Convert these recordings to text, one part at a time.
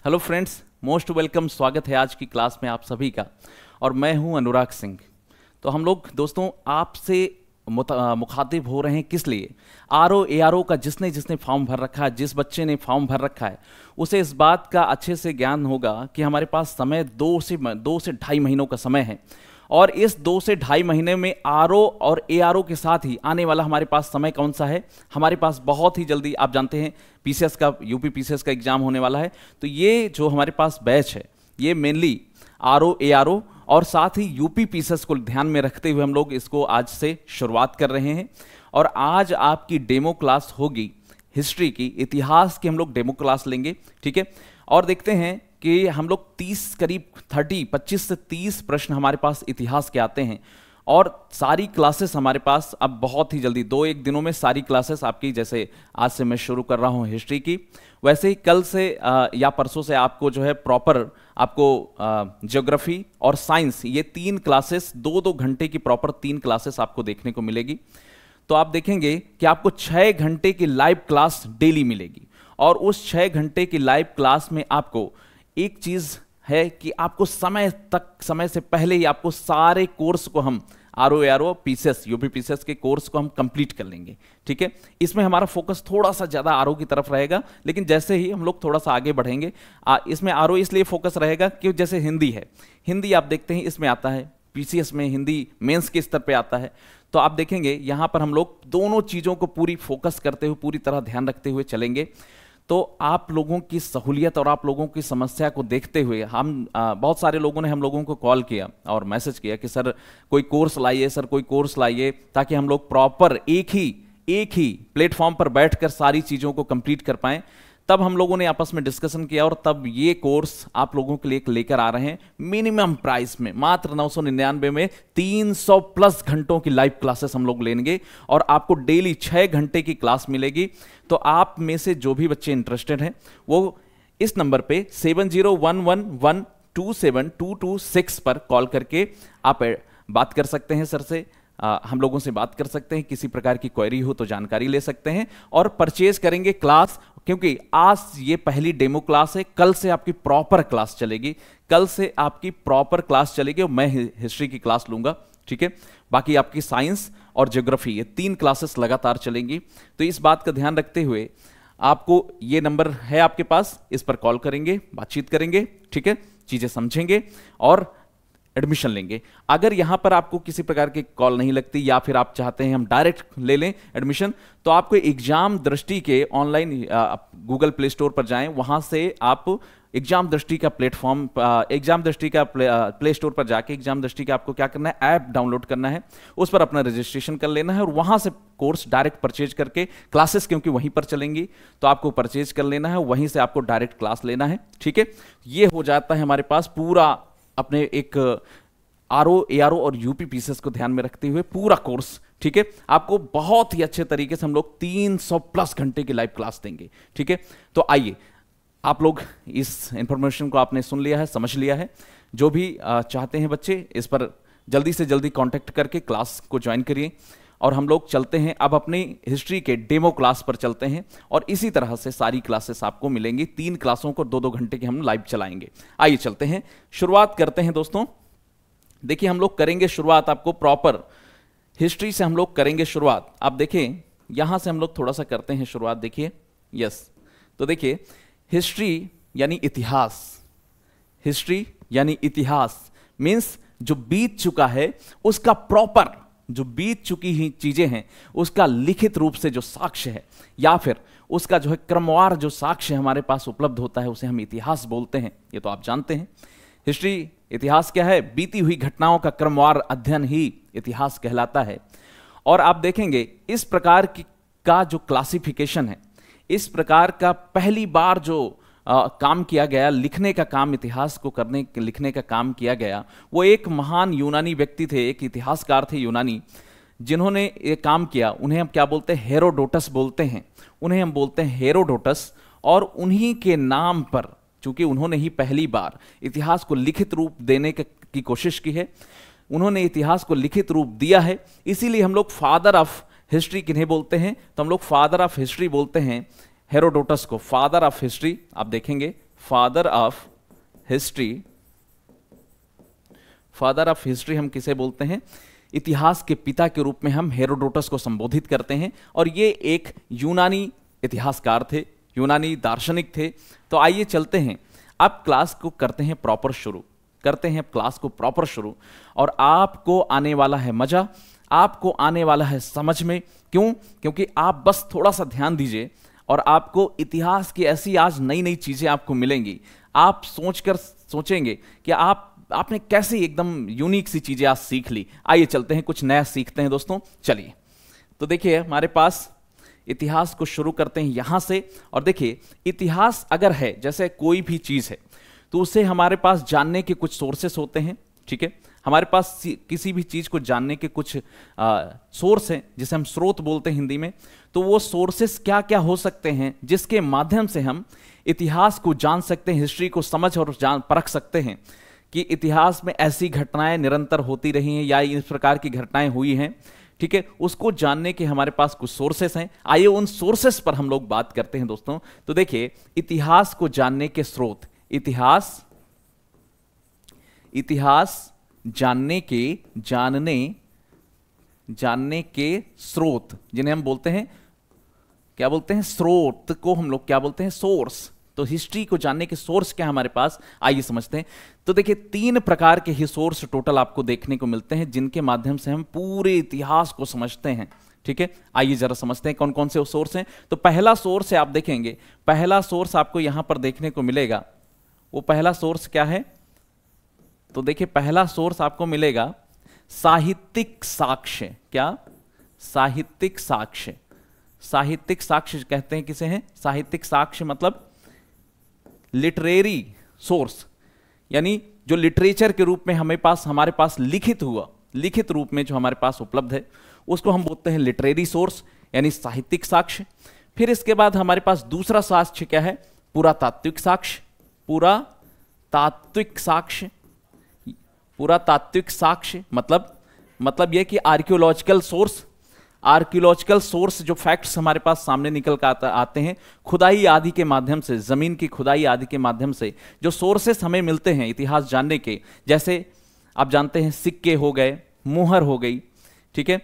Hello friends, most welcome. स्वागत है आज की क्लास में आप सभी का। और मैं हूं अनुराग सिंह। तो हम लोग दोस्तों आपसे मुखातिब हो रहे हैं किस लिए? आरओ एआरओ का जिसने जिसने फॉर्म भर रखा है, जिस बच्चे ने फॉर्म भर रखा है, उसे इस बात का अच्छे से ज्ञान होगा कि हमारे पास समय दो से ढाई महीनों का समय है। और इस 2 से ढाई महीने में आरओ और एआरओ के साथ ही आने वाला हमारे पास समय कौन सा है? हमारे पास बहुत ही जल्दी, आप जानते हैं, पीसीएस का, यूपी पीसीएस का एग्जाम होने वाला है। तो ये जो हमारे पास बैच है, ये मेनली आरओ एआरओ और साथ ही यूपी पीसीएस को ध्यान में रखते हुए हम लोग इसको आज से शुरुआत कर रहे हैं। और आज आपकी डेमो क्लास होगी हिस्ट्री की, इतिहास की हम लोग डेमो क्लास लेंगे, ठीक है। और देखते हैं कि हम लोग 25 से 30 प्रश्न हमारे पास इतिहास के आते हैं। और सारी क्लासेस हमारे पास अब बहुत ही जल्दी 2-1 दिनों में सारी क्लासेस आपकी, जैसे आज से मैं शुरू कर रहा हूं हिस्ट्री की, वैसे ही कल से या परसों से आपको जो है प्रॉपर आपको ज्योग्राफी और साइंस, ये 3 क्लासेस 2-2 घंटे की प्रॉपर 3 क्लासेस आपको देखने को मिलेगी। तो आप देखेंगे कि आपको 6 घंटे की लाइव क्लास डेली मिलेगी। और उस 6 घंटे की लाइव क्लास में आपको एक चीज है कि आपको समय से पहले ही आपको सारे कोर्स को हम RO ARO PCS UP PCS के कोर्स को हम कंप्लीट कर लेंगे, ठीक है। इसमें हमारा फोकस थोड़ा सा ज्यादा आरओ की तरफ रहेगा, लेकिन जैसे ही हम लोग थोड़ा सा आगे बढ़ेंगे, इसमें आरओ इसलिए फोकस रहेगा कि जैसे हिंदी है, हिंदी आप देखते हैं इसमें आता है, पीसीएस में हिंदी मेंस के स्तर पे आता है। तो आप देखेंगे यहां पर हम लोग दोनों चीजों को पूरी फोकस करते हुए, पूरी तरह ध्यान रखते हुए चलेंगे। तो आप लोगों की सहूलियत और आप लोगों की समस्या को देखते हुए हम बहुत सारे लोगों ने हम लोगों को कॉल किया और मैसेज किया कि सर कोई कोर्स लाइए, सर कोई कोर्स लाइए, ताकि हम लोग प्रॉपर एक ही प्लेटफॉर्म पर बैठकर सारी चीज़ों को कंप्लीट कर पाएं। तब हम लोगों ने आपस में डिस्कशन किया और तब ये कोर्स आप लोगों के लिए लेकर आ रहे हैं मिनिमम प्राइस में, मात्र 999 में 300 प्लस घंटों की लाइव क्लासेस हम लोग लेंगे और आपको डेली 6 घंटे की क्लास मिलेगी। तो आप में से जो भी बच्चे इंटरेस्टेड हैं वो इस नंबर पे 7011127226 पर कॉल करके आप बात कर सकते हैं सर से, हम लोगों से बात कर सकते हैं, किसी प्रकार की क्वेरी हो तो जानकारी ले सकते हैं और परचेज करेंगे क्लास। क्योंकि आज ये पहली डेमो क्लास है, कल से आपकी प्रॉपर क्लास चलेगी, कल से आपकी प्रॉपर क्लास चलेगी और मैं हिस्ट्री की क्लास लूंगा, ठीक है। बाकी आपकी साइंस और ज्योग्राफी, ये 3 क्लासेस लगातार चलेंगी। तो इस बात का ध्यान रखते हुए आपको ये नंबर है आपके पास, इस पर कॉल करेंगे, बातचीत करेंगे, ठीक है, चीजें समझेंगे और एडमिशन लेंगे। अगर यहां पर आपको किसी प्रकार की कॉल नहीं लगती या फिर आप चाहते हैं हम डायरेक्ट ले लें एडमिशन, तो आपको एग्जाम दृष्टि के ऑनलाइन गूगल प्ले स्टोर पर जाएं, वहां से आप एग्जाम दृष्टि का प्लेटफॉर्म, एग्जाम दृष्टि का प्ले स्टोर पर जाके एग्जाम दृष्टि का आपको क्या करना है, ऐप डाउनलोड करना है, उस पर अपना रजिस्ट्रेशन कर लेना है और वहां से कोर्स डायरेक्ट परचेज करके, क्लासेस क्योंकि वहीं पर चलेंगी तो आपको परचेज कर लेना है, वहीं से आपको डायरेक्ट क्लास लेना है, ठीक है। ये हो जाता है हमारे पास पूरा अपने एक आरओ एआरओ और यूपी पीसीएस को ध्यान में रखते हुए पूरा कोर्स, ठीक है। आपको बहुत ही अच्छे तरीके से हम लोग 300 प्लस घंटे की लाइव क्लास देंगे, ठीक है। तो आइए, आप लोग इस इंफॉर्मेशन को आपने सुन लिया है, समझ लिया है। जो भी चाहते हैं बच्चे, इस पर जल्दी से जल्दी कांटेक्ट करके क्लास को ज्वाइन करिए और हम लोग चलते हैं अब अपनी हिस्ट्री के डेमो क्लास पर चलते हैं। और इसी तरह से सारी क्लासेस आपको मिलेंगी, 3 क्लासों को 2-2 घंटे की हम लाइव चलाएंगे। आइए चलते हैं, शुरुआत करते हैं दोस्तों। देखिए हम लोग करेंगे शुरुआत, आपको प्रॉपर हिस्ट्री से हम लोग करेंगे शुरुआत। आप देखें यहां से हम लोग थोड़ा सा करते हैं शुरुआत, देखिए, यस। तो देखिए हिस्ट्री यानी इतिहास, हिस्ट्री यानी इतिहास मीन्स जो बीत चुका है उसका प्रॉपर, जो बीत चुकी ही चीजें हैं उसका लिखित रूप से जो साक्ष्य है या फिर उसका जो है क्रमवार जो साक्ष्य हमारे पास उपलब्ध होता है उसे हम इतिहास बोलते हैं। ये तो आप जानते हैं। हिस्ट्री, इतिहास क्या है? बीती हुई घटनाओं का क्रमवार अध्ययन ही इतिहास कहलाता है। और आप देखेंगे इस प्रकार का जो क्लासिफिकेशन है, इस प्रकार का पहली बार जो काम किया गया, लिखने का काम, इतिहास को लिखने का काम किया गया, वो एक महान यूनानी व्यक्ति थे, एक इतिहासकार थे यूनानी, जिन्होंने ये काम किया। उन्हें हम क्या बोलते हैं? हेरोडोटस बोलते हैं, उन्हें हम बोलते हैं हेरोडोटस। और उन्हीं के नाम पर, चूंकि उन्होंने ही पहली बार इतिहास को लिखित रूप देने की कोशिश की है, उन्होंने इतिहास को लिखित रूप दिया है, इसीलिए हम लोग फादर ऑफ हिस्ट्री किन्हें बोलते हैं? तो हम लोग फादर ऑफ हिस्ट्री बोलते हैं हेरोडोटस को, फादर ऑफ हिस्ट्री। आप देखेंगे father of history, father of history हम किसे बोलते हैं? इतिहास के पिता के रूप में हम हेरोडोटस को संबोधित करते हैं, और ये एक यूनानी इतिहासकार थे, यूनानी दार्शनिक थे। तो आइए चलते हैं, अब क्लास को करते हैं प्रॉपर शुरू, करते हैं क्लास को प्रॉपर शुरू, और आपको आने वाला है मजा, आपको आने वाला है समझ में। क्यों? क्योंकि आप बस थोड़ा सा ध्यान दीजिए और आपको इतिहास की ऐसी आज नई नई चीजें आपको मिलेंगी। आप सोचेंगे कि आपने कैसी एकदम यूनिक सी चीजें आज सीख ली। आइए चलते हैं, कुछ नया सीखते हैं दोस्तों। चलिए, तो देखिए हमारे पास इतिहास को शुरू करते हैं यहां से। और देखिए, इतिहास अगर है, जैसे कोई भी चीज है, तो उसे हमारे पास जानने के कुछ सोर्सेस होते हैं। ठीक है, हमारे पास किसी भी चीज को जानने के कुछ सोर्स हैं, जिसे हम स्रोत बोलते हैं हिंदी में। तो वो सोर्सेस क्या क्या हो सकते हैं जिसके माध्यम से हम इतिहास को जान सकते हैं, हिस्ट्री को समझ और परख सकते हैं कि इतिहास में ऐसी घटनाएं निरंतर होती रही हैं या इस प्रकार की घटनाएं हुई हैं। ठीक है, उसको जानने के हमारे पास कुछ सोर्सेस हैं। आइए उन सोर्सेस पर हम लोग बात करते हैं दोस्तों। तो देखिए, इतिहास को जानने के स्रोत, इतिहास जानने के स्रोत, जिन्हें हम बोलते हैं, क्या बोलते हैं? स्रोत को हम लोग क्या बोलते हैं? सोर्स। तो हिस्ट्री को जानने के सोर्स क्या हमारे पास, आइए समझते हैं। तो देखिए, 3 प्रकार के ही सोर्स टोटल आपको देखने को मिलते हैं, जिनके माध्यम से हम पूरे इतिहास को समझते हैं। ठीक है, आइए जरा समझते हैं कौन कौन से सोर्स हैं। तो पहला सोर्स है, आप देखेंगे पहला सोर्स आपको यहां पर देखने को मिलेगा। वो पहला सोर्स क्या है? तो देखिए, पहला सोर्स आपको मिलेगा साहित्यिक साक्ष्य। क्या? साहित्यिक साक्ष्य। साहित्यिक साक्ष्य कहते हैं किसे हैं? साहित्यिक साक्ष्य मतलब लिटरेरी सोर्स, यानी जो लिटरेचर के रूप में हमारे पास लिखित रूप में जो हमारे पास उपलब्ध है, उसको हम बोलते हैं लिटरेरी सोर्स, यानी साहित्यिक साक्ष्य। फिर इसके बाद हमारे पास दूसरा साक्ष्य क्या है? पुरातात्विक साक्ष्य। पुरातात्विक साक्ष्य, पुरातात्विक साक्ष्य मतलब यह कि आर्कियोलॉजिकल सोर्स, जो फैक्ट्स हमारे पास सामने निकल कर आते हैं खुदाई आदि के माध्यम से, जमीन की खुदाई आदि के माध्यम से जो सोर्सेस हमें मिलते हैं इतिहास जानने के, जैसे आप जानते हैं सिक्के हो गए, मुहर हो गई। ठीक है,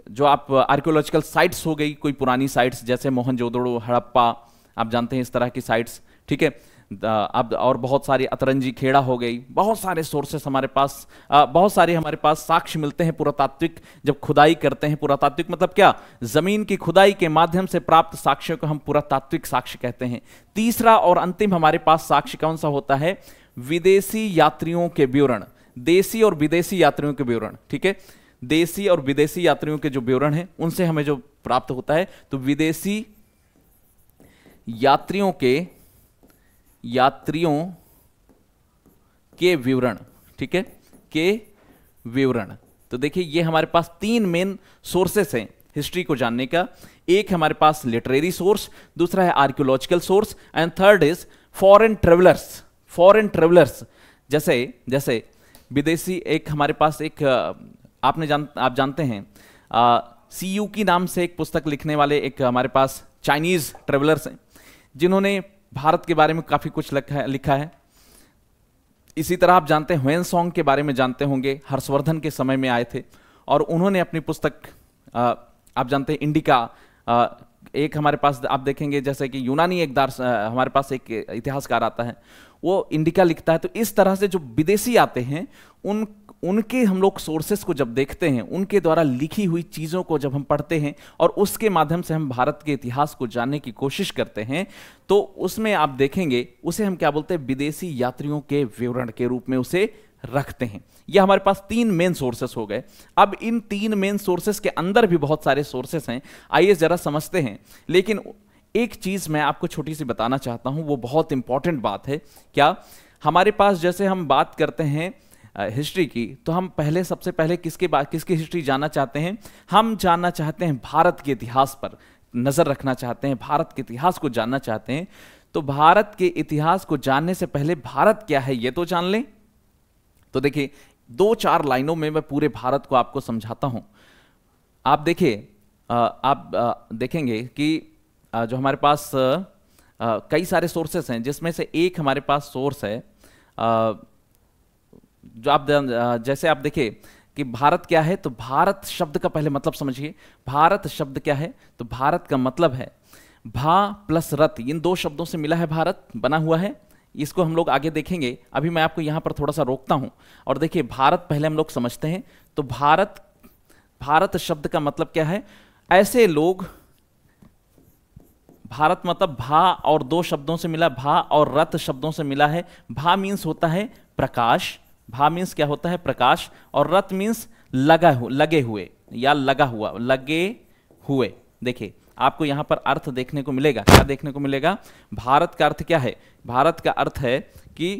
जो आप आर्कियोलॉजिकल साइट्स हो गई, कोई पुरानी साइट्स जैसे मोहनजोदड़ो, हड़प्पा, आप जानते हैं इस तरह की साइट्स। ठीक है, अब और बहुत सारी अतरंजी खेड़ा हो गई, बहुत सारे सोर्सेस हमारे पास, बहुत सारे हमारे पास साक्ष्य मिलते हैं पुरातात्विक जब खुदाई करते हैं। पुरातात्विक मतलब क्या? जमीन की खुदाई के माध्यम से प्राप्त साक्ष्यों को हम पुरातात्विक साक्ष्य कहते हैं। तीसरा और अंतिम हमारे पास साक्ष्य कौन सा होता है? विदेशी यात्रियों के विवरण, देशी और विदेशी यात्रियों के विवरण। ठीक है, देशी और विदेशी यात्रियों के जो विवरण हैं उनसे हमें जो प्राप्त होता है, तो विदेशी यात्रियों के विवरण। ठीक है, के विवरण। तो देखिए, ये हमारे पास 3 मेन सोर्सेस हैं हिस्ट्री को जानने का। एक हमारे पास लिटरेरी सोर्स, दूसरा है archaeological source, and third is foreign travellers. जैसे विदेशी, एक हमारे पास एक आप जानते हैं सीयू की नाम से एक पुस्तक लिखने वाले एक हमारे पास चाइनीज ट्रेवलर्स हैं, जिन्होंने भारत के बारे में काफी कुछ लिखा है। इसी तरह आप जानते हैं ह्वेनसोंग के बारे में जानते होंगे, हर्षवर्धन के समय में आए थे, और उन्होंने अपनी पुस्तक आप जानते हैं इंडिका, एक हमारे पास आप देखेंगे जैसे कि यूनानी हमारे पास एक इतिहासकार आता है, वो इंडिका लिखता है। तो इस तरह से जो विदेशी आते हैं उनके हम लोग सोर्सेस को जब देखते हैं, उनके द्वारा लिखी हुई चीज़ों को जब हम पढ़ते हैं और उसके माध्यम से हम भारत के इतिहास को जानने की कोशिश करते हैं, तो उसमें आप देखेंगे उसे हम क्या बोलते हैं? विदेशी यात्रियों के विवरण के रूप में उसे रखते हैं। यह हमारे पास 3 मेन सोर्सेस हो गए। अब इन 3 मेन सोर्सेस के अंदर भी बहुत सारे सोर्सेस हैं, आइए जरा समझते हैं। लेकिन एक चीज मैं आपको छोटी सी बताना चाहता हूं, वो बहुत इंपॉर्टेंट बात है। क्या? हमारे पास जैसे हम बात करते हैं हिस्ट्री की, तो हम सबसे पहले किसकी हिस्ट्री जानना चाहते हैं? हम जानना चाहते हैं भारत के इतिहास पर नजर रखना चाहते हैं, भारत के इतिहास को जानना चाहते हैं। तो भारत के इतिहास को जानने से पहले भारत क्या है ये तो जान लें। तो देखिए, 2-4 लाइनों में मैं पूरे भारत को आपको समझाता हूं। आप देखिए, आप देखेंगे कि जो हमारे पास कई सारे सोर्सेस हैं, जिसमें से एक हमारे पास सोर्स है जो आप जैसे आप देखिए कि भारत क्या है, तो भारत शब्द का पहले मतलब समझिए। भारत शब्द क्या है, तो भारत का मतलब है भा प्लस रत, इन दो शब्दों से मिला है भारत, बना हुआ है। इसको हम लोग आगे देखेंगे, अभी मैं आपको यहां पर थोड़ा सा रोकता हूं और देखिए भारत पहले हम लोग समझते हैं। तो भारत, भारत शब्द का मतलब क्या है, ऐसे लोग, भारत मतलब भा और दो शब्दों से मिला, भा और रत शब्दों से मिला है। भा मीन्स होता है प्रकाश, भा मीन्स क्या होता है प्रकाश, और रत मीन्स लगे हुए या लगा हुआ, लगे हुए। देखिए आपको यहां पर अर्थ देखने को मिलेगा, क्या देखने को मिलेगा, भारत का अर्थ क्या है, भारत का अर्थ है कि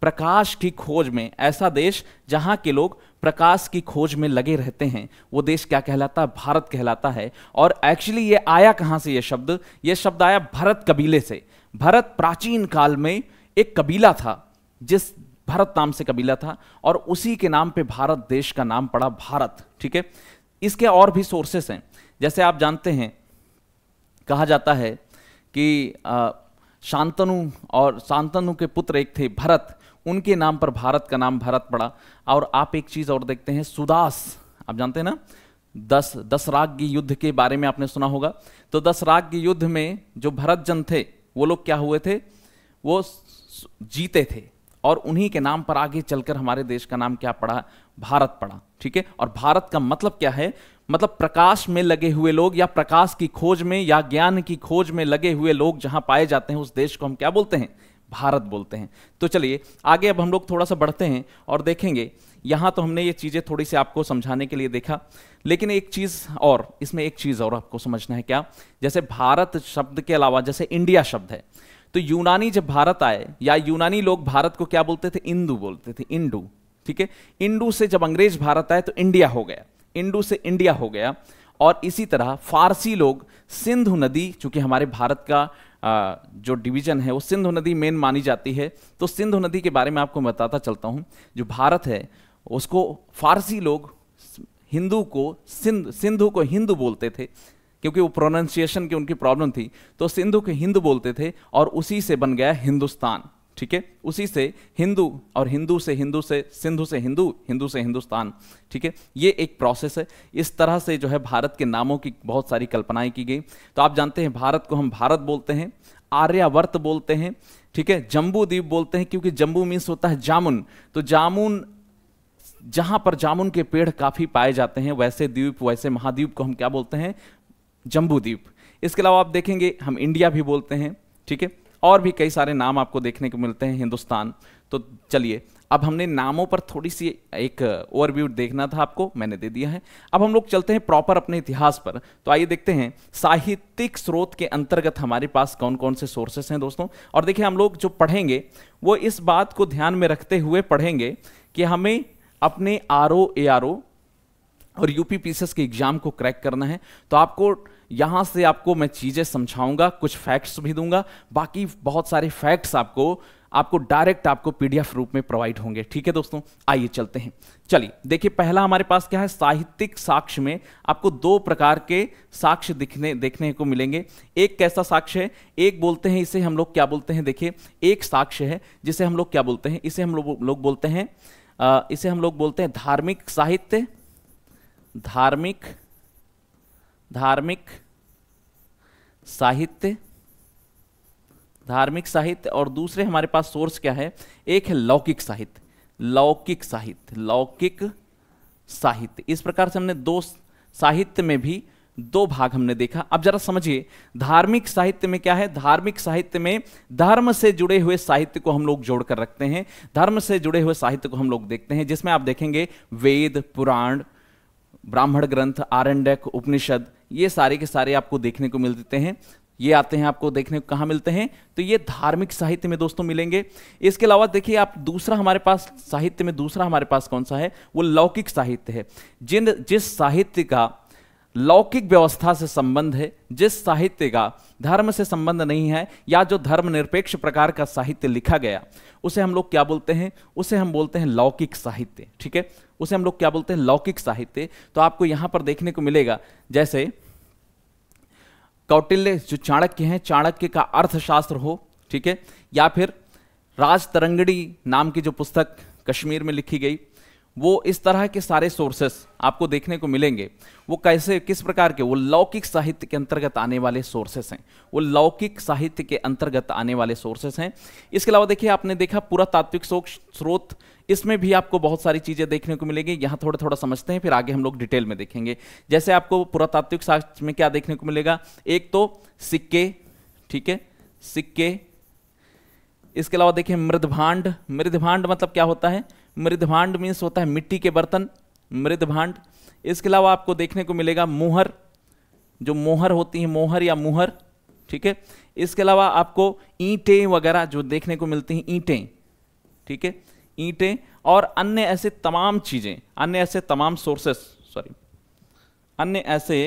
प्रकाश की खोज में, ऐसा देश जहां के लोग प्रकाश की खोज में लगे रहते हैं, वो देश क्या कहलाता है, भारत कहलाता है। और एक्चुअली ये आया कहां से, ये शब्द आया भरत कबीले से। भरत प्राचीन काल में एक कबीला था, जिस भरत नाम से कबीला था, और उसी के नाम पे भारत देश का नाम पड़ा भारत। ठीक है, इसके और भी सोर्सेस हैं, जैसे आप जानते हैं कहा जाता है कि शांतनु, और शांतनु के पुत्र एक थे भरत, उनके नाम पर भारत का नाम भरत पड़ा। और आप एक चीज और देखते हैं, सुदास, आप जानते हैं ना, दशराग्य युद्ध के बारे में आपने सुना होगा। तो दशराग्य युद्ध में जो भरत जन थे, वो लोग क्या हुए थे, वो जीते थे, और उन्हीं के नाम पर आगे चलकर हमारे देश का नाम क्या पड़ा, भारत पड़ा। ठीक है, और भारत का मतलब क्या है, मतलब प्रकाश में लगे हुए लोग, या प्रकाश की खोज में या ज्ञान की खोज में लगे हुए लोग जहां पाए जाते हैं, उस देश को हम क्या बोलते हैं, भारत बोलते हैं। तो चलिए आगे अब हम लोग थोड़ा सा बढ़ते हैं और देखेंगे। यहां तो हमने ये चीजें थोड़ी सी आपको समझाने के लिए देखा, लेकिन एक चीज और, इसमें एक चीज और आपको समझना है, क्या, जैसे भारत शब्द के अलावा जैसे इंडिया शब्द है, तो यूनानी जब भारत आए, या यूनानी लोग भारत को क्या बोलते थे, इंदु बोलते थे, इंडू। ठीक है, इंडू से जब अंग्रेज भारत आए तो इंडिया हो गया, इंडू से इंडिया हो गया। और इसी तरह फारसी लोग सिंधु नदी, चूंकि हमारे भारत का जो डिवीजन है वो सिंधु नदी मेन मानी जाती है, तो सिंधु नदी के बारे में आपको बताता चलता हूं। जो भारत है उसको फारसी लोग हिंदू को सिंधु को हिंदू बोलते थे, क्योंकि वो प्रोनाउंसिएशन की उनकी प्रॉब्लम थी, तो सिंधु को हिंदू बोलते थे, और उसी से बन गया हिंदुस्तान। ठीक है, उसी से हिंदू, और हिंदू से सिंधु से हिंदू, हिंदू से हिंदुस्तान। ठीक है, ये एक प्रोसेस है। इस तरह से जो है भारत के नामों की बहुत सारी कल्पनाएं की गई। तो आप जानते हैं भारत को हम भारत बोलते हैं, आर्यावर्त बोलते हैं, ठीक है, जम्बू द्वीप बोलते हैं, क्योंकि जम्बू मीन्स होता है जामुन, तो जामुन, जहां पर जामुन के पेड़ काफी पाए जाते हैं, वैसे द्वीप, वैसे महाद्वीप को हम क्या बोलते हैं, जम्बू द्वीप। इसके अलावा आप देखेंगे हम इंडिया भी बोलते हैं। ठीक है, और भी कई सारे नाम आपको देखने को मिलते हैं, हिंदुस्तान। तो चलिए अब हमने नामों पर थोड़ी सी एक ओवरव्यू देखना था, आपको मैंने दे दिया है। अब हम लोग चलते हैं प्रॉपर अपने इतिहास पर। तो आइए देखते हैं साहित्यिक स्रोत के अंतर्गत हमारे पास कौन कौन से सोर्सेस हैं दोस्तों। और देखिए हम लोग जो पढ़ेंगे वो इस बात को ध्यान में रखते हुए पढ़ेंगे कि हमें अपने आरओ, एआरओ और यूपीपीसीएस के एग्जाम को क्रैक करना है। तो आपको यहां से आपको मैं चीजें समझाऊंगा, कुछ फैक्ट्स भी दूंगा, बाकी बहुत सारे फैक्ट्स आपको डायरेक्ट आपको पीडीएफ रूप में प्रोवाइड होंगे। ठीक है दोस्तों, आइए चलते हैं। चलिए देखिए, पहला हमारे पास क्या है, साहित्यिक साक्ष्य में आपको दो प्रकार के साक्ष्य देखने को मिलेंगे। एक कैसा साक्ष्य है, एक बोलते हैं, इसे हम लोग क्या बोलते हैं, देखिए एक साक्ष्य है जिसे हम लोग क्या बोलते हैं, इसे हम लोग बोलते हैं, इसे हम लोग बोलते हैं धार्मिक साहित्य, धार्मिक साहित्य, धार्मिक साहित्य। और दूसरे हमारे पास सोर्स क्या है, एक है लौकिक साहित्य, लौकिक साहित्य, लौकिक साहित्य। इस प्रकार से हमने दो साहित्य में भी दो भाग हमने देखा। अब जरा समझिए धार्मिक साहित्य में क्या है, धार्मिक साहित्य में धर्म से जुड़े हुए साहित्य को हम लोग जोड़कर रखते हैं, धर्म से जुड़े हुए साहित्य को हम लोग देखते हैं, जिसमें आप देखेंगे वेद, पुराण, ब्राह्मण ग्रंथ, आरण्यक, उपनिषद, ये सारे के सारे आपको देखने को मिलते हैं। ये आते हैं आपको देखने को कहां मिलते हैं, तो ये धार्मिक साहित्य में दोस्तों मिलेंगे। इसके अलावा देखिए आप दूसरा हमारे पास साहित्य में दूसरा हमारे पास कौन सा है, वो लौकिक साहित्य है। जिस साहित्य का लौकिक व्यवस्था से संबंध है, जिस साहित्य का धर्म से संबंध नहीं है, या जो धर्मनिरपेक्ष प्रकार का साहित्य लिखा गया, उसे हम लोग क्या बोलते हैं, उसे हम बोलते हैं लौकिक साहित्य। ठीक है, उसे हम लोग क्या बोलते हैं, लौकिक साहित्य। तो आपको यहां पर देखने को मिलेगा, जैसे कौटिल्य जो चाणक्य हैं, चाणक्य का अर्थशास्त्र हो, ठीक है, या फिर राजतरंगिणी नाम की जो पुस्तक कश्मीर में लिखी गई, वो इस तरह के सारे सोर्सेस आपको देखने को मिलेंगे। वो कैसे, किस प्रकार के, वो लौकिक साहित्य के अंतर्गत आने वाले सोर्सेस हैं, वो लौकिक साहित्य के अंतर्गत आने वाले सोर्सेस हैं। इसके अलावा देखिए, आपने देखा पुरातात्विक स्रोत, इसमें भी आपको बहुत सारी चीजें देखने को मिलेंगी। यहां थोड़ा थोड़ा समझते हैं, फिर आगे हम लोग डिटेल में देखेंगे। जैसे आपको पुरातात्विक साक्ष्य में क्या देखने को मिलेगा, एक तो सिक्के, ठीक है, सिक्के। इसके अलावा देखिए मृदभांड, मृदभांड मतलब क्या होता है, मृदभांड मीन्स होता है मिट्टी के बर्तन, मृदभांड। इसके अलावा आपको देखने को मिलेगा मोहर, जो मोहर होती है, मोहर या मुहर, ठीक है। इसके अलावा आपको ईंटें वगैरह जो देखने को मिलती हैं, ईंटें, ठीक है, ईंटें और अन्य ऐसे तमाम चीजें, अन्य ऐसे तमाम सोर्सेस, अन्य ऐसे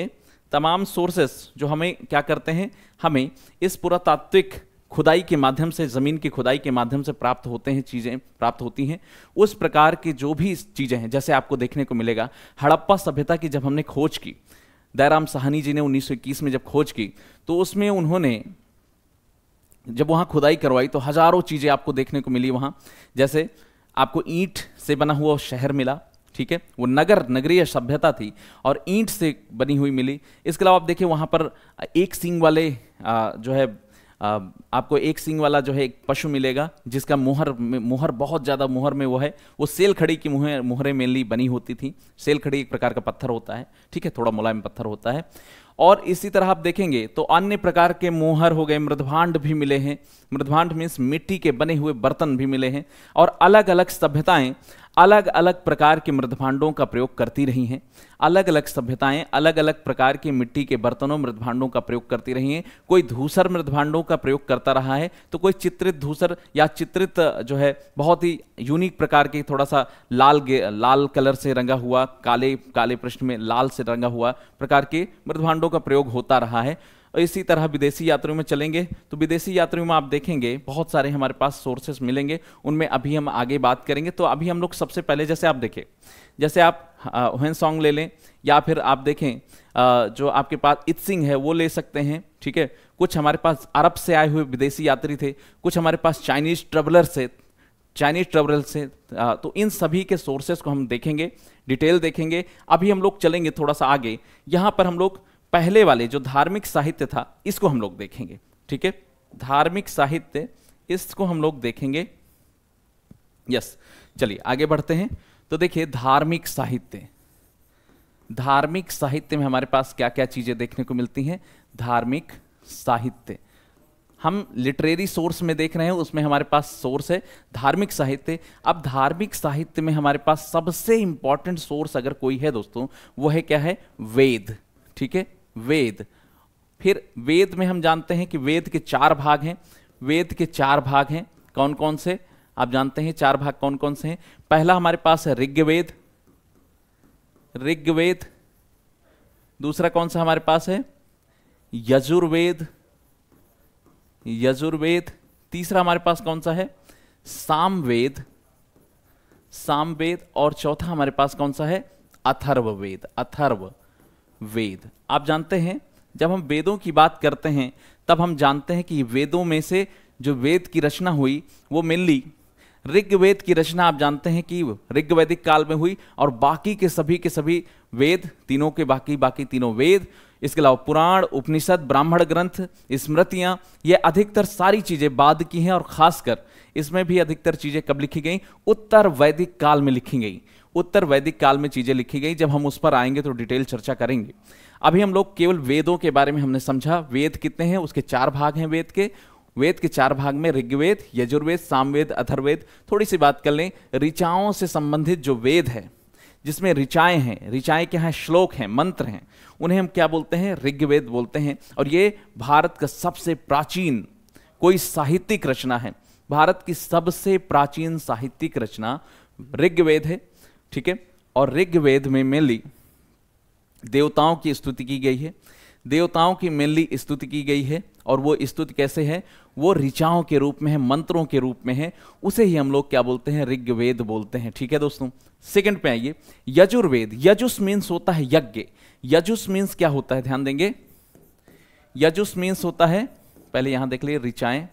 तमाम सोर्सेस जो हमें क्या करते हैं, हमें इस पुरातात्विक खुदाई के माध्यम से, जमीन की खुदाई के माध्यम से प्राप्त होते हैं, चीजें प्राप्त होती हैं। उस प्रकार की जो भी चीजें हैं, जैसे आपको देखने को मिलेगा हड़प्पा सभ्यता की जब हमने खोज की, दयाराम साहनी जी ने 1921 में जब खोज की, तो उसमें उन्होंने जब वहां खुदाई करवाई तो हजारों चीजें आपको देखने को मिली वहां। जैसे आपको ईंट से बना हुआ शहर मिला, ठीक है, वो नगरीय सभ्यता थी और ईंट से बनी हुई मिली। इसके अलावा आप देखिए वहां पर एक सींग वाले जो है आपको एक सींग वाला जो है एक पशु मिलेगा, जिसका मुहर बहुत ज्यादा, मुहर में वो है, वो सेल खड़ी की मुहरें मेनली बनी होती थी। सेल खड़ी एक प्रकार का पत्थर होता है, ठीक है, थोड़ा मुलायम पत्थर होता है। और इसी तरह आप देखेंगे तो अन्य प्रकार के मोहर हो गए, मृदभांड भी मिले हैं, मृदभांड मीन्स मिट्टी के बने हुए बर्तन भी मिले हैं। और अलग अलग सभ्यताएं अलग अलग प्रकार के मृदभांडों का प्रयोग करती रही हैं, अलग अलग सभ्यताएं अलग अलग प्रकार के मिट्टी के बर्तनों मृदभांडों का प्रयोग करती रही हैं। कोई धूसर मृदभांडों का प्रयोग करता रहा है, तो कोई चित्रित धूसर या चित्रित जो है बहुत ही यूनिक प्रकार के, थोड़ा सा लाल कलर से रंगा हुआ, काले पृष्ठ में लाल से रंगा हुआ प्रकार के मृदभांडों का प्रयोग होता रहा है। और इसी तरह विदेशी यात्रियों में चलेंगे तो विदेशी यात्रियों में आप देखेंगे बहुत सारे हमारे पास सोर्सेस मिलेंगे, उनमें अभी हम आगे बात करेंगे। तो अभी हम लोग सबसे पहले, जैसे आप देखें, जैसे आप ह्वेनसांग ले लें, या फिर आप देखें जो आपके पास इत्सिंग है वो ले सकते हैं, ठीक है। कुछ हमारे पास अरब से आए हुए विदेशी यात्री थे, कुछ हमारे पास चाइनीज ट्रेवलर से, तो इन सभी के सोर्सेस को हम देखेंगे, डिटेल देखेंगे। अभी हम लोग चलेंगे थोड़ा सा आगे, यहां पर हम लोग पहले वाले जो धार्मिक साहित्य था इसको हम लोग देखेंगे, ठीक है, धार्मिक साहित्य, इसको हम लोग देखेंगे। यस, चलिए आगे बढ़ते हैं। तो देखिए धार्मिक साहित्य, धार्मिक साहित्य में हमारे पास क्या क्या चीजें देखने को मिलती हैं। धार्मिक साहित्य हम लिटरेरी सोर्स में देख रहे हैं, उसमें हमारे पास सोर्स है धार्मिक साहित्य। अब धार्मिक साहित्य में हमारे पास सबसे इंपॉर्टेंट सोर्स अगर कोई है दोस्तों, वो है क्या है, वेद, ठीक है, वेद। फिर वेद में हम जानते हैं कि वेद के 4 भाग हैं, वेद के 4 भाग हैं, कौन कौन से आप जानते हैं, 4 भाग कौन कौन से हैं। पहला हमारे पास है ऋग्वेद, ऋग्वेद। दूसरा कौन सा हमारे पास है, यजुर्वेद, यजुर्वेद। तीसरा हमारे पास कौन सा है, सामवेद, सामवेद। और चौथा हमारे पास कौन सा है, अथर्ववेद, अथर्ववेद। आप जानते हैं जब हम वेदों की बात करते हैं तब हम जानते हैं कि वेदों में से जो वेद की रचना हुई वो मेनली ऋग्वेद की रचना आप जानते हैं कि ऋग्वैदिक काल में हुई, और बाकी के सभी वेद, तीनों के बाकी तीनों वेद, इसके अलावा पुराण, उपनिषद, ब्राह्मण ग्रंथ, स्मृतियां, ये अधिकतर सारी चीजें बाद की हैं। और खासकर इसमें भी अधिकतर चीजें कब लिखी गई, उत्तर वैदिक काल में लिखी गई, उत्तर वैदिक काल में चीजें लिखी गई। जब हम उस पर आएंगे तो डिटेल चर्चा करेंगे। अभी हम लोग केवल वेदों के बारे में हमने समझा। वेद कितने हैं, उसके 4 भाग हैं वेद के 4 भाग में ऋग्वेद, यजुर्वेद, सामवेद, अथर्ववेद। थोड़ी सी बात कर लें, ऋचाओं से संबंधित जो वेद है, जिसमें ऋचाएं हैं, ऋचाएं क्या है, श्लोक हैं, मंत्र हैं, उन्हें हम क्या बोलते हैं, ऋग्वेद बोलते हैं। और ये भारत का सबसे प्राचीन कोई साहित्यिक रचना है, भारत की सबसे प्राचीन साहित्यिक रचना ऋग्वेद है, ठीक है। और ऋग्वेद में मेनली देवताओं की स्तुति की गई है, देवताओं की मेनली स्तुति की गई है। और वो स्तुति कैसे है, वो ऋचाओं के रूप में है, मंत्रों के रूप में है, उसे ही हम लोग क्या बोलते हैं, ऋग्वेद बोलते हैं, ठीक है दोस्तों। सेकंड पे आइए, यजुर्वेद। यजुस मीन्स होता है यज्ञ, यजुस मीन्स क्या होता है, ध्यान देंगे, यजुस मीन्स होता है, पहले यहां देख लिए ऋचाएं,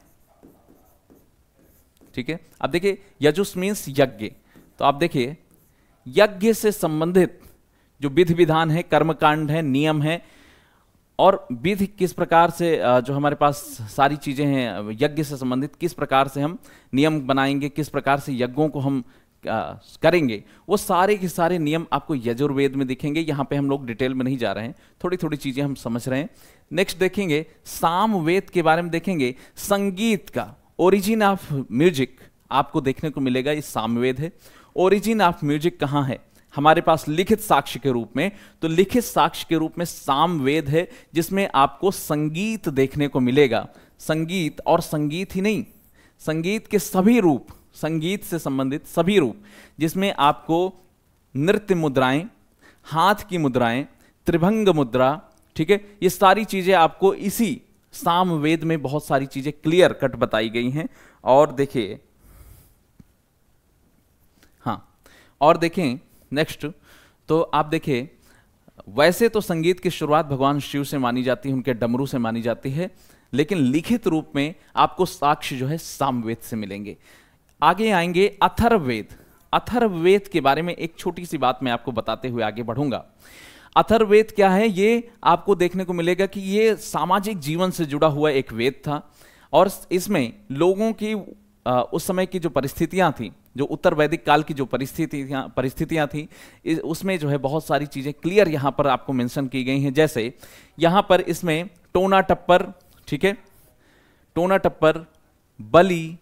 ठीक है। अब देखिए यजुस मीन्स यज्ञ, तो आप देखिए यज्ञ से संबंधित जो विधि विधान है, कर्मकांड है, नियम है, और विधि किस प्रकार से जो हमारे पास सारी चीजें हैं यज्ञ से संबंधित, किस प्रकार से हम नियम बनाएंगे, किस प्रकार से यज्ञों को हम करेंगे, वो सारे के सारे नियम आपको यजुर्वेद में दिखेंगे। यहाँ पे हम लोग डिटेल में नहीं जा रहे हैं, थोड़ी थोड़ी चीजें हम समझ रहे हैं। नेक्स्ट देखेंगे सामवेद के बारे में, देखेंगे संगीत का ओरिजिन ऑफ म्यूजिक आपको देखने को मिलेगा, इस सामवेद है। ओरिजिन ऑफ म्यूजिक कहाँ है हमारे पास लिखित साक्ष्य के रूप में, तो लिखित साक्ष्य के रूप में सामवेद है, जिसमें आपको संगीत देखने को मिलेगा। संगीत, और संगीत ही नहीं, संगीत के सभी रूप, संगीत से संबंधित सभी रूप, जिसमें आपको नृत्य मुद्राएं, हाथ की मुद्राएं, त्रिभंग मुद्रा, ठीक है, ये सारी चीजें आपको इसी सामवेद में बहुत सारी चीजें क्लियर कट बताई गई हैं। और देखिए, हाँ, और देखें नेक्स्ट, तो आप देखिए वैसे तो संगीत की शुरुआत भगवान शिव से मानी जाती है, उनके डमरू से मानी जाती है, लेकिन लिखित रूप में आपको साक्ष्य जो है सामवेद से मिलेंगे। आगे आएंगे अथर्ववेद। अथर्ववेद के बारे में एक छोटी सी बात मैं आपको बताते हुए आगे बढ़ूंगा। अथर्ववेद क्या है, ये आपको देखने को मिलेगा कि ये सामाजिक जीवन से जुड़ा हुआ एक वेद था, और इसमें लोगों की उस समय की जो परिस्थितियां थी, जो उत्तर वैदिक काल की जो परिस्थितियां थी, उसमें जो है बहुत सारी चीजें क्लियर यहां पर आपको मेंशन की गई हैं। जैसे यहां पर इसमें टोना टप्पर, ठीक है, टोना टप्पर, बलि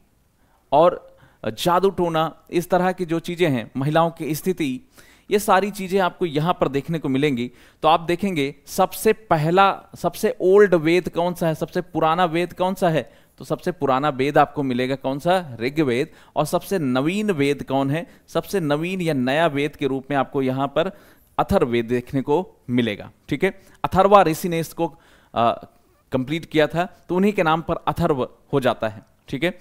और जादू टोना, इस तरह की जो चीजें हैं, महिलाओं की स्थिति, ये सारी चीजें आपको यहां पर देखने को मिलेंगी। तो आप देखेंगे सबसे पहला, सबसे ओल्ड वेद कौन सा है, सबसे पुराना वेद कौन सा है, तो सबसे पुराना वेद आपको मिलेगा कौन सा, ऋग्वेद। और सबसे नवीन वेद कौन है, सबसे नवीन या नया वेद के रूप में आपको यहां पर अथर्ववेद देखने को मिलेगा, ठीक है। अथर्वा ऋषि ने इसको कंप्लीट किया था, तो उन्हीं के नाम पर अथर्व हो जाता है, ठीक है।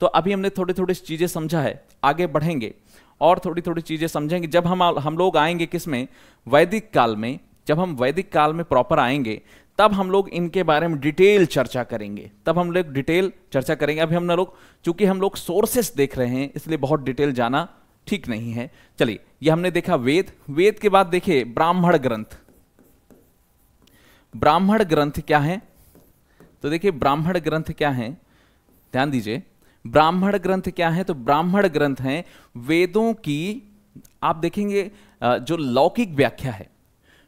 तो अभी हमने थोड़ी थोड़ी चीजें समझा है, आगे बढ़ेंगे और थोड़ी थोड़ी चीजें समझेंगे। जब हम लोग आएंगे किसमें, वैदिक काल में, जब हम वैदिक काल में प्रॉपर आएंगे, तब हम लोग इनके बारे में डिटेल चर्चा करेंगे, तब हम लोग डिटेल चर्चा करेंगे। अभी हम लोग, चूंकि हम लोग सोर्सेस देख रहे हैं, इसलिए बहुत डिटेल जाना ठीक नहीं है। चलिए, ये हमने देखा वेद। वेद के बाद देखिए ब्राह्मण ग्रंथ। ब्राह्मण ग्रंथ क्या है, तो देखिए ब्राह्मण ग्रंथ क्या है, ध्यान दीजिए, ब्राह्मण ग्रंथ क्या है, तो ब्राह्मण ग्रंथ हैं वेदों की, आप देखेंगे जो लौकिक व्याख्या है,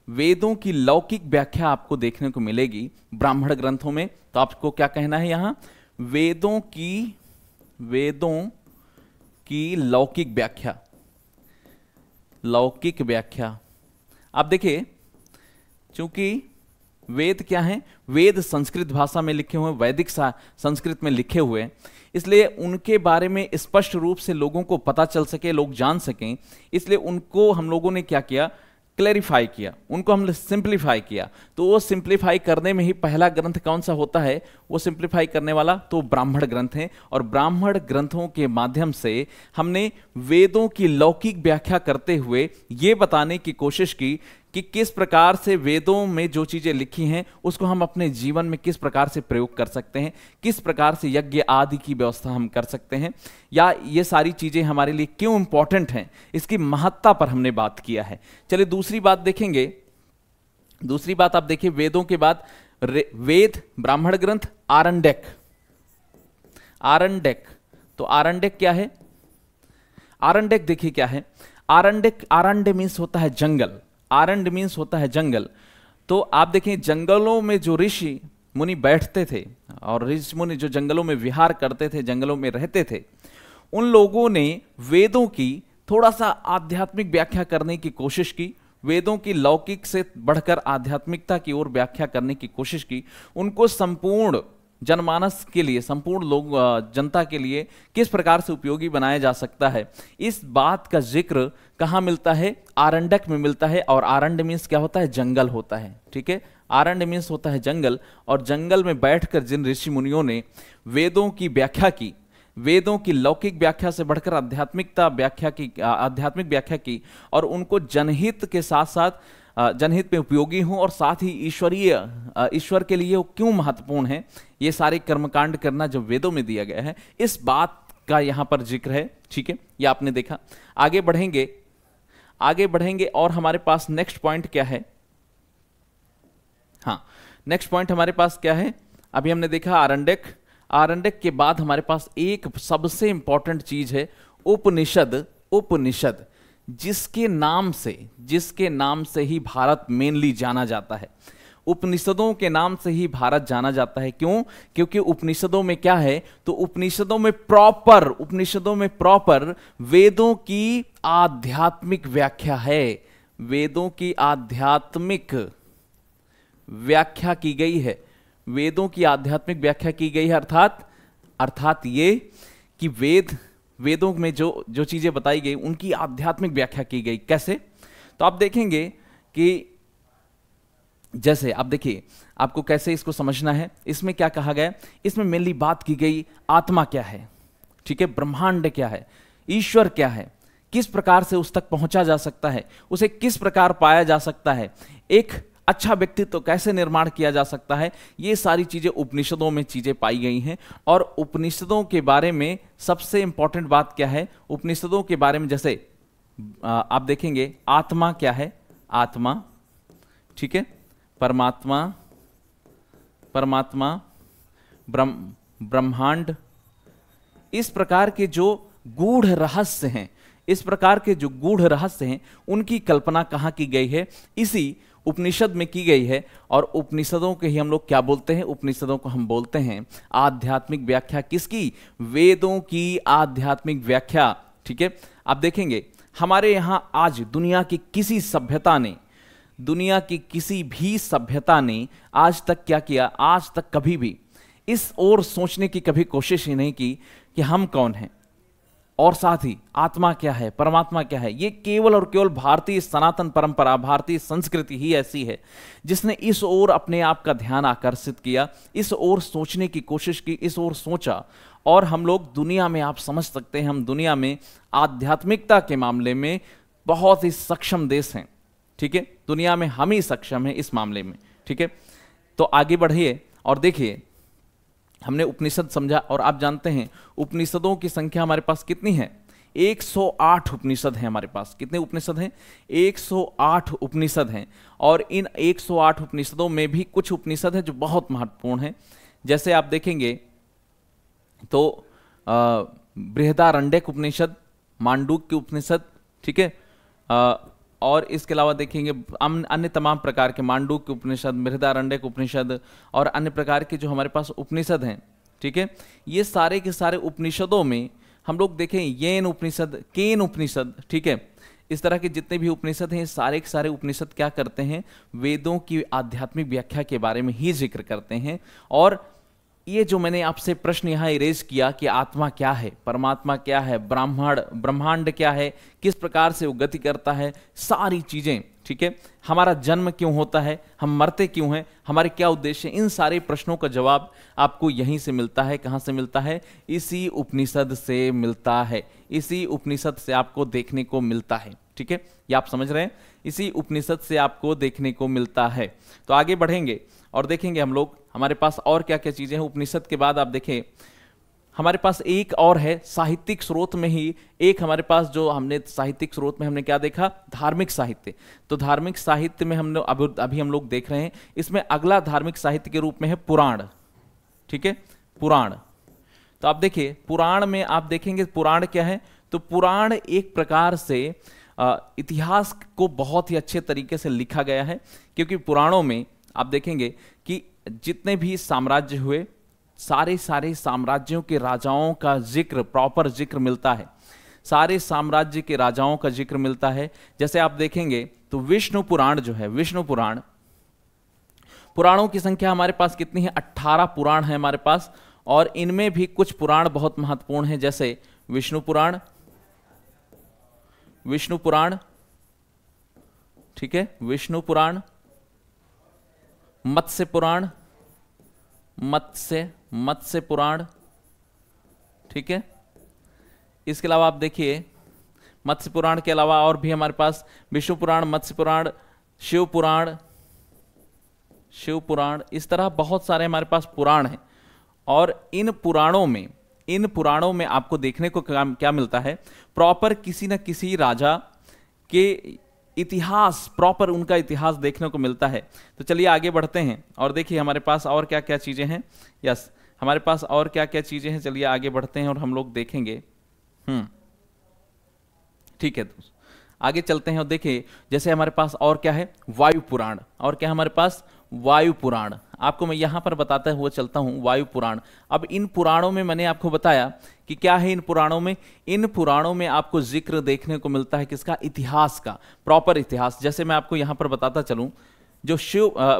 वेदों की लौकिक व्याख्या आपको देखने को मिलेगी ब्राह्मण ग्रंथों में। तो आपको क्या कहना है यहां, वेदों की लौकिक व्याख्या, लौकिक व्याख्या। आप देखिए, चूंकि वेद क्या है, वेद संस्कृत भाषा में लिखे हुए, वैदिक संस्कृत में लिखे हुए, इसलिए उनके बारे में स्पष्ट रूप से लोगों को पता चल सके, लोग जान सकें, इसलिए उनको हम लोगों ने क्या किया, क्लैरिफाई किया, उनको हमने सिंप्लीफाई किया। तो वो सिंप्लीफाई करने में ही पहला ग्रंथ कौन सा होता है, वो सिंप्लीफाई करने वाला तो ब्राह्मण ग्रंथ है। और ब्राह्मण ग्रंथों के माध्यम से हमने वेदों की लौकिक व्याख्या करते हुए ये बताने की कोशिश की कि किस प्रकार से वेदों में जो चीजें लिखी हैं उसको हम अपने जीवन में किस प्रकार से प्रयोग कर सकते हैं, किस प्रकार से यज्ञ आदि की व्यवस्था हम कर सकते हैं, या ये सारी चीजें हमारे लिए क्यों इंपॉर्टेंट हैं, इसकी महत्ता पर हमने बात किया है। चलिए दूसरी बात देखेंगे। दूसरी बात आप देखिए, वेदों के बाद वेद, ब्राह्मण ग्रंथ, आरण्यक। आरण्यक, तो आरण्यक क्या है, आरण्यक देखिए क्या है, आरण्यक, आरण्य मीन्स होता है जंगल, आरण्य मीन्स होता है जंगल। तो आप देखें जंगलों में जो ऋषि मुनि बैठते थे और ऋषि मुनि जो जंगलों में विहार करते थे, जंगलों में रहते थे, उन लोगों ने वेदों की थोड़ा सा आध्यात्मिक व्याख्या करने की कोशिश की, वेदों की लौकिक से बढ़कर आध्यात्मिकता की ओर व्याख्या करने की कोशिश की। उनको संपूर्ण जनमानस के लिए, संपूर्ण लोग जनता के लिए किस प्रकार से उपयोगी बनाया जा सकता है, इस बात का जिक्र कहाँ मिलता है, आरण्यक में मिलता है। और आरण्य मीन्स क्या होता है, जंगल होता है, ठीक है। आरण्य मीन्स होता है जंगल, और जंगल में बैठकर जिन ऋषि मुनियों ने वेदों की व्याख्या की, वेदों की लौकिक व्याख्या से बढ़कर आध्यात्मिक व्याख्या की, और उनको जनहित के साथ साथ जनहित में उपयोगी हों और साथ ही ईश्वर के लिए वो क्यों महत्वपूर्ण है, ये सारे कर्मकांड करना जो वेदों में दिया गया है, इस बात का यहां पर जिक्र है। ठीक है, ये आपने देखा। आगे बढ़ेंगे और हमारे पास नेक्स्ट पॉइंट क्या है? हाँ, नेक्स्ट पॉइंट हमारे पास क्या है? अभी हमने देखा आरण्यक के बाद हमारे पास एक सबसे इंपॉर्टेंट चीज है उपनिषद, जिसके नाम से ही भारत मेनली जाना जाता है। उपनिषदों के नाम से ही भारत जाना जाता है। क्यों? क्योंकि उपनिषदों में क्या है, तो उपनिषदों में प्रॉपर वेदों की आध्यात्मिक व्याख्या है। वेदों की आध्यात्मिक व्याख्या की गई है। वेदों की आध्यात्मिक व्याख्या की गई है, अर्थात ये कि वेदों में जो चीजें बताई गई उनकी आध्यात्मिक व्याख्या की गई। कैसे? तो आप देखेंगे कि जैसे आप देखिए, आपको कैसे इसको समझना है। इसमें क्या कहा गया? इसमें मेनली बात की गई आत्मा क्या है, ठीक है, ब्रह्मांड क्या है, ईश्वर क्या है, किस प्रकार से उस तक पहुंचा जा सकता है, उसे किस प्रकार पाया जा सकता है, एक अच्छा व्यक्तित्व कैसे निर्माण किया जा सकता है। ये सारी चीजें उपनिषदों में चीजें पाई गई हैं। और उपनिषदों के बारे में सबसे इंपॉर्टेंट बात क्या है? उपनिषदों के बारे में जैसे आप देखेंगे, आत्मा क्या है? आत्मा, ठीक है, परमात्मा, ब्रह्मांड, इस प्रकार के जो गूढ़ रहस्य हैं, उनकी कल्पना कहाँ की गई है? इसी उपनिषद में की गई है। और उपनिषदों के ही हम लोग क्या बोलते हैं? उपनिषदों को हम बोलते हैं आध्यात्मिक व्याख्या। किसकी? वेदों की आध्यात्मिक व्याख्या। ठीक है, आप देखेंगे हमारे यहां आज दुनिया की किसी भी सभ्यता ने आज तक क्या किया? आज तक कभी भी इस ओर सोचने की कभी कोशिश ही नहीं की कि हम कौन हैं और साथ ही आत्मा क्या है, परमात्मा क्या है। ये केवल और केवल भारतीय सनातन परंपरा, भारतीय संस्कृति ही ऐसी है जिसने इस ओर अपने आप का ध्यान आकर्षित किया, इस ओर सोचने की कोशिश की, इस ओर सोचा। और हम लोग दुनिया में, आप समझ सकते हैं, हम दुनिया में आध्यात्मिकता के मामले में बहुत ही सक्षम देश हैं। ठीक है, दुनिया में हम ही सक्षम हैं इस मामले में। ठीक है, तो आगे बढ़िए और देखिए, हमने उपनिषद समझा और आप जानते हैं उपनिषदों की संख्या हमारे पास कितनी है? 108 उपनिषद हैं हमारे पास। कितने उपनिषद हैं? 108 उपनिषद हैं। और इन 108 उपनिषदों में भी कुछ उपनिषद हैं जो बहुत महत्वपूर्ण हैं। जैसे आप देखेंगे तो बृहदारण्यक उपनिषद, मांडूक्य उपनिषद, ठीक है, और इसके अलावा देखेंगे अन्य तमाम प्रकार के मांडूक्य उपनिषद, बृहदारण्यक उपनिषद और अन्य प्रकार के जो हमारे पास उपनिषद हैं। ठीक है, ये सारे के सारे उपनिषदों में हम लोग देखें येन उपनिषद, केन उपनिषद, ठीक है, इस तरह के जितने भी उपनिषद हैं, सारे के सारे उपनिषद क्या करते हैं? वेदों की आध्यात्मिक व्याख्या के बारे में ही जिक्र करते हैं। और ये जो मैंने आपसे प्रश्न यहाँ इरेज किया कि आत्मा क्या है, परमात्मा क्या है, ब्रह्मांड क्या है, किस प्रकार से वो गति करता है, सारी चीजें, ठीक है, हमारा जन्म क्यों होता है, हम मरते क्यों हैं, हमारे क्या उद्देश्य, इन सारे प्रश्नों का जवाब आपको यहीं से मिलता है। कहाँ से मिलता है? इसी उपनिषद से मिलता है। इसी उपनिषद से आपको देखने को मिलता है। ठीक है, ये आप समझ रहे हैं, इसी उपनिषद से आपको देखने को मिलता है। तो आगे बढ़ेंगे और देखेंगे हम लोग हमारे पास और क्या क्या चीजें हैं। उपनिषद के बाद आप देखें हमारे पास एक और है साहित्यिक स्रोत में ही, एक हमारे पास जो हमने साहित्यिक स्रोत में हमने क्या देखा? धार्मिक साहित्य। तो धार्मिक साहित्य में हम लोग अभी हम लोग देख रहे हैं, इसमें अगला धार्मिक साहित्य के रूप में है पुराण। ठीक है, पुराण। तो आप देखिए पुराण में आप देखेंगे पुराण क्या है? तो पुराण एक प्रकार से इतिहास को बहुत ही अच्छे तरीके से लिखा गया है, क्योंकि पुराणों में आप देखेंगे कि जितने भी साम्राज्य हुए, सारे साम्राज्यों के राजाओं का जिक्र, प्रॉपर जिक्र मिलता है। सारे साम्राज्य के राजाओं का जिक्र मिलता है। जैसे आप देखेंगे तो विष्णु पुराण जो है, विष्णु पुराण, पुराणों की संख्या हमारे पास कितनी है? 18 पुराण है हमारे पास। और इनमें भी कुछ पुराण बहुत महत्वपूर्ण हैं, जैसे विष्णु पुराण, ठीक है, विष्णु पुराण, मत्स्य पुराण, मत्स्य पुराण, ठीक है। इसके अलावा आप देखिए मत्स्य पुराण के अलावा और भी हमारे पास विष्णु पुराण, मत्स्य पुराण, शिव पुराण, शिव पुराण, इस तरह बहुत सारे हमारे पास पुराण हैं। और इन पुराणों में आपको देखने को क्या मिलता है, प्रॉपर किसी न किसी राजा के इतिहास, प्रॉपर उनका इतिहास देखने को मिलता है। तो चलिए आगे बढ़ते हैं और देखिए हमारे पास और क्या क्या चीजें हैं। यस, हमारे पास और क्या क्या चीजें हैं, चलिए आगे बढ़ते हैं और हम लोग देखेंगे। ठीक है, तो आगे चलते हैं और देखिए जैसे हमारे पास और क्या है, वायु पुराण। और क्या हमारे पास, वायु पुराण। आपको मैं यहां पर बताते हुए चलता हूं, वायु पुराण। अब इन पुराणों में मैंने आपको बताया कि क्या है इन पुराणों में, इन पुराणों में आपको जिक्र देखने को मिलता है किसका, इतिहास का, प्रॉपर इतिहास। जैसे मैं आपको यहां पर बताता चलूं, जो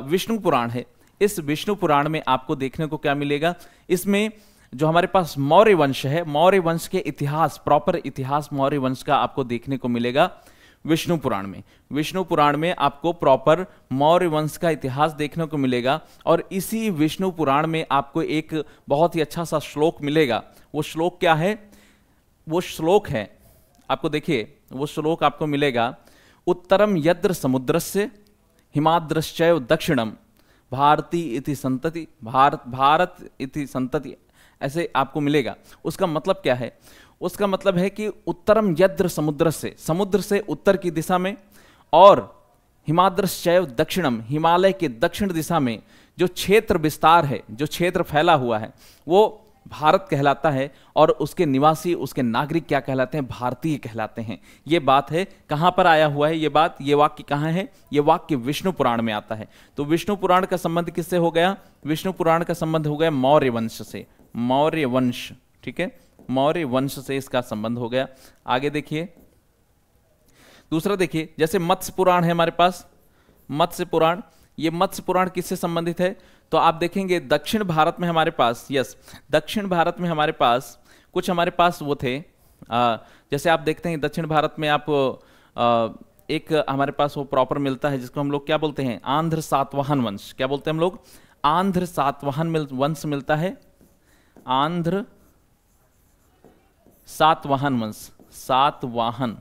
विष्णु पुराण है, इस विष्णु पुराण में आपको देखने को क्या मिलेगा, इसमें जो हमारे पास मौर्य वंश है, मौर्य वंश के इतिहास, प्रॉपर इतिहास मौर्य वंश का आपको देखने को मिलेगा विष्णु पुराण में। विष्णु पुराण में आपको प्रॉपर मौर्य वंश का इतिहास देखने को मिलेगा। और इसी विष्णु पुराण में आपको एक बहुत ही अच्छा सा श्लोक मिलेगा। वो श्लोक क्या है, वो श्लोक है, आपको देखिए वो श्लोक आपको मिलेगा, उत्तरम यद्र समुद्रस्य हिमाद्रश्चैव दक्षिणम भारती इति संतति, भारत इति संतति, ऐसे आपको मिलेगा। उसका मतलब क्या है, उसका मतलब है कि उत्तरम यद्र समुद्र से उत्तर की दिशा में, और हिमाद्रश्चैव दक्षिणम, हिमालय के दक्षिण दिशा में जो क्षेत्र विस्तार है, जो क्षेत्र फैला हुआ है, वो भारत कहलाता है। और उसके निवासी, उसके नागरिक क्या कहलाते हैं, भारतीय कहलाते हैं। ये बात है, कहां पर आया हुआ है ये बात, ये वाक्य कहां है, ये वाक्य विष्णु पुराण में आता है। तो विष्णु पुराण का संबंध किससे हो गया, विष्णु पुराण का संबंध हो गया मौर्य वंश से, मौर्य वंश। ठीक है, मौर्य वंश से इसका संबंध हो गया। आगे देखिए दूसरा, देखिए जैसे मत्स्य पुराण है हमारे पास, मत्स्य पुराण, ये मत्स्य पुराण किससे संबंधित है, तो आप देखेंगे दक्षिण भारत में हमारे पास, यस, दक्षिण भारत में हमारे पास कुछ हमारे पास वो थे, जैसे आप देखते हैं दक्षिण भारत में आप एक हमारे पास वो प्रॉपर मिलता है जिसको हम लोग क्या बोलते हैं, आंध्र सातवाहन वंश। क्या बोलते हैं हम लोग, आंध्र सातवाहन वंश मिलता है, आंध्र सातवाहन वंश, सातवाहन,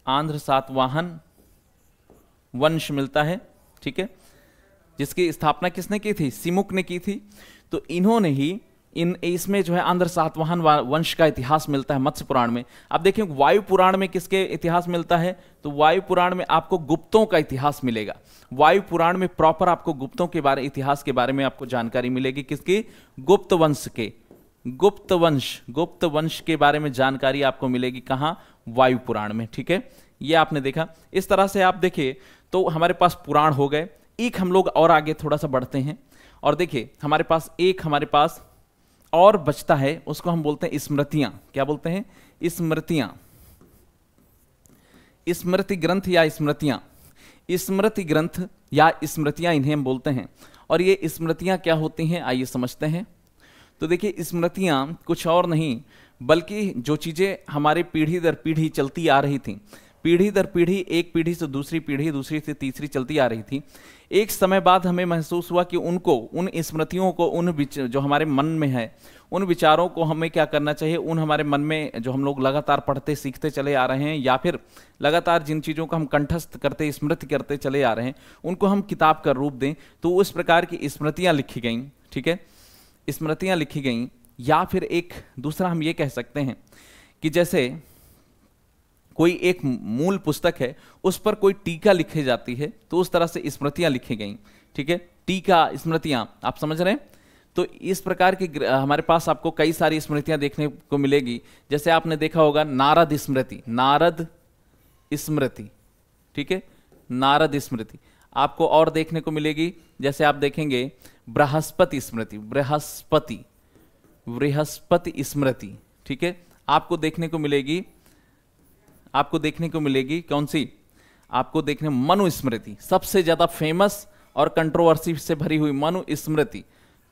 आंध्र सातवाहन वंश मिलता है। ठीक है, जिसकी स्थापना किसने की थी, सिमुक ने की थी। तो इन्होंने ही इसमें जो है आंध्र सातवाहन वंश का इतिहास मिलता है मत्स्य पुराण में। अब देखिए वायु पुराण में किसके इतिहास मिलता है, तो वायु पुराण में आपको गुप्तों का इतिहास मिलेगा। वायु पुराण में प्रॉपर आपको गुप्तों के बारे, इतिहास के बारे में आपको जानकारी मिलेगी, किसकी, गुप्त वंश के, गुप्त वंश के बारे में जानकारी आपको मिलेगी कहां, वायु पुराण में। ठीक है, ये आपने देखा। इस तरह से आप देखिए तो हमारे पास पुराण हो गए। एक हम लोग और आगे थोड़ा सा बढ़ते हैं और देखिए हमारे पास और बचता है, उसको हम बोलते हैं स्मृतियां। क्या बोलते हैं, स्मृतियां, स्मृति ग्रंथ या स्मृतियां, स्मृति ग्रंथ या स्मृतियां इन्हें हम बोलते हैं। और ये स्मृतियां क्या होती हैं, आइए समझते हैं। तो देखिए स्मृतियां कुछ और नहीं बल्कि जो चीजें हमारी पीढ़ी दर पीढ़ी चलती आ रही थी, पीढ़ी दर पीढ़ी, एक पीढ़ी से दूसरी पीढ़ी, दूसरी से तीसरी चलती आ रही थी। एक समय बाद हमें महसूस हुआ कि उनको, उन स्मृतियों को, जो हमारे मन में है, उन विचारों को हमें क्या करना चाहिए, उन हमारे मन में जो हम लोग लगातार पढ़ते सीखते चले आ रहे हैं, या फिर लगातार जिन चीज़ों को हम कंठस्थ करते स्मृति करते चले आ रहे हैं, उनको हम किताब का रूप दें। तो उस प्रकार की स्मृतियाँ लिखी गईं। ठीक है, स्मृतियाँ लिखी गईं। या फिर एक दूसरा हम ये कह सकते हैं कि जैसे कोई एक मूल पुस्तक है, उस पर कोई टीका लिखी जाती है, तो उस तरह से स्मृतियां लिखी गई। ठीक है, टीका, स्मृतियां, आप समझ रहे हैं। तो इस प्रकार की हमारे पास आपको कई सारी स्मृतियां देखने को मिलेगी। जैसे आपने देखा होगा नारद स्मृति, नारद स्मृति। ठीक है, नारद स्मृति आपको और देखने को मिलेगी। जैसे आप देखेंगे बृहस्पति स्मृति, बृहस्पति स्मृति। ठीक है, आपको देखने को मिलेगी, कौन सी, आपको देखने मनुस्मृति, सबसे ज्यादा फेमस और कंट्रोवर्सी से भरी हुई मनुस्मृति।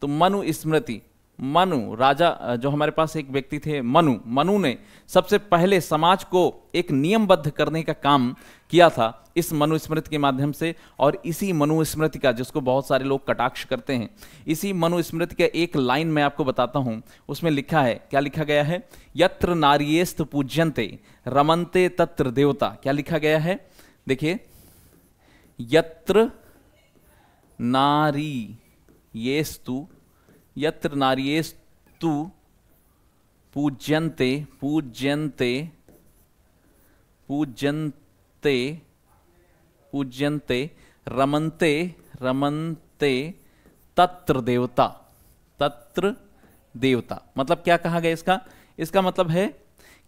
तो मनुस्मृति, मनु राजा, जो हमारे पास एक व्यक्ति थे मनु ने सबसे पहले समाज को एक नियमबद्ध करने का काम किया था इस मनुस्मृति के माध्यम से। और इसी मनुस्मृति का, जिसको बहुत सारे लोग कटाक्ष करते हैं, इसी मनुस्मृति का एक लाइन मैं आपको बताता हूं। उसमें लिखा है, क्या लिखा गया है, यत्र नार्येस्त पूज्यन्ते रमन्ते तत्र देवता। क्या लिखा गया है, देखिए यत्र नारीयेस्तु, यत्र नारीयेस्तु पूज्यन्ते, पूज्यन्ते, पूज्यन्ते, पूज्यन्ते, रमन्ते, रमन्ते, तत्र देवता, तत्र देवता। मतलब क्या कहा गया इसका? इसका मतलब है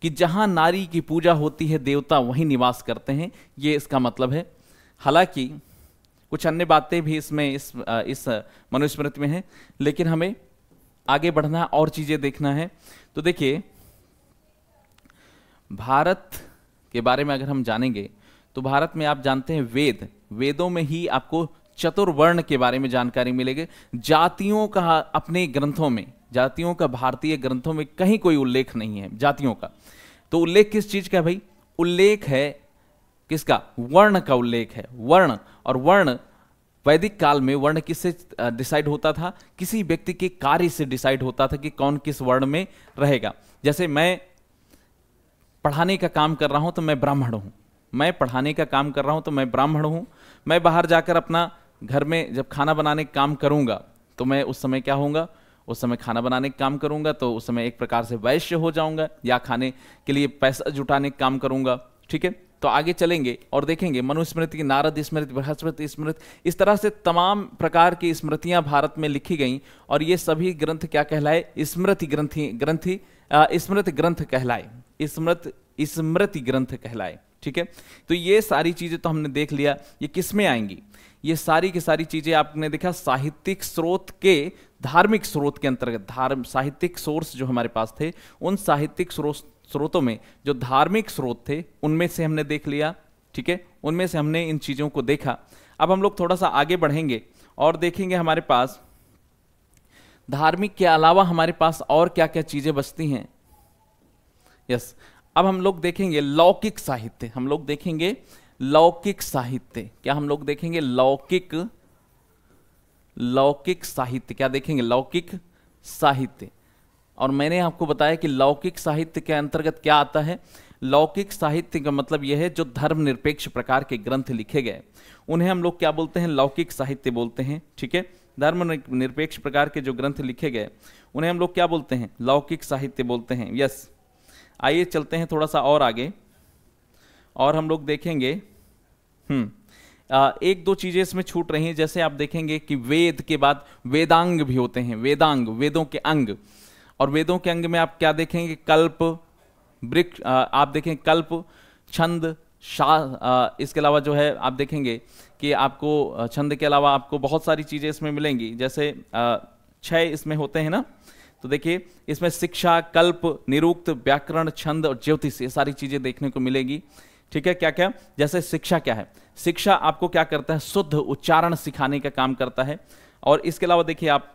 कि जहां नारी की पूजा होती है देवता वहीं निवास करते हैं, ये इसका मतलब है। हालांकि कुछ अन्य बातें भी इसमें इस मनुस्मृति में है, लेकिन हमें आगे बढ़ना और चीजें देखना है। तो देखिए, भारत के बारे में अगर हम जानेंगे तो भारत में आप जानते हैं वेद, वेदों में ही आपको चतुर्वर्ण के बारे में जानकारी मिलेगी। जातियों का अपने ग्रंथों में, जातियों का भारतीय ग्रंथों में कहीं कोई उल्लेख नहीं है जातियों का। तो उल्लेख किस चीज का है भाई? उल्लेख है किसका? वर्ण का उल्लेख है, वर्ण। और वर्ण वैदिक काल में वर्ण किससे डिसाइड होता था? किसी व्यक्ति के कार्य से डिसाइड होता था कि कौन किस वर्ण में रहेगा। जैसे मैं पढ़ाने का काम कर रहा हूं तो मैं ब्राह्मण हूं, मैं पढ़ाने का काम कर रहा हूं तो मैं ब्राह्मण हूं। मैं बाहर जाकर अपना घर में जब खाना बनाने का काम करूंगा तो मैं उस समय क्या होऊंगा? उस समय खाना बनाने का काम करूंगा तो उस समय एक प्रकार से वैश्य हो जाऊंगा, या खाने के लिए पैसा जुटाने का काम करूंगा। ठीक है, तो आगे चलेंगे और देखेंगे मनुस्मृति की नारद स्मृति, बृहस्पति स्मृति, इस तरह से तमाम प्रकार की स्मृतियां भारत में लिखी गई और ये सभी ग्रंथ क्या कहलाए? स्मृति ग्रंथि स्मृति ग्रंथ कहलाए, स्मृति ग्रंथ कहलाए। ठीक है, तो ये सारी चीजें तो हमने देख लिया। ये किस में आएंगी? ये सारी की सारी चीजें आपने देखा साहित्यिक स्रोत के, धार्मिक स्रोत के अंतर्गत। साहित्यिक सोर्स जो हमारे पास थे, उन साहित्यिक स्रोतों में जो धार्मिक स्रोत थे उनमें से हमने देख लिया। ठीक है, उनमें से हमने इन चीजों को देखा। अब हम लोग थोड़ा सा आगे बढ़ेंगे और देखेंगे हमारे पास धार्मिक के अलावा हमारे पास और क्या क्या चीजें बचती हैं। यस, अब हम लोग देखेंगे लौकिक साहित्य। हम लोग देखेंगे लौकिक साहित्य। क्या हम लोग देखेंगे? लौकिक साहित्य। क्या देखेंगे? लौकिक साहित्य। और मैंने आपको बताया कि लौकिक साहित्य के अंतर्गत क्या आता है। लौकिक साहित्य का मतलब यह है जो धर्मनिरपेक्ष प्रकार के ग्रंथ लिखे गए उन्हें हम लोग क्या बोलते हैं? लौकिक साहित्य बोलते हैं। ठीक है, धर्मनिरपेक्ष प्रकार के जो ग्रंथ लिखे गए उन्हें हम लोग क्या बोलते हैं? लौकिक साहित्य बोलते हैं। यस, आइए चलते हैं थोड़ा सा और आगे और हम लोग देखेंगे एक दो चीजें इसमें छूट रही हैं। जैसे आप देखेंगे कि वेद के बाद वेदांग भी होते हैं। वेदांग, वेदों के अंग। और वेदों के अंग में आप क्या देखेंगे? कल्प, वृक्ष, आप देखें कल्प, छंद, इसके अलावा जो है आप देखेंगे कि आपको छंद के अलावा आपको बहुत सारी चीजें इसमें मिलेंगी। जैसे 6 इसमें होते हैं ना, तो देखिए इसमें शिक्षा, कल्प, निरुक्त, व्याकरण, छंद और ज्योतिष, ये सारी चीजें देखने को मिलेगी। ठीक है, क्या क्या? जैसे शिक्षा क्या है? शिक्षा आपको क्या करता है? शुद्ध उच्चारण सिखाने का काम करता है। और इसके अलावा देखिए आप,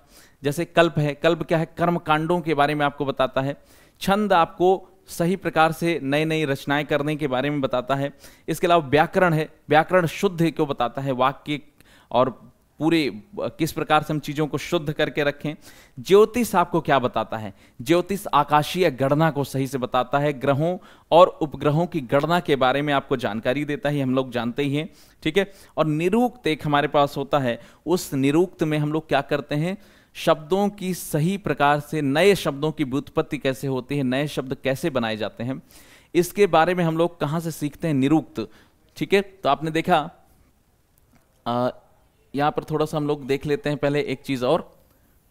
जैसे कल्प है, कल्प क्या है? कर्म कांडों के बारे में आपको बताता है। छंद आपको सही प्रकार से नई नई रचनाएं करने के बारे में बताता है। इसके अलावा व्याकरण है, व्याकरण शुद्ध को बताता है, वाक्य और पूरे किस प्रकार से हम चीजों को शुद्ध करके रखें। ज्योतिष आपको क्या बताता है? ज्योतिष आकाशीय गणना को सही से बताता है, ग्रहों और उपग्रहों की गणना के बारे में आपको जानकारी देता है, हम लोग जानते ही हैं। ठीक है, और निरुक्त एक हमारे पास होता है। उस निरुक्त में हम लोग क्या करते हैं? शब्दों की सही प्रकार से, नए शब्दों की व्युत्पत्ति कैसे होती है, नए शब्द कैसे बनाए जाते हैं, इसके बारे में हम लोग कहां से सीखते हैं? निरुक्त। ठीक है, तो आपने देखा यहां पर थोड़ा सा हम लोग देख लेते हैं पहले एक चीज और,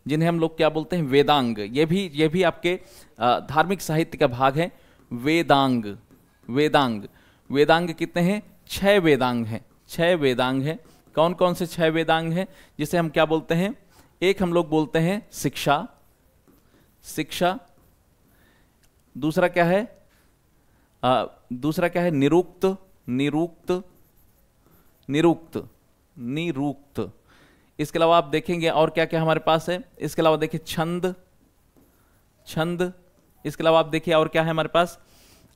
जिन्हें हम लोग क्या बोलते हैं? वेदांग। ये भी आपके धार्मिक साहित्य का भाग है। वेदांग, वेदांग, वेदांग कितने हैं? 6 वेदांग हैं। 6 वेदांग हैं। कौन कौन से 6 वेदांग हैं? जिसे हम क्या बोलते हैं? एक हम लोग बोलते हैं शिक्षा, शिक्षा। दूसरा क्या है? दूसरा क्या है? निरुक्त, निरुक्त, निरुक्त, निरुक्त। इसके अलावा आप देखेंगे और क्या क्या हमारे पास है। इसके अलावा देखिए छंद, छंद। इसके अलावा आप देखिए और क्या है हमारे पास,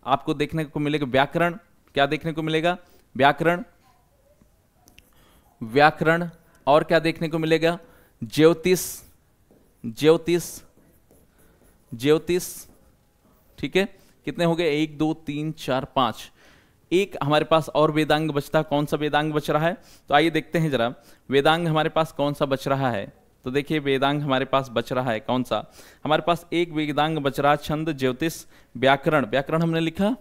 आपको देखने को मिलेगा व्याकरण। क्या देखने को मिलेगा? व्याकरण, व्याकरण। और क्या देखने को मिलेगा? ज्योतिष, ज्योतिष, ज्योतिष। ठीक है, कितने हो गए? 1 2 3 4 5। एक हमारे पास और वेदांग बचता है, कौन सा वेदांग बच रहा है? तो आइए देखते हैं जरा, वेदांग हमारे पास कौन सा बच रहा है। तो देखिए वेदांग हमारे पास बच रहा है कौन सा, हमारे पास एक वेदांग बच रहा है छंद, ज्योतिष, व्याकरण। व्याकरण हमने लिखा,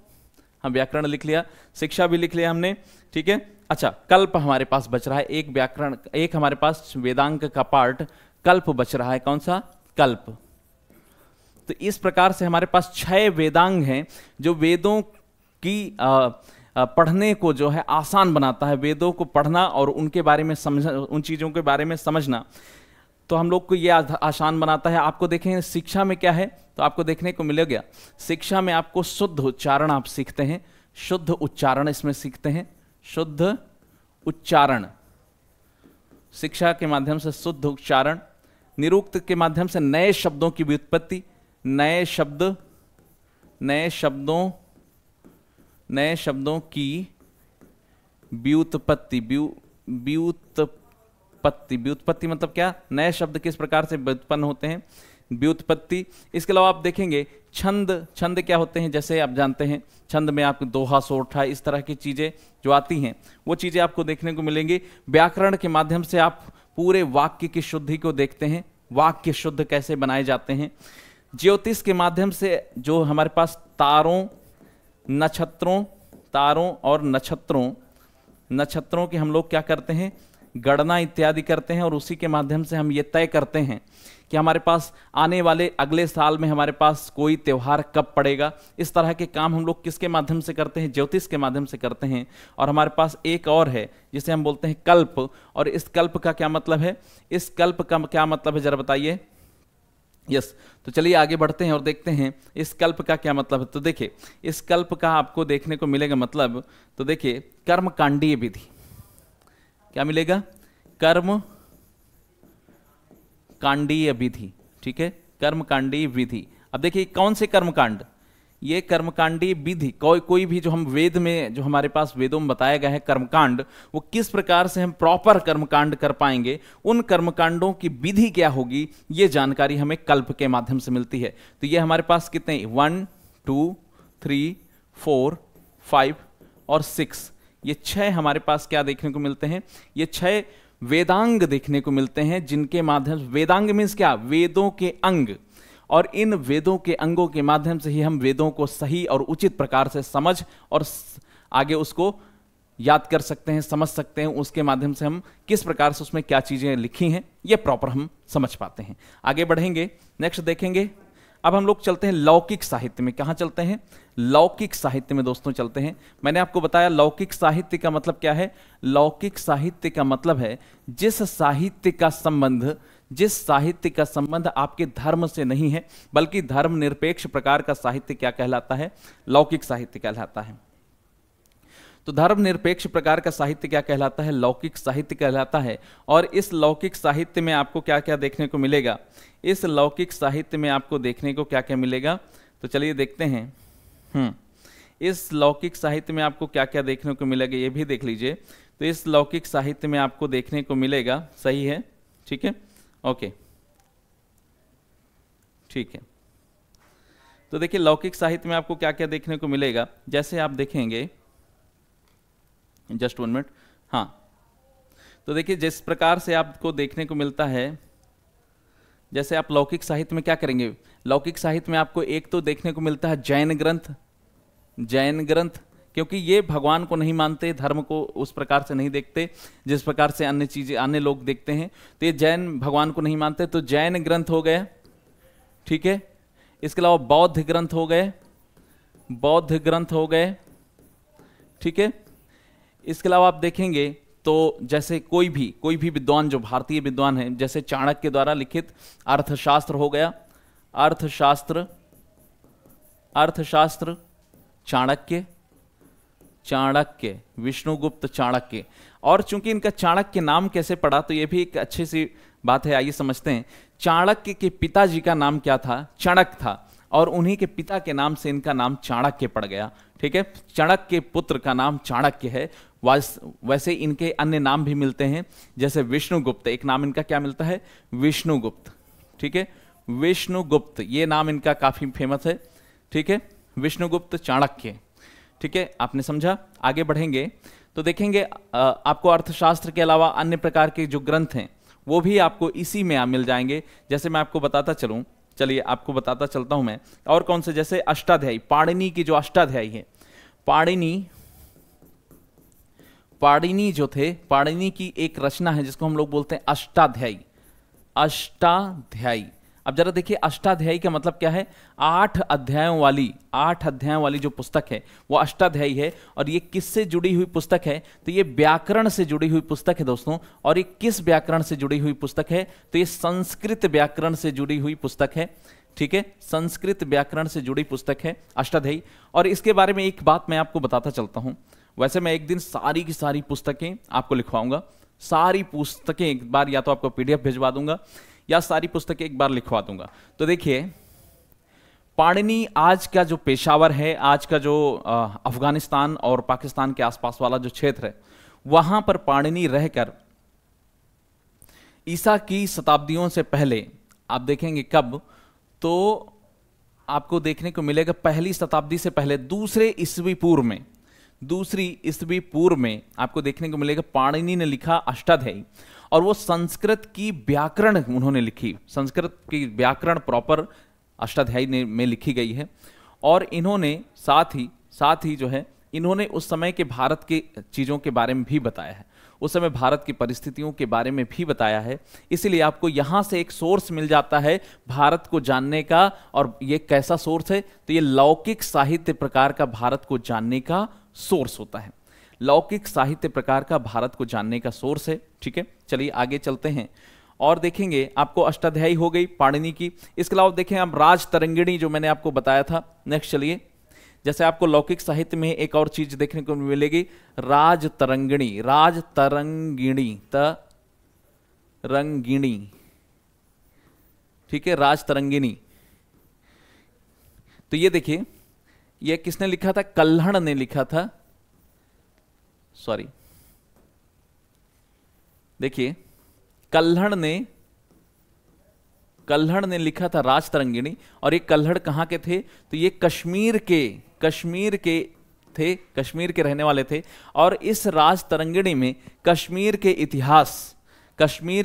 हाँ व्याकरण लिख लिया, शिक्षा भी लिख लिया हमने, ठीक है। अच्छा, कल्प हमारे पास बच रहा है, एक व्याकरण, एक हमारे पास वेदांग का पार्ट कल्प बच रहा है, कौन सा? कल्प। तो इस प्रकार से हमारे पास 6 वेदांग हैं जो वेदों की पढ़ने को जो है आसान बनाता है, वेदों को पढ़ना और उनके बारे में समझना, उन चीजों के बारे में समझना, तो हम लोग को ये आसान बनाता है। आपको देखें शिक्षा में क्या है, तो आपको देखने को मिलेगा शिक्षा में आपको शुद्ध उच्चारण आप सीखते हैं, शुद्ध उच्चारण इसमें सीखते हैं, शुद्ध उच्चारण, शिक्षा के माध्यम से शुद्ध उच्चारण, निरुक्त के माध्यम से नए शब्दों की व्युत्पत्ति, नए शब्दों की व्युत्पत्ति, व्युत्पत्ति मतलब क्या? नए शब्द किस प्रकार से उत्पन्न होते हैं, व्युत्पत्ति। इसके अलावा आप देखेंगे छंद क्या होते हैं, जैसे आप जानते हैं छंद में आपको दोहा, सोठा, इस तरह की चीजें जो आती हैं वो चीजें आपको देखने को मिलेंगी। व्याकरण के माध्यम से आप पूरे वाक्य की शुद्धि को देखते हैं, वाक्य शुद्ध कैसे बनाए जाते हैं। ज्योतिष के माध्यम से जो हमारे पास तारों और नक्षत्रों के हम लोग क्या करते हैं, गणना इत्यादि करते हैं, और उसी के माध्यम से हम ये तय करते हैं कि हमारे पास आने वाले अगले साल में हमारे पास कोई त्योहार कब पड़ेगा। इस तरह के काम हम लोग किसके माध्यम से करते हैं? ज्योतिष के माध्यम से करते हैं। और हमारे पास एक और है जिसे हम बोलते हैं कल्प, और इस कल्प का क्या मतलब है, इस कल्प का क्या मतलब है जरा बताइए। यस, तो चलिए आगे बढ़ते हैं और देखते हैं इस कल्प का क्या मतलब है। तो देखिए इस कल्प का आपको देखने को मिलेगा मतलब, तो देखिए कर्मकांडीय विधि, क्या मिलेगा? कर्मकांडीय विधि, ठीक है, कर्मकांडीय विधि। अब देखिए कौन से कर्मकांड, ये कर्मकांडीय विधि, कोई भी जो हम वेद में, जो हमारे पास वेदों में बताया गया है कर्मकांड, वो किस प्रकार से हम प्रॉपर कर्मकांड कर पाएंगे, उन कर्मकांडों की विधि क्या होगी, ये जानकारी हमें कल्प के माध्यम से मिलती है। तो ये हमारे पास कितने, 1 2 3 4 5 और 6, ये 6 हमारे पास क्या देखने को मिलते हैं, ये 6 वेदांग देखने को मिलते हैं, जिनके माध्यम, वेदांग मीन्स क्या, वेदों के अंग, और इन वेदों के अंगों के माध्यम से ही हम वेदों को सही और उचित प्रकार से समझ और आगे उसको याद कर सकते हैं, समझ सकते हैं, उसके माध्यम से हम किस प्रकार से उसमें क्या चीजें लिखी हैं ये प्रॉपर हम समझ पाते हैं। आगे बढ़ेंगे, नेक्स्ट देखेंगे। अब हम लोग चलते हैं लौकिक साहित्य में। कहां चलते हैं? लौकिक साहित्य में दोस्तों चलते हैं। मैंने आपको बताया लौकिक साहित्य का मतलब क्या है। लौकिक साहित्य का मतलब है जिस साहित्य का संबंध आपके धर्म से नहीं है, बल्कि धर्म निरपेक्ष प्रकार का साहित्य क्या कहलाता है? लौकिक साहित्य कहलाता है। तो धर्म निरपेक्ष प्रकार का साहित्य क्या कहलाता है? लौकिक साहित्य कहलाता है। और इस लौकिक साहित्य में आपको क्या क्या देखने को मिलेगा? इस लौकिक साहित्य में आपको देखने को क्या क्या मिलेगा, तो चलिए देखते हैं। इस लौकिक साहित्य में आपको क्या क्या देखने को मिलेगा ये भी देख लीजिए। तो इस लौकिक साहित्य में आपको देखने को मिलेगा, सही है, ठीक है, ओके, ठीक है। तो देखिए लौकिक साहित्य में आपको क्या क्या देखने को मिलेगा, जैसे आप देखेंगे, जस्ट 1 मिनट, हाँ, तो देखिए जिस प्रकार से आपको देखने को मिलता है, जैसे आप लौकिक साहित्य में क्या करेंगे, लौकिक साहित्य में आपको एक तो देखने को मिलता है जैन ग्रंथ, क्योंकि ये भगवान को नहीं मानते, धर्म को उस प्रकार से नहीं देखते जिस प्रकार से अन्य चीजें अन्य लोग देखते हैं। तो ये जैन भगवान को नहीं मानते, तो जैन ग्रंथ हो गए, ठीक है। इसके अलावा बौद्ध ग्रंथ हो गए, ठीक है। इसके अलावा आप देखेंगे तो जैसे कोई भी विद्वान, जो भारतीय विद्वान है, जैसे चाणक्य द्वारा लिखित अर्थशास्त्र हो गया, अर्थशास्त्र चाणक्य, विष्णुगुप्त चाणक्य। और चूंकि इनका चाणक्य नाम कैसे पड़ा, तो ये भी एक अच्छी सी बात है, आइए समझते हैं। चाणक्य के पिताजी का नाम क्या था? चणक था, और उन्हीं के पिता के नाम से इनका नाम चाणक्य पड़ गया, ठीक है। चणक के पुत्र का नाम चाणक्य है। वैसे इनके अन्य नाम भी मिलते हैं, जैसे विष्णुगुप्त, एक नाम इनका क्या मिलता है? विष्णुगुप्त, ठीक है, विष्णुगुप्त, ये नाम इनका काफी फेमस है, ठीक है, विष्णुगुप्त चाणक्य, ठीक है, आपने समझा। आगे बढ़ेंगे तो देखेंगे आपको अर्थशास्त्र के अलावा अन्य प्रकार के जो ग्रंथ हैं वो भी आपको इसी में मिल जाएंगे। जैसे मैं आपको बताता चलूं, चलिए आपको बताता चलता हूं मैं, और कौन से, जैसे अष्टाध्यायी, पाणिनि की जो अष्टाध्यायी है, पाणिनि जो थे, पाणिनि की एक रचना है जिसको हम लोग बोलते हैं अष्टाध्यायी। अष्टाध्यायी, अब जरा देखिए अष्टाध्यायी का मतलब क्या है। 8 अध्यायों वाली जो पुस्तक है वो अष्टाध्यायी है। और ये किससे जुड़ी हुई पुस्तक है, तो ये व्याकरण से जुड़ी हुई पुस्तक है दोस्तों। और ये किस व्याकरण से जुड़ी हुई पुस्तक है, तो ये संस्कृत व्याकरण से जुड़ी हुई पुस्तक है। ठीक है, संस्कृत व्याकरण से जुड़ी पुस्तक है अष्टाध्यायी। और इसके बारे में एक बात मैं आपको बताता चलता हूं। वैसे मैं एक दिन सारी की सारी पुस्तकें आपको लिखवाऊंगा, सारी पुस्तकें एक बार, या तो आपको पीडीएफ भिजवा दूंगा या सारी पुस्तकें एक बार लिखवा दूंगा। तो देखिए पाणिनि आज का जो पेशावर है, आज का जो अफगानिस्तान और पाकिस्तान के आसपास वाला जो क्षेत्र है, वहां पर पाणिनि रहकर ईसा की शताब्दियों से पहले, आप देखेंगे कब, तो आपको देखने को मिलेगा पहली शताब्दी से पहले, दूसरी ईसवी पूर्व में आपको देखने को मिलेगा पाणिनि ने लिखा अष्टाध्यायी। और वो संस्कृत की व्याकरण उन्होंने लिखी, संस्कृत की व्याकरण प्रॉपर अष्टाध्यायी में लिखी गई है। और इन्होंने साथ ही जो है, इन्होंने उस समय के भारत के चीज़ों के बारे में भी बताया है, उस समय भारत की परिस्थितियों के बारे में भी बताया है। इसीलिए आपको यहाँ से एक सोर्स मिल जाता है भारत को जानने का। और ये कैसा सोर्स है, तो ये लौकिक साहित्य प्रकार का भारत को जानने का सोर्स होता है, लौकिक साहित्य प्रकार का भारत को जानने का सोर्स है। ठीक है, चलिए आगे चलते हैं और देखेंगे। आपको अष्टाध्यायी हो गई पाणिनि की। इसके अलावा देखें आप राजतरंगिणी, जो मैंने आपको बताया था। नेक्स्ट चलिए, जैसे आपको लौकिक साहित्य में एक और चीज देखने को मिलेगी, राजतरंगिणी, तरंगिणी। ठीक है, राजतरंगिणी। तो ये देखिए, ये किसने लिखा था, कल्हण ने लिखा था, सॉरी, देखिए कल्हण ने लिखा था राजतरंगिणी। और ये कल्हड़ कहां के थे, तो ये कश्मीर के थे, कश्मीर के रहने वाले थे। और इस राजतरंगिणी में कश्मीर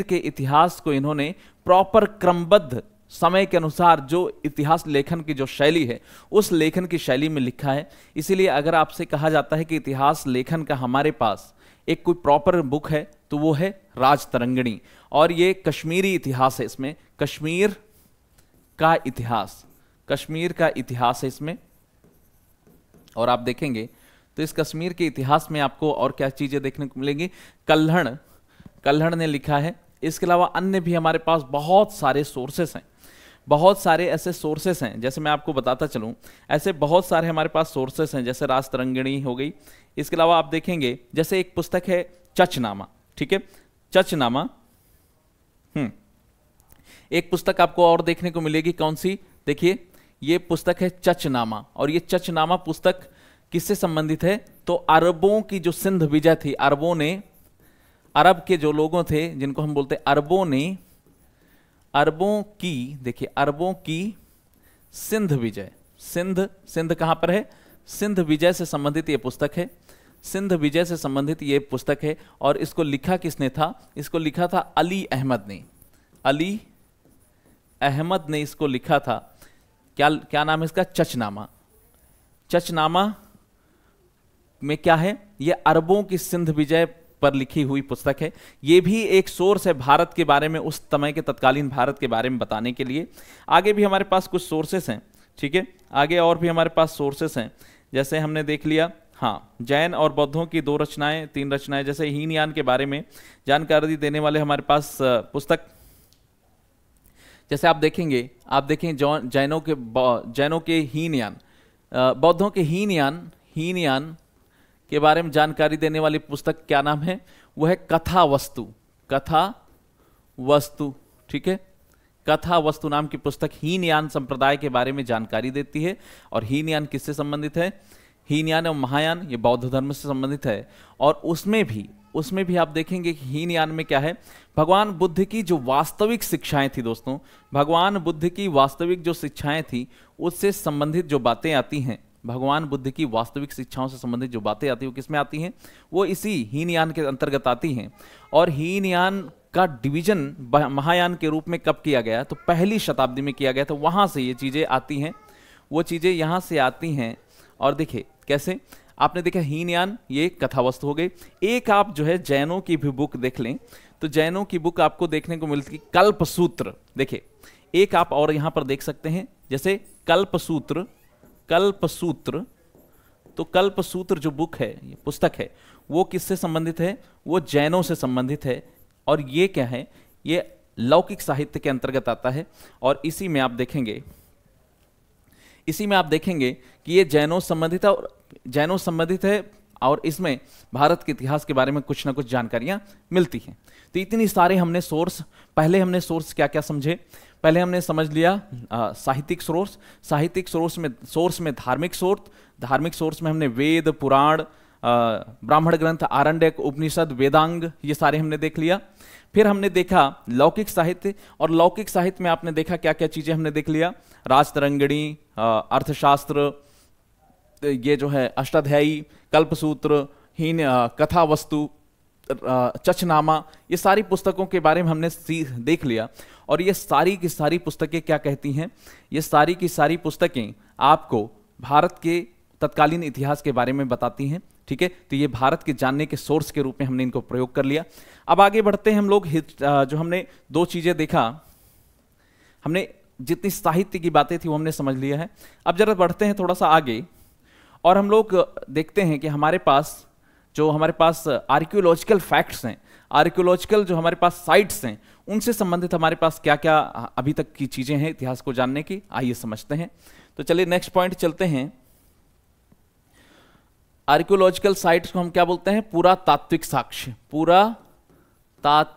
के इतिहास को इन्होंने प्रॉपर क्रमबद्ध समय के अनुसार, जो इतिहास लेखन की जो शैली है, उस लेखन की शैली में लिखा है। इसीलिए अगर आपसे कहा जाता है कि इतिहास लेखन का हमारे पास एक कोई प्रॉपर बुक है, तो वो है राजतरंगिणी। और ये कश्मीरी इतिहास है, इसमें कश्मीर का इतिहास है इसमें। और आप देखेंगे तो इस कश्मीर के इतिहास में आपको और क्या चीजें देखने को मिलेंगी, कल्हड़ ने लिखा है। इसके अलावा अन्य भी हमारे पास बहुत सारे सोर्सेस हैं, बहुत सारे ऐसे सोर्सेस हैं, जैसे मैं आपको बताता चलूं, ऐसे बहुत सारे हमारे पास सोर्सेस हैं, जैसे राजतरंगिणी हो गई। इसके अलावा आप देखेंगे जैसे एक पुस्तक है चचनामा। ठीक है, चचनामा। एक पुस्तक आपको और देखने को मिलेगी, कौन सी, देखिए ये पुस्तक है चचनामा। और ये चचनामा पुस्तक किससे संबंधित है, तो अरबों की जो सिंध विजय थी, अरब के जो लोगों थे जिनको हम बोलते हैं अरबों की सिंध विजय, सिंध कहां पर है, सिंध विजय से संबंधित ये पुस्तक है, सिंध विजय से संबंधित ये पुस्तक है। और इसको लिखा किसने था, इसको लिखा था अली अहमद ने इसको लिखा था। क्या नाम है इसका, चचनामा में क्या है, ये अरबों की सिंध विजय पर लिखी हुई पुस्तक है। ये भी एक सोर्स है भारत के बारे में, उस समय के तत्कालीन भारत के बारे में बताने के लिए। आगे भी हमारे पास कुछ सोर्सेस हैं। ठीक है, आगे और भी हमारे पास सोर्सेस हैं, जैसे हमने देख लिया, हाँ, जैन और बौद्धों की 3 रचनाएं, जैसे हीनयान के बारे में जानकारी देने वाले हमारे पास पुस्तक, जैसे आप देखें जैनों के हीनयान, बौद्धों के हीनयान के बारे में जानकारी देने वाली पुस्तक क्या नाम है, वह है कथा वस्तु। ठीक है, कथा वस्तु नाम की पुस्तक हीनयान संप्रदाय के बारे में जानकारी देती है। और हीनयान किससे संबंधित है, हीनयान और महायान ये बौद्ध धर्म से संबंधित है। और उसमें भी आप देखेंगे कि हीनयान में क्या है, भगवान बुद्ध की जो वास्तविक शिक्षाएं थी दोस्तों, भगवान बुद्ध की वास्तविक जो शिक्षाएं थी, उससे संबंधित जो बातें आती हैं, भगवान बुद्ध की वास्तविक शिक्षाओं से संबंधित जो बातें आती हैं वो किसमें आती हैं, वो इसी हीनयान के अंतर्गत आती हैं। और हीनयान का डिवीजन महायान के रूप में कब किया गया, तो पहली शताब्दी में किया गया था, वहां से ये चीजें आती हैं, वो चीजें यहां से आती हैं। और देखिए कैसे, आपने देखा हीनयान ये कथा वस्तु हो गई। एक आप जो है जैनों की भी बुक देख लें तो जैनों की बुक आपको देखने को मिलती है कल्पसूत्र। देखिए एक आप और यहां पर देख सकते हैं, जैसे कल्पसूत्र, कल्पसूत्र, तो कल्पसूत्र जो बुक है, ये पुस्तक है, वो किससे संबंधित है, वो जैनों से संबंधित है। और ये क्या है, ये लौकिक साहित्य के अंतर्गत आता है। और इसी में आप देखेंगे, इसी में आप देखेंगे कि ये जैनों संबंधित है, और जैनों संबंधित है, और इसमें भारत के इतिहास के बारे में कुछ ना कुछ जानकारियां मिलती हैं। तो इतनी सारे हमने सोर्स, पहले हमने सोर्स क्या क्या समझे, पहले हमने समझ लिया साहित्यिक सोर्स, साहित्यिक सोर्स में धार्मिक सोर्स, धार्मिक सोर्स में हमने वेद, पुराण, ब्राह्मण ग्रंथ, आरण्यक, उपनिषद, वेदांग, ये सारे हमने देख लिया। फिर हमने देखा लौकिक साहित्य, और लौकिक साहित्य में आपने देखा क्या क्या चीजें हमने देख लिया, राजतरंगिणी, अर्थशास्त्र, ये जो है अष्टाध्यायी, कल्पसूत्र, हीन, कथा वस्तु, चचनामा, ये सारी पुस्तकों के बारे में हमने देख लिया। और ये सारी की सारी पुस्तकें क्या कहती हैं, ये सारी की सारी पुस्तकें आपको भारत के तत्कालीन इतिहास के बारे में बताती हैं। ठीक है, तो ये भारत के जानने के सोर्स के रूप में हमने इनको प्रयोग कर लिया। अब आगे बढ़ते हैं हम लोग, जो हमने दो चीजें देखा, हमने जितनी साहित्य की बातें थी वो हमने समझ लिया है। अब जरा बढ़ते हैं थोड़ा सा आगे, और हम लोग देखते हैं कि हमारे पास आर्कियोलॉजिकल फैक्ट्स हैं, आर्कियोलॉजिकल जो हमारे पास साइट्स हैं, उनसे संबंधित हमारे पास क्या क्या अभी तक की चीजें हैं इतिहास को जानने की, आइए समझते हैं। तो चलिए नेक्स्ट पॉइंट चलते हैं। आर्कियोलॉजिकल साइट्स को हम क्या बोलते हैं, पुरातात्विक साक्ष्य, पुरातात्विक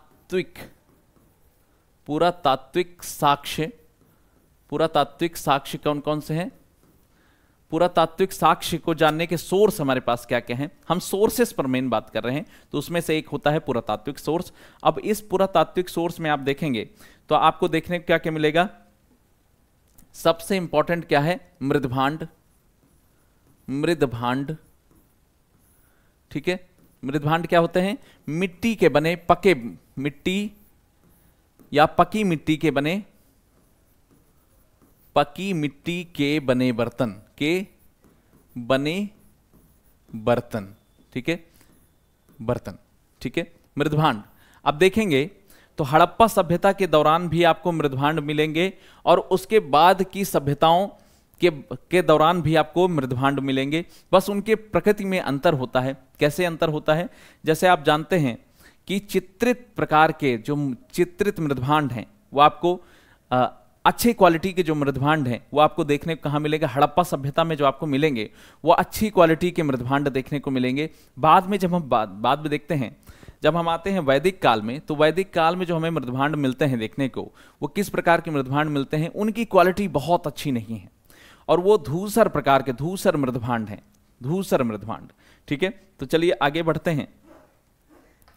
साक्ष्य। पुरातात्विक साक्ष्य कौन कौन से हैं, पुरातात्विक साक्ष्य को जानने के सोर्स हमारे पास क्या क्या हैं, हम सोर्सेस पर मेन बात कर रहे हैं, तो उसमें से एक होता है पुरातात्विक सोर्स। अब इस पुरातात्विक सोर्स में आप देखेंगे तो आपको देखने को क्या क्या मिलेगा, सबसे इंपॉर्टेंट क्या है, मृदभांड, मृदभांड। ठीक है, मृदभांड क्या होते हैं, मिट्टी के बने, पके मिट्टी या पकी मिट्टी के बने, पकी मिट्टी के बने बर्तन, के बने बर्तन। ठीक है, बर्तन। ठीक है, मृदभांड। अब देखेंगे तो हड़प्पा सभ्यता के दौरान भी आपको मृदभांड मिलेंगे, और उसके बाद की सभ्यताओं के दौरान भी आपको मृदभांड मिलेंगे, बस उनके प्रकृति में अंतर होता है। कैसे अंतर होता है, जैसे आप जानते हैं कि चित्रित प्रकार के जो चित्रित मृदभांड हैं वो आपको अच्छी क्वालिटी के जो मृदभांड हैं वो आपको देखने को कहाँ मिलेगा, हड़प्पा सभ्यता में जो आपको मिलेंगे वो अच्छी क्वालिटी के मृदभांड देखने को मिलेंगे। बाद में जब हम बाद में देखते हैं, जब हम आते हैं वैदिक काल में, तो वैदिक काल में जो हमें मृदभांड मिलते हैं देखने को, वो किस प्रकार के मृदभांड मिलते हैं, उनकी क्वालिटी बहुत अच्छी नहीं है, और वो धूसर प्रकार के धूसर मृदभांड हैं, धूसर मृदभांड। ठीक है, तो चलिए आगे बढ़ते हैं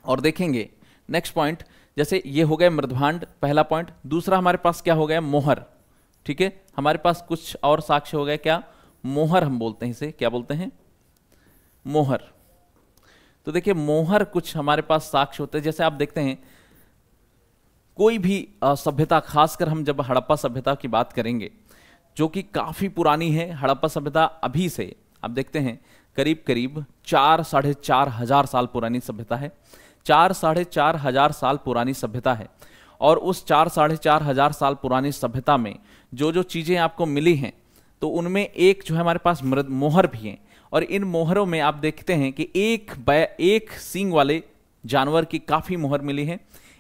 और देखेंगे नेक्स्ट पॉइंट। जैसे ये हो गए मृदभांड, पहला पॉइंट। दूसरा हमारे पास क्या हो गया, मोहर। ठीक है, हमारे पास कुछ और साक्ष्य हो गए, क्या, मोहर हम बोलते हैं इसे, क्या बोलते हैं, मोहर। तो देखिए मोहर कुछ हमारे पास साक्ष्य होते हैं। जैसे आप देखते हैं कोई भी सभ्यता, खासकर हम जब हड़प्पा सभ्यता की बात करेंगे जो कि काफी पुरानी है, हड़प्पा सभ्यता अभी से आप देखते हैं करीब करीब 4-4.5 हजार साल पुरानी सभ्यता है, 4-4.5 हजार साल पुरानी सभ्यता है। और उस 4-4.5 हजार साल पुरानी सभ्यता में जो जो चीजें आपको मिली हैं, तो उनमें एक जो है हमारे पास मोहर भी हैं, और इन मोहरों में आप देखते हैं कि एक सींग वाले जानवर की काफी मोहर मिली है,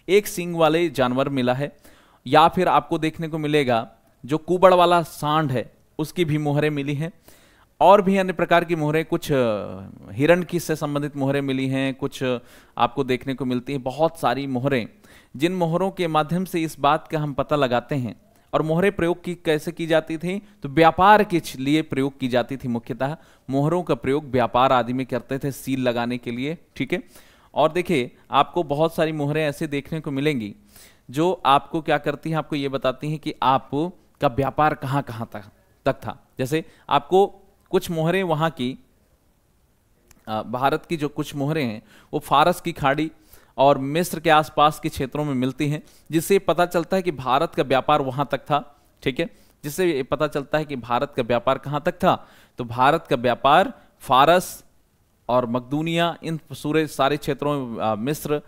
एक सींग वाले जानवर मिला है, या फिर आपको देखने को मिलेगा जो कुबड़ वाला सांड है उसकी भी मोहरें मिली हैं, और भी अन्य प्रकार की मोहरें, कुछ हिरण की से संबंधित मोहरें मिली हैं, कुछ आपको देखने को मिलती हैं, बहुत सारी मोहरें, जिन मोहरों के माध्यम से इस बात का हम पता लगाते हैं। और मोहरें प्रयोग की कैसे की जाती थी, तो व्यापार के लिए प्रयोग की जाती थी। मुख्यतः मोहरों का प्रयोग व्यापार आदि में करते थे, सील लगाने के लिए। ठीक है, और देखिए आपको बहुत सारी मोहरें ऐसे देखने को मिलेंगी जो आपको क्या करती हैं, आपको ये बताती हैं कि आप का व्यापार कहाँ कहाँ तक था। जैसे आपको कुछ मोहरें वहां की भारत की जो कुछ मोहरें हैं वो फारस की खाड़ी और मिस्र के आसपास के क्षेत्रों में मिलती हैं, जिससे पता चलता है कि भारत का व्यापार वहां तक था। ठीक है, जिससे ये पता चलता है कि भारत का व्यापार कहां तक था, तो भारत का व्यापार फारस और मकदूनिया, इन पूरे सारे क्षेत्रों में, मिस्र,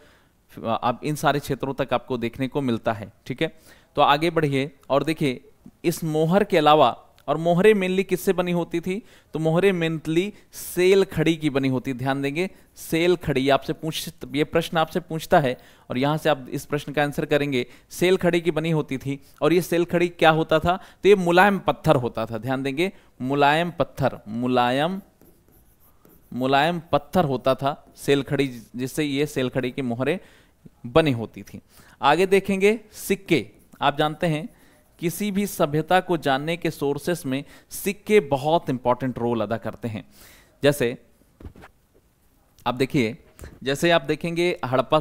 अब इन सारे क्षेत्रों तक आपको देखने को मिलता है। ठीक है, तो आगे बढ़िए और देखिए इस मोहर के अलावा, और मोहरें मेनली किससे बनी होती थी, तो मोहरें मेनली सेल खड़ी की बनी होती। ध्यान देंगे, सेल खड़ी आपसे ये प्रश्न आपसे पूछता है और यहां से आप इस प्रश्न का आंसर करेंगे। सेल खड़ी की बनी होती थी, और ये सेल खड़ी क्या होता था, तो ये मुलायम पत्थर होता था। ध्यान देंगे, मुलायम पत्थर, मुलायम पत्थर होता था सेल खड़ी, जिससे ये सेल खड़ी की मोहरें बनी होती थी। आगे देखेंगे सिक्के। आप जानते हैं किसी भी सभ्यता को जानने के सोर्सेस में सिक्के बहुत इंपॉर्टेंट रोल अदा करते हैं। जैसे आप देखिए, जैसे आप देखेंगे हड़प्पा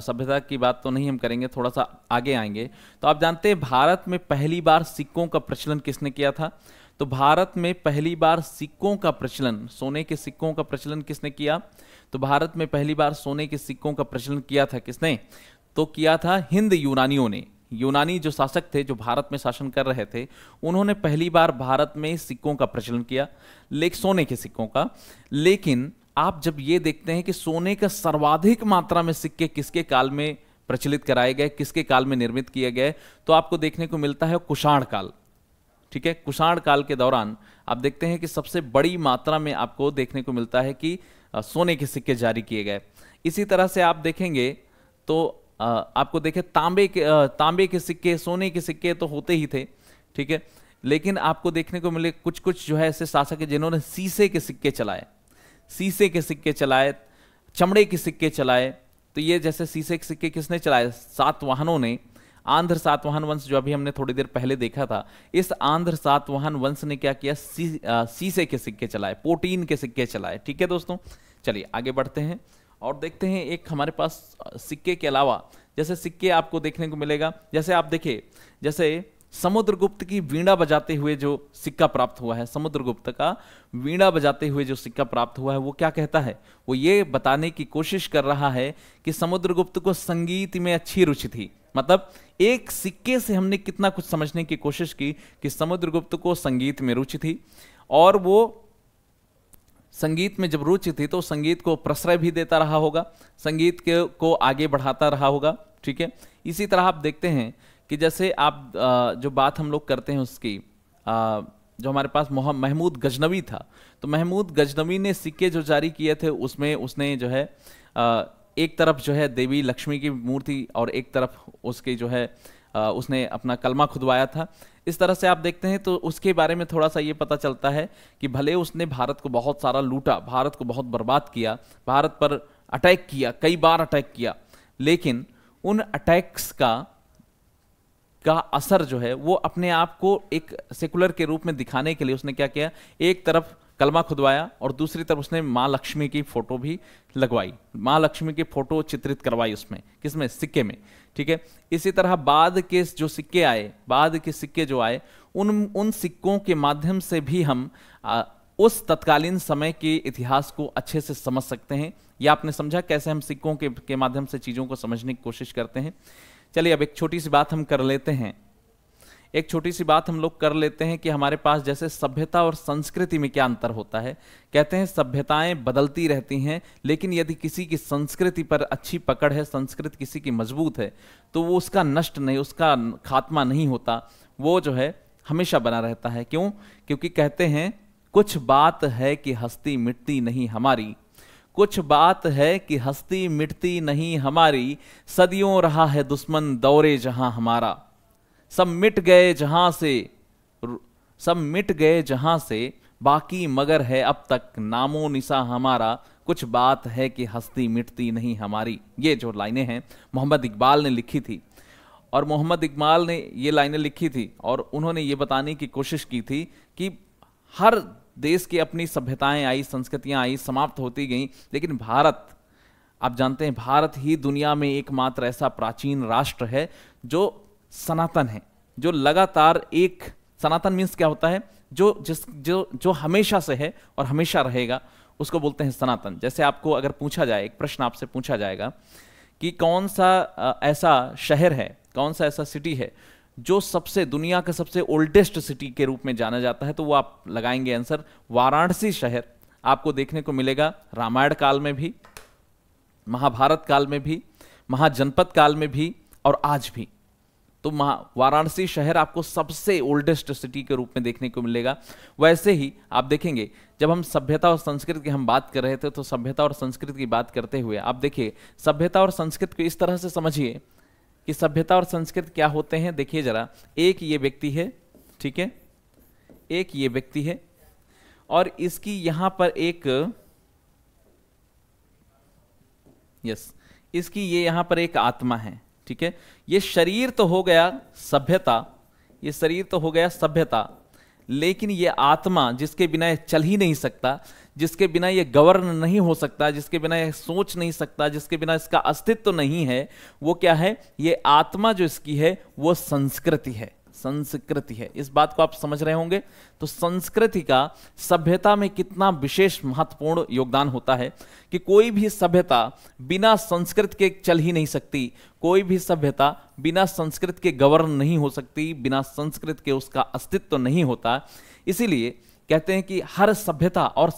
सभ्यता की बात तो नहीं हम करेंगे, थोड़ा सा आगे आएंगे, तो आप जानते हैं भारत में पहली बार सिक्कों का प्रचलन किसने किया था, तो भारत में पहली बार सिक्कों का प्रचलन, सोने के सिक्कों का प्रचलन किसने किया, तो भारत में पहली बार सोने के सिक्कों का प्रचलन किया था किसने, तो किया था हिंद यूनानियों ने। यूनानी जो शासक थे, जो भारत में शासन कर रहे थे, उन्होंने पहली बार भारत में सिक्कों का प्रचलन किया, लेकिन सोने के सिक्कों का। लेकिन आप जब ये देखते हैं कि सोने का सर्वाधिक मात्रा में सिक्के किसके काल में प्रचलित कराए गए, किसके काल में निर्मित किए गए, तो आपको देखने को मिलता है कुषाण काल। ठीक है, कुषाण काल के दौरान आप देखते हैं कि सबसे बड़ी मात्रा में आपको देखने को मिलता है कि सोने के सिक्के जारी किए गए। इसी तरह से आप देखेंगे तो आपको देखे तांबे के सिक्के, सोने के सिक्के तो होते ही थे। ठीक है, लेकिन आपको देखने को मिले कुछ कुछ जो है ऐसे शासक है जिन्होंने शीशे के सिक्के चलाए, शीशे के सिक्के चलाए, चमड़े के सिक्के चलाए। तो ये जैसे शीशे के सिक्के किसने चलाए, सातवाहनों ने। आंध्र सातवाहन वंश जो अभी हमने थोड़ी देर पहले देखा था, इस आंध्र सातवाहन वंश ने क्या किया, शीशे के सिक्के चलाए, पोटीन के सिक्के चलाए। ठीक है दोस्तों, चलिए आगे बढ़ते हैं और देखते हैं एक हमारे पास सिक्के के अलावा जैसे सिक्के आपको देखने को मिलेगा। जैसे आप देखिए, जैसे समुद्रगुप्त की वीणा बजाते हुए जो सिक्का प्राप्त हुआ है, समुद्रगुप्त का वीणा बजाते हुए जो सिक्का प्राप्त हुआ है, वो क्या कहता है, वो ये बताने की कोशिश कर रहा है कि समुद्रगुप्त को संगीत में अच्छी रुचि थी। मतलब एक सिक्के से हमने कितना कुछ समझने की कोशिश की कि समुद्रगुप्त को संगीत में रुचि थी, और वो संगीत में जब रुचि थी तो संगीत को प्रश्रय भी देता रहा होगा, संगीत को आगे बढ़ाता रहा होगा। ठीक है, इसी तरह आप देखते हैं कि जैसे आप जो बात हम लोग करते हैं उसकी, जो हमारे पास महमूद गजनवी था, तो महमूद गजनवी ने सिक्के जो जारी किए थे उसमें उसने जो है एक तरफ जो है देवी लक्ष्मी की मूर्ति और एक तरफ उसके जो है उसने अपना कलमा खुदवाया था। इस तरह से आप देखते हैं तो उसके बारे में थोड़ा सा ये पता चलता है कि भले उसने भारत को बहुत सारा लूटा, भारत को बहुत बर्बाद किया, भारत पर अटैक किया, कई बार अटैक किया, लेकिन उन अटैक्स का असर जो है वो अपने आप को एक सेकुलर के रूप में दिखाने के लिए उसने क्या किया, एक तरफ कलमा खुदवाया और दूसरी तरफ उसने माँ लक्ष्मी की फोटो भी लगवाई, माँ लक्ष्मी की फोटो चित्रित करवाई उसमें, किसमें, सिक्के में। ठीक है, इसी तरह बाद के जो सिक्के आए, बाद के सिक्के जो आए, उन सिक्कों के माध्यम से भी हम उस तत्कालीन समय के इतिहास को अच्छे से समझ सकते हैं। या आपने समझा कैसे हम सिक्कों के माध्यम से चीजों को समझने की कोशिश करते हैं। चलिए अब एक छोटी सी बात हम कर लेते हैं, एक छोटी सी बात हम लोग कर लेते हैं कि हमारे पास जैसे सभ्यता और संस्कृति में क्या अंतर होता है। कहते हैं सभ्यताएं बदलती रहती हैं, लेकिन यदि किसी की संस्कृति पर अच्छी पकड़ है, संस्कृति किसी की मजबूत है, तो वो उसका नष्ट नहीं, उसका खात्मा नहीं होता, वो जो है हमेशा बना रहता है। क्यों? क्योंकि कहते हैं कुछ बात है कि हस्ती मिटती नहीं हमारी, कुछ बात है कि हस्ती मिटती नहीं हमारी, सदियों रहा है दुश्मन दौरे जहां हमारा, सब मिट गए जहां से, सब मिट गए जहां से, बाकी मगर है अब तक नामो निशा हमारा, कुछ बात है कि हस्ती मिटती नहीं हमारी। ये जो लाइनें हैं मोहम्मद इकबाल ने लिखी थी, और मोहम्मद इकबाल ने ये लाइनें लिखी थी और उन्होंने ये बताने की कोशिश की थी कि हर देश की अपनी सभ्यताएं आई, संस्कृतियां आई, समाप्त होती गईं, लेकिन भारत, आप जानते हैं भारत ही दुनिया में एकमात्र ऐसा प्राचीन राष्ट्र है जो सनातन है, जो लगातार एक, सनातन मीन्स क्या होता है, जो हमेशा से है और हमेशा रहेगा, उसको बोलते हैं सनातन। जैसे आपको अगर पूछा जाए, एक प्रश्न आपसे पूछा जाएगा कि कौन सा ऐसा शहर है, कौन सा ऐसा सिटी है जो सबसे दुनिया का सबसे ओल्डेस्ट सिटी के रूप में जाना जाता है, तो वो आप लगाएंगे आंसर वाराणसी शहर। आपको देखने को मिलेगा रामायण काल में भी, महाभारत काल में भी, महाजनपद काल में भी और आज भी। तो वाराणसी शहर आपको सबसे ओल्डेस्ट सिटी के रूप में देखने को मिलेगा। वैसे ही आप देखेंगे जब हम सभ्यता और संस्कृति की हम बात कर रहे थे, तो सभ्यता और संस्कृति की बात करते हुए आप देखिए सभ्यता और संस्कृति को इस तरह से समझिए कि सभ्यता और संस्कृति क्या होते हैं। देखिए जरा, एक ये व्यक्ति है, ठीक है, एक ये व्यक्ति है और इसकी यहां पर एक इसकी ये यहां पर एक आत्मा है, ठीक है। ये शरीर तो हो गया सभ्यता, ये शरीर तो हो गया सभ्यता, लेकिन ये आत्मा जिसके बिना ये चल ही नहीं सकता, जिसके बिना ये गवर्न नहीं हो सकता, जिसके बिना ये सोच नहीं सकता, जिसके बिना इसका अस्तित्व नहीं है, वो क्या है? ये आत्मा जो इसकी है वो संस्कृति है, संस्कृति है। इस बात को आप समझ रहे होंगे। तो संस्कृति का सभ्यता में कितना विशेष महत्वपूर्ण योगदान होता है कि कोई भी सभ्यता बिना संस्कृति के चल ही नहीं सकती, कोई भी सभ्यता बिना संस्कृति के गवर्न नहीं हो सकती, बिना संस्कृति के उसका अस्तित्व नहीं होता। इसीलिए कहते हैं कि हर सभ्यता और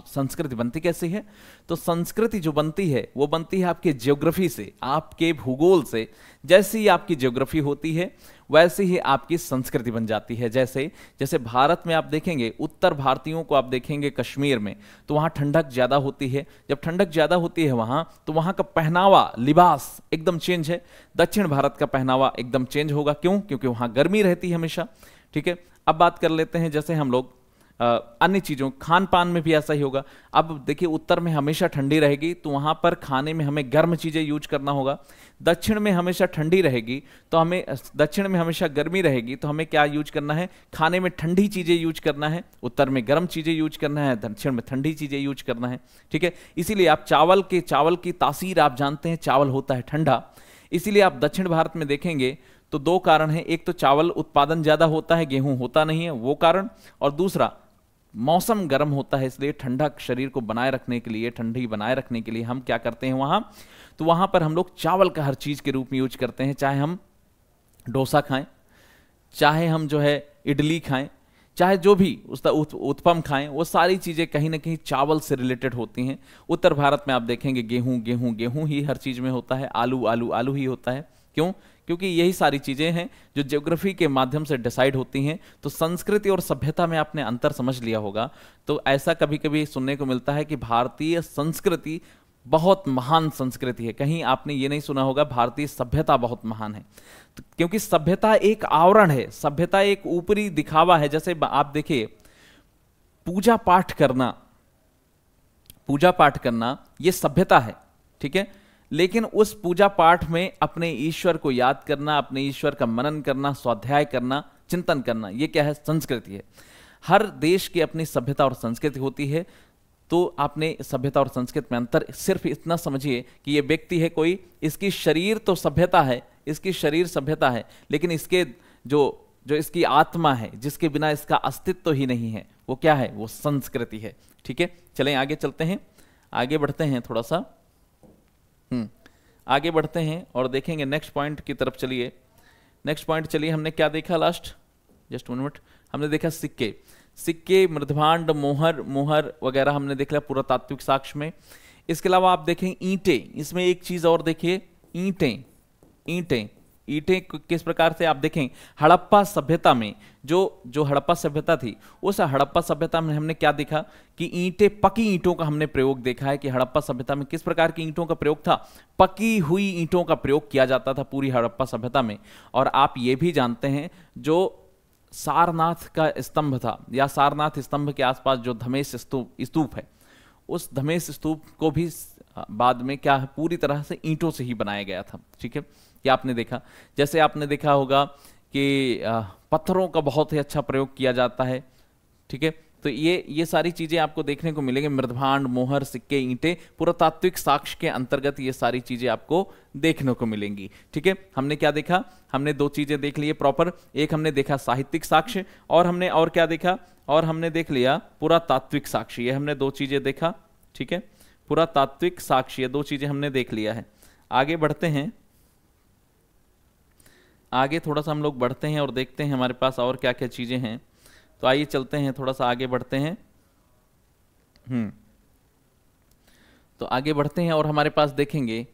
संस्कृति बनती कैसे है? तो संस्कृति जो बनती है वो बनती है आपके ज्योग्राफी से, आपके भूगोल से। जैसे ही आपकी ज्योग्राफी होती है वैसे ही आपकी संस्कृति बन जाती है। जैसे जैसे भारत में आप देखेंगे, उत्तर भारतीयों को आप देखेंगे कश्मीर में, तो वहाँ ठंडक ज़्यादा होती है। जब ठंडक ज़्यादा होती है वहाँ, तो वहाँ का पहनावा, लिबास एकदम चेंज है। दक्षिण भारत का पहनावा एकदम चेंज होगा। क्यों? क्योंकि वहाँ गर्मी रहती है हमेशा, ठीक है। अब बात कर लेते हैं जैसे हम लोग अन्य चीज़ों, खान पान में भी ऐसा ही होगा। अब देखिए उत्तर में हमेशा ठंडी रहेगी तो वहाँ पर खाने में हमें गर्म चीज़ें यूज करना होगा। दक्षिण में हमेशा ठंडी रहेगी तो हमें, दक्षिण में हमेशा गर्मी रहेगी तो हमें क्या यूज करना है? खाने में ठंडी चीज़ें यूज करना है। उत्तर में गर्म चीज़ें यूज करना है, दक्षिण में ठंडी चीज़ें यूज करना है, ठीक है। इसीलिए आप चावल की तासीर आप जानते हैं, चावल होता है ठंडा। इसीलिए आप दक्षिण भारत में देखेंगे तो दो कारण हैं, एक तो चावल उत्पादन ज़्यादा होता है, गेहूँ होता नहीं है, वो कारण, और दूसरा मौसम गर्म होता है। इसलिए ठंडक शरीर को बनाए रखने के लिए, ठंडी बनाए रखने के लिए हम क्या करते हैं वहाँ? तो वहाँ पर हम लोग चावल का हर चीज़ के रूप में यूज करते हैं। चाहे हम डोसा खाएं, चाहे हम जो है इडली खाएं, चाहे जो भी उसका उत्पम खाएं, वो सारी चीज़ें कहीं ना कहीं चावल से रिलेटेड होती हैं। उत्तर भारत में आप देखेंगे गेहूँ गेहूँ गेहूँ ही हर चीज़ में होता है, आलू आलू आलू ही होता है। क्यों? क्योंकि यही सारी चीज़ें हैं जो ज्योग्राफी के माध्यम से डिसाइड होती हैं। तो संस्कृति और सभ्यता में आपने अंतर समझ लिया होगा। तो ऐसा कभी कभी सुनने को मिलता है कि भारतीय संस्कृति बहुत महान संस्कृति है, कहीं आपने ये नहीं सुना होगा भारतीय सभ्यता बहुत महान है। तो क्योंकि सभ्यता एक आवरण है, सभ्यता एक ऊपरी दिखावा है। जैसे आप देखिए पूजा पाठ करना ये सभ्यता है, ठीक है। लेकिन उस पूजा पाठ में अपने ईश्वर को याद करना, अपने ईश्वर का मनन करना, स्वाध्याय करना, चिंतन करना, ये क्या है? संस्कृति है। हर देश की अपनी सभ्यता और संस्कृति होती है। तो आपने सभ्यता और संस्कृति में अंतर सिर्फ इतना समझिए कि ये व्यक्ति है कोई, इसकी शरीर तो सभ्यता है, इसकी शरीर सभ्यता है, लेकिन इसके जो इसकी आत्मा है, जिसके बिना इसका अस्तित्व तो ही नहीं है, वो क्या है? वो संस्कृति है, ठीक है। चलें आगे चलते हैं, आगे बढ़ते हैं, थोड़ा सा आगे बढ़ते हैं और देखेंगे नेक्स्ट पॉइंट की तरफ। चलिए नेक्स्ट पॉइंट, चलिए हमने क्या देखा लास्ट, जस्ट 1 मिनट, हमने देखा सिक्के, मृदभांड, मोहर वगैरह हमने देख लिया पुरातात्विक साक्ष्य में। इसके अलावा आप देखें ईंटें, इसमें एक चीज और देखिए, ईंटें किस प्रकार से आप देखें हड़प्पा सभ्यता में, जो हड़प्पा सभ्यता थी, उस हड़प्पा सभ्यता में हमने क्या देखा कि ईंटें, पकी ईंटों का हमने प्रयोग देखा है कि हड़प्पा सभ्यता में किस प्रकार की ईंटों का प्रयोग था? पकी हुई ईंटों का प्रयोग किया जाता था पूरी हड़प्पा सभ्यता में। और आप ये भी जानते हैं जो सारनाथ का स्तंभ था, या सारनाथ स्तंभ के आसपास जो धमेश स्तूप है, उस धमेश स्तूप को भी बाद में क्या है, पूरी तरह से ईंटों से ही बनाया गया था, ठीक है। क्या आपने देखा? जैसे आपने देखा होगा कि पत्थरों का बहुत ही अच्छा प्रयोग किया जाता है, ठीक है। तो ये सारी चीजें आपको देखने को मिलेंगे, मृदभांड, मोहर, सिक्के, ईंटें, पुरातात्विक साक्ष्य के अंतर्गत ये सारी चीजें आपको देखने को मिलेंगी। ठीक है, हमने क्या देखा, हमने दो चीजें देख ली प्रॉपर, एक हमने देखा साहित्यिक साक्ष्य और हमने और क्या देखा, और हमने देख लिया पुरातात्विक साक्ष्य, ये हमने दो चीजें देखा। ठीक है, पुरातात्विक साक्ष्य, दो चीजें हमने देख लिया है। आगे बढ़ते हैं, आगे थोड़ा सा हम लोग बढ़ते हैं और देखते हैं हमारे पास और क्या क्या चीजें हैं। तो आइए चलते हैं, थोड़ा सा आगे बढ़ते हैं। तो आगे बढ़ते हैं और हमारे पास देखेंगे,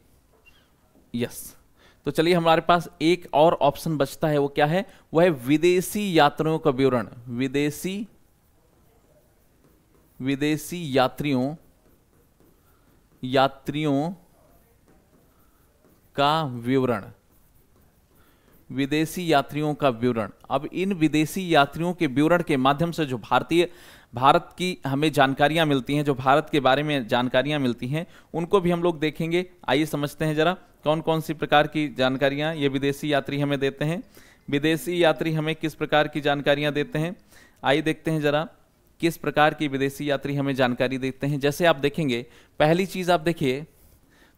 यस, तो चलिए हमारे पास एक और ऑप्शन बचता है, वो क्या है, वो है विदेशी यात्रियों का विवरण। विदेशी यात्रियों का विवरण, विदेशी यात्रियों का विवरण। अब इन विदेशी यात्रियों के विवरण के माध्यम से जो भारत की हमें जानकारियां मिलती हैं, जो भारत के बारे में जानकारियां मिलती हैं, उनको भी हम लोग देखेंगे। आइए समझते हैं जरा कौन कौन सी प्रकार की जानकारियां ये विदेशी यात्री हमें देते हैं। विदेशी यात्री हमें किस प्रकार की जानकारियां देते हैं, आइए देखते हैं जरा किस प्रकार की विदेशी यात्री हमें जानकारी देते हैं। जैसे आप देखेंगे, पहली चीज आप देखिए,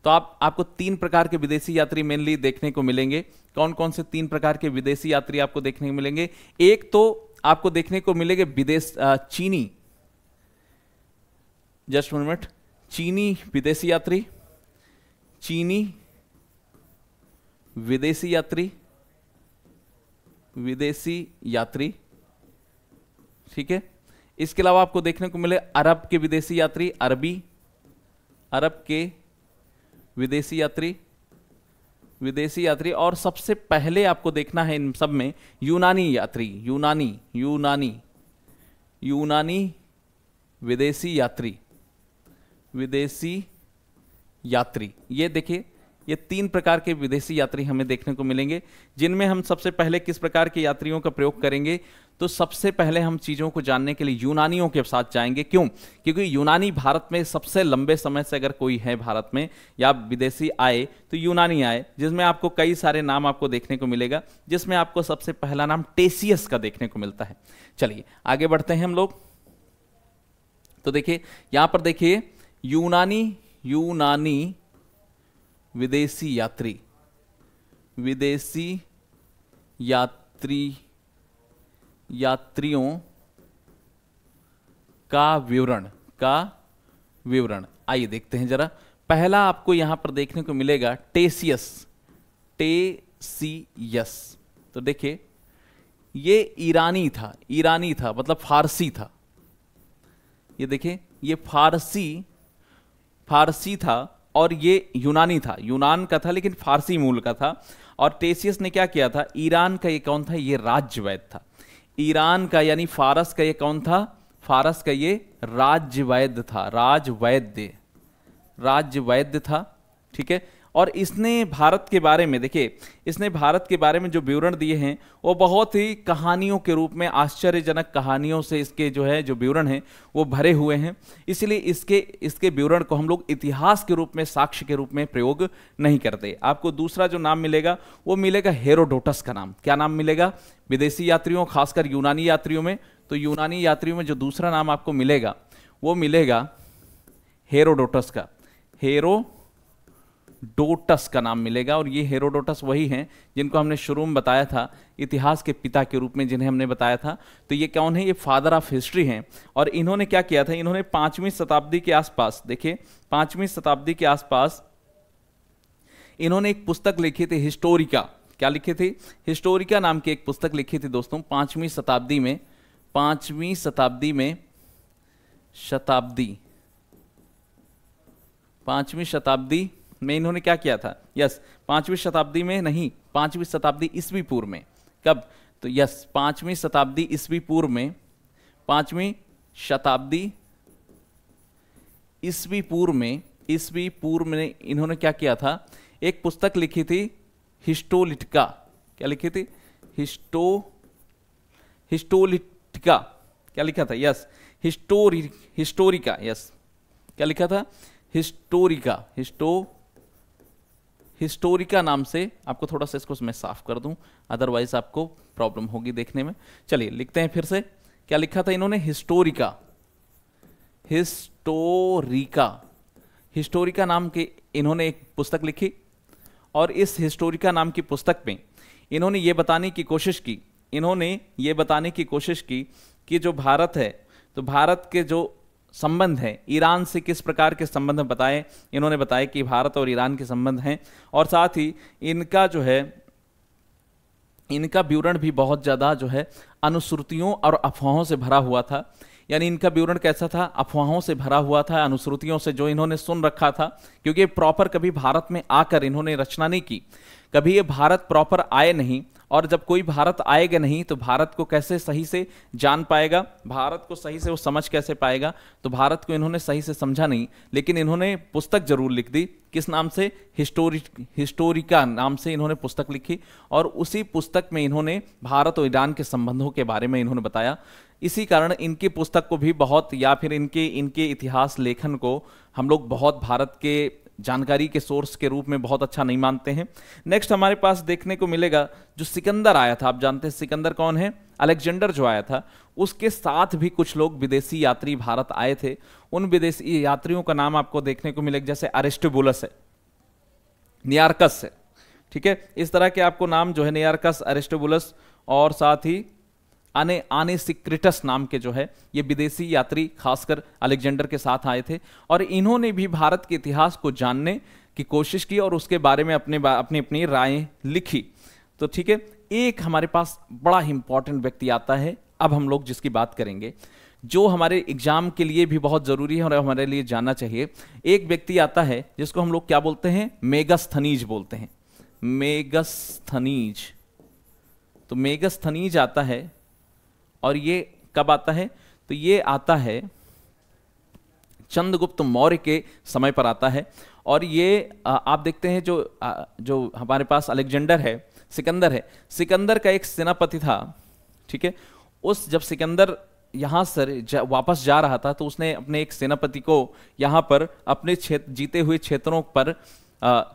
तो आपको तीन प्रकार के विदेशी यात्री मेनली देखने को मिलेंगे। कौन कौन से तीन प्रकार के विदेशी यात्री आपको देखने को मिलेंगे? एक तो आपको देखने को मिलेंगे चीनी, जस्ट वन मिनट, चीनी विदेशी यात्री, चीनी विदेशी यात्री, ठीक है। इसके अलावा आपको देखने को मिले अरब के विदेशी यात्री, अरब के विदेशी यात्री, और सबसे पहले आपको देखना है इन सब में यूनानी यात्री, यूनानी विदेशी यात्री। ये देखिए, ये तीन प्रकार के विदेशी यात्री हमें देखने को मिलेंगे, जिनमें हम सबसे पहले किस प्रकार के यात्रियों का प्रयोग करेंगे। तो सबसे पहले हम चीजों को जानने के लिए यूनानियों के साथ जाएंगे। क्यों? क्योंकि यूनानी भारत में सबसे लंबे समय से अगर कोई है भारत में या विदेशी आए तो यूनानी आए, जिसमें आपको कई सारे नाम आपको देखने को मिलेगा, जिसमें आपको सबसे पहला नाम टेसियस का देखने को मिलता है। चलिए आगे बढ़ते हैं हम लोग। तो देखिए यहां पर देखिए यूनानी विदेशी यात्रियों का विवरण। आइए देखते हैं जरा। पहला आपको यहां पर देखने को मिलेगा टेसियस। तो देखिए ये ईरानी था, मतलब फारसी था। ये देखिए ये फारसी था और ये यूनानी था, यूनान का था लेकिन फारसी मूल का था। और टेसियस ने क्या किया था, ईरान का ये कौन था, ये राज्यवैद था। ईरान का यानी फारस का ये कौन था, फारस का ये राज्यवैद था, राज्यवैद था। ठीक है। और इसने भारत के बारे में, देखिए इसने भारत के बारे में जो विवरण दिए हैं वो बहुत ही कहानियों के रूप में, आश्चर्यजनक कहानियों से इसके जो विवरण हैं वो भरे हुए हैं। इसलिए इसके विवरण को हम लोग इतिहास के रूप में, साक्ष्य के रूप में प्रयोग नहीं करते। आपको दूसरा जो नाम मिलेगा वो मिलेगा हेरोडोटस का नाम। क्या नाम मिलेगा? विदेशी यात्रियों, खासकर यूनानी यात्रियों में, तो यूनानी यात्रियों में जो दूसरा नाम आपको मिलेगा वो मिलेगा हेरोडोटस का, हेरोडोटस का नाम मिलेगा। और ये हेरोडोटस वही हैं जिनको हमने शुरू में बताया था इतिहास के पिता के रूप में, जिन्हें हमने बताया था। तो ये कौन है? ये फादर ऑफ हिस्ट्री हैं। और इन्होंने क्या किया था, इन्होंने 5वीं शताब्दी के आसपास, देखिए 5वीं शताब्दी के आसपास इन्होंने एक पुस्तक लिखी थी, हिस्टोरिका। क्या लिखी थी? हिस्टोरिका नाम की एक पुस्तक लिखी थी दोस्तों 5वीं शताब्दी में। 5वीं शताब्दी में इन्होंने क्या किया था? यस, 5वीं शताब्दी में नहीं, 5वीं शताब्दी ईसवी पूर्व में। कब? तो यस, 5वीं शताब्दी ईसवी पूर्व में, 5वीं शताब्दी ईसवी पूर्व में इन्होंने क्या किया था? एक पुस्तक लिखी थी हिस्टोलिटिका। क्या लिखी थी? हिस्टोलिटिका। क्या लिखा था? Yes, Historica. यस, क्या लिखा था? हिस्टोरिका नाम से। आपको थोड़ा सा इसको मैं साफ कर दूं, अदरवाइज आपको प्रॉब्लम होगी देखने में। चलिए लिखते हैं फिर से। क्या लिखा था इन्होंने? हिस्टोरिका। हिस्टोरिका, हिस्टोरिका नाम के इन्होंने एक पुस्तक लिखी, और इस हिस्टोरिका नाम की पुस्तक में इन्होंने ये बताने की कोशिश की कि जो भारत है, तो भारत के जो संबंध है ईरान से किस प्रकार के संबंध बताए। इन्होंने बताया कि भारत और ईरान के संबंध हैं, और साथ ही इनका जो है इनका विवरण भी बहुत ज़्यादा जो है अनुश्रुतियों और अफवाहों से भरा हुआ था। यानी इनका विवरण कैसा था? अफवाहों से भरा हुआ था, अनुश्रुतियों से जो इन्होंने सुन रखा था, क्योंकि प्रॉपर कभी भारत में आकर इन्होंने रचना नहीं की, कभी ये भारत प्रॉपर आए नहीं, और जब कोई भारत आएगा नहीं तो भारत को कैसे सही से जान पाएगा, भारत को सही से वो समझ कैसे पाएगा? तो भारत को इन्होंने सही से समझा नहीं, लेकिन इन्होंने पुस्तक जरूर लिख दी। किस नाम से? हिस्टोरिका नाम से इन्होंने पुस्तक लिखी, और उसी पुस्तक में इन्होंने भारत और ईरान के संबंधों के बारे में इन्होंने बताया। इसी कारण इनकी पुस्तक को भी बहुत, या फिर इनके इतिहास लेखन को हम लोग बहुत भारत के जानकारी के सोर्स के रूप में बहुत अच्छा नहीं मानते हैं। नेक्स्ट हमारे पास देखने को मिलेगा जो सिकंदर आया था। आप जानते हैं सिकंदर कौन है? अलेक्जेंडर जो आया था, उसके साथ भी कुछ लोग विदेशी यात्री भारत आए थे। उन विदेशी यात्रियों का नाम आपको देखने को मिलेगा, जैसे अरिस्टोबुलस है, नियार्कस है, ठीक है, इस तरह के आपको नाम जो है नियार्कस, अरिस्टोबुलस, और साथ ही आनेसिक्रिटस नाम के जो है ये विदेशी यात्री खासकर अलेक्जेंडर के साथ आए थे, और इन्होंने भी भारत के इतिहास को जानने की कोशिश की और उसके बारे में अपनी राय लिखी। तो ठीक है, एक हमारे पास बड़ा ही इंपॉर्टेंट व्यक्ति आता है अब हम लोग जिसकी बात करेंगे, जो हमारे एग्जाम के लिए भी बहुत जरूरी है और हमारे लिए जानना चाहिए। एक व्यक्ति आता है जिसको हम लोग क्या बोलते हैं? मेगास्थनीज बोलते हैं, मेगास्थनीज। तो मेगास्थनीज आता है, और ये कब आता है? तो ये आता है चंद्रगुप्त मौर्य के समय पर आता है। और ये आप देखते हैं जो हमारे पास अलेक्जेंडर है, सिकंदर है, सिकंदर का एक सेनापति था, ठीक है। उस जब सिकंदर यहाँ से वापस जा रहा था तो उसने अपने एक सेनापति को यहाँ पर अपने जीते हुए क्षेत्रों पर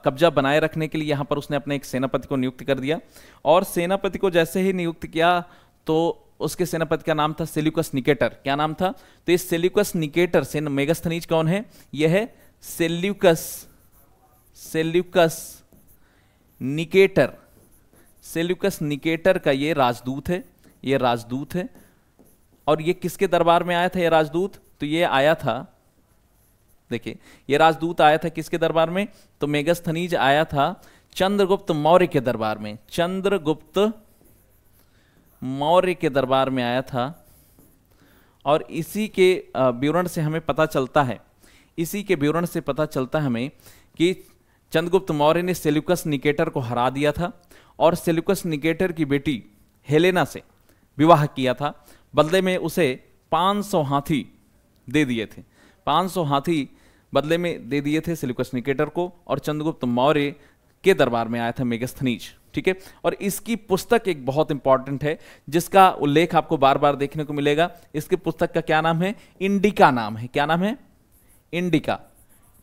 कब्जा बनाए रखने के लिए यहाँ पर उसने अपने एक सेनापति को नियुक्त कर दिया। और सेनापति को जैसे ही नियुक्त किया तो उसके सेनापति का नाम था सेल्यूकस निकेटर। क्या नाम था? तो ये सेल्यूकस निकेटर से मेगास्थनीज कौन है? यह है सेल्यूकस निकेटर। सेल्यूकस निकेटर का ये राजदूत है, ये राजदूत है। और ये किसके दरबार में आया था ये राजदूत? तो ये आया था, देखिए ये राजदूत आया था किसके दरबार में? तो मेगास्थनीज आया था चंद्रगुप्त मौर्य के दरबार में, चंद्रगुप्त मौर्य के दरबार में आया था। और इसी के विवरण से हमें पता चलता है, इसी के विवरण से पता चलता है हमें कि चंद्रगुप्त मौर्य ने सेल्यूकस निकेटर को हरा दिया था और सेल्यूकस निकेटर की बेटी हेलेना से विवाह किया था। बदले में उसे 500 हाथी दे दिए थे, 500 हाथी बदले में दे दिए थे सेल्यूकस निकेटर को। और चंद्रगुप्त मौर्य के दरबार में आया था मेगास्थनीज, ठीक है। और इसकी पुस्तक एक बहुत इंपॉर्टेंट है जिसका उल्लेख आपको बार बार देखने को मिलेगा। इसकी पुस्तक का क्या नाम है? इंडिका नाम है। क्या नाम है? इंडिका।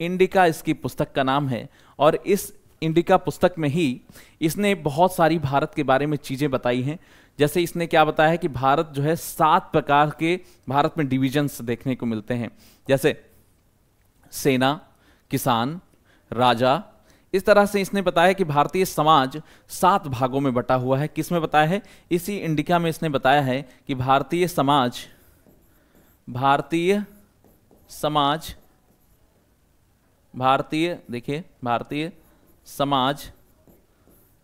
इंडिका इसकी पुस्तक का नाम है। और इस इंडिका पुस्तक में ही इसने बहुत सारी भारत के बारे में चीजें बताई हैं। जैसे इसने क्या बताया है कि भारत जो है 7 प्रकार के भारत में डिविजन्स देखने को मिलते हैं, जैसे सेना, किसान, राजा। इस तरह से इसने बताया कि भारतीय समाज 7 भागों में बटा हुआ है। किस में बताया है? इसी इंडिका में इसने बताया है कि भारतीय समाज देखिए भारतीय समाज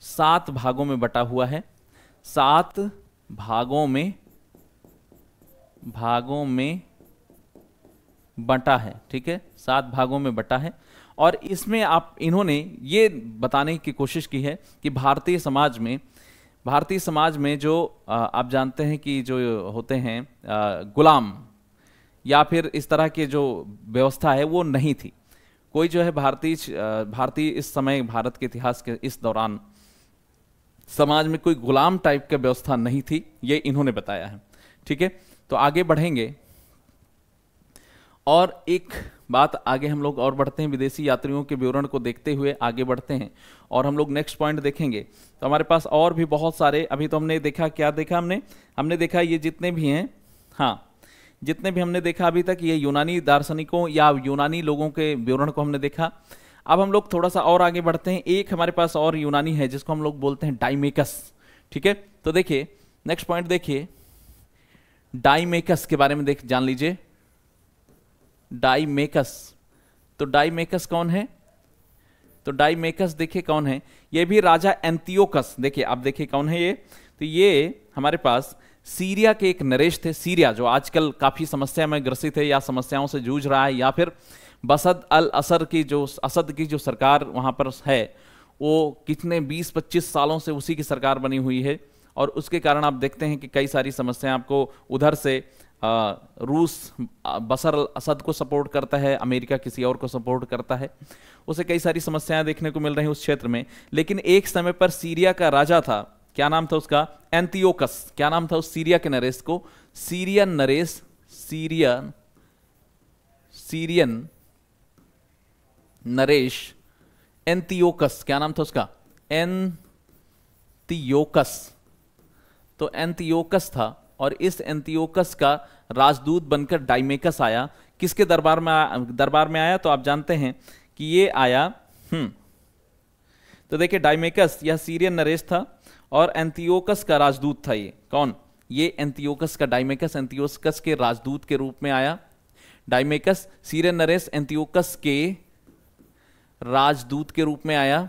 7 भागों में बटा हुआ है, 7 भागों में बटा है, ठीक है, 7 भागों में बटा है। और इसमें इन्होंने ये बताने की कोशिश की है कि भारतीय समाज में जो आप जानते हैं कि जो होते हैं गुलाम या फिर इस तरह के जो व्यवस्था है वो नहीं थी। कोई जो है भारतीय इस समय भारत के इतिहास के इस दौरान समाज में कोई गुलाम टाइप का व्यवस्था नहीं थी, ये इन्होंने बताया है, ठीक है। तो आगे बढ़ेंगे और एक बात आगे हम लोग और बढ़ते हैं, विदेशी यात्रियों के विवरण को देखते हुए आगे बढ़ते हैं और हम लोग नेक्स्ट पॉइंट देखेंगे। तो हमारे पास और भी बहुत सारे, अभी तो हमने देखा, क्या देखा हमने देखा ये जितने भी हैं हाँ, जितने भी हमने देखा अभी तक ये यूनानी दार्शनिकों या यूनानी लोगों के विवरण को हमने देखा। अब हम लोग थोड़ा सा और आगे बढ़ते हैं। एक हमारे पास और यूनानी है जिसको हम लोग बोलते हैं डाइमेकस। ठीक है, तो देखिए नेक्स्ट पॉइंट देखिए, डाइमेकस के बारे में जान लीजिए। डाइमेकस, तो डाइमेकस कौन है? तो डाइमेकस देखिए कौन है, ये भी राजा एंटियोकस। देखिए आप देखिए कौन है ये, तो ये हमारे पास सीरिया के एक नरेश थे। सीरिया जो आजकल काफी समस्या में ग्रसित है या समस्याओं से जूझ रहा है, या फिर बसद अल असद की जो सरकार वहां पर है, वो कितने 20-25 सालों से उसी की सरकार बनी हुई है। और उसके कारण आप देखते हैं कि कई सारी समस्याएं आपको उधर से रूस बशर अल असद को सपोर्ट करता है, अमेरिका किसी और को सपोर्ट करता है, उसे कई सारी समस्याएं देखने को मिल रही हैं उस क्षेत्र में। लेकिन एक समय पर सीरिया का राजा था, क्या नाम था उसका? एंटियोकस। क्या नाम था उस सीरिया के नरेश को? Syrian Naresh, Syrian Naresh Antiochus. क्या नाम था उसका? एंटियोकस। तो एंटियोकस था, और इस एंटियोकस का राजदूत बनकर डाइमेकस आया। किसके दरबार में आया? तो आप जानते हैं कि ये आया तो देखिए डाइमेकस यह सीरियन नरेश था और एंटियोकस का राजदूत था। ये कौन? ये एंटियोकस का डाइमेकस एंटियोकस के राजदूत के रूप में आया। डाइमेकस सीरियन नरेश एंटियोकस के राजदूत के रूप में आया,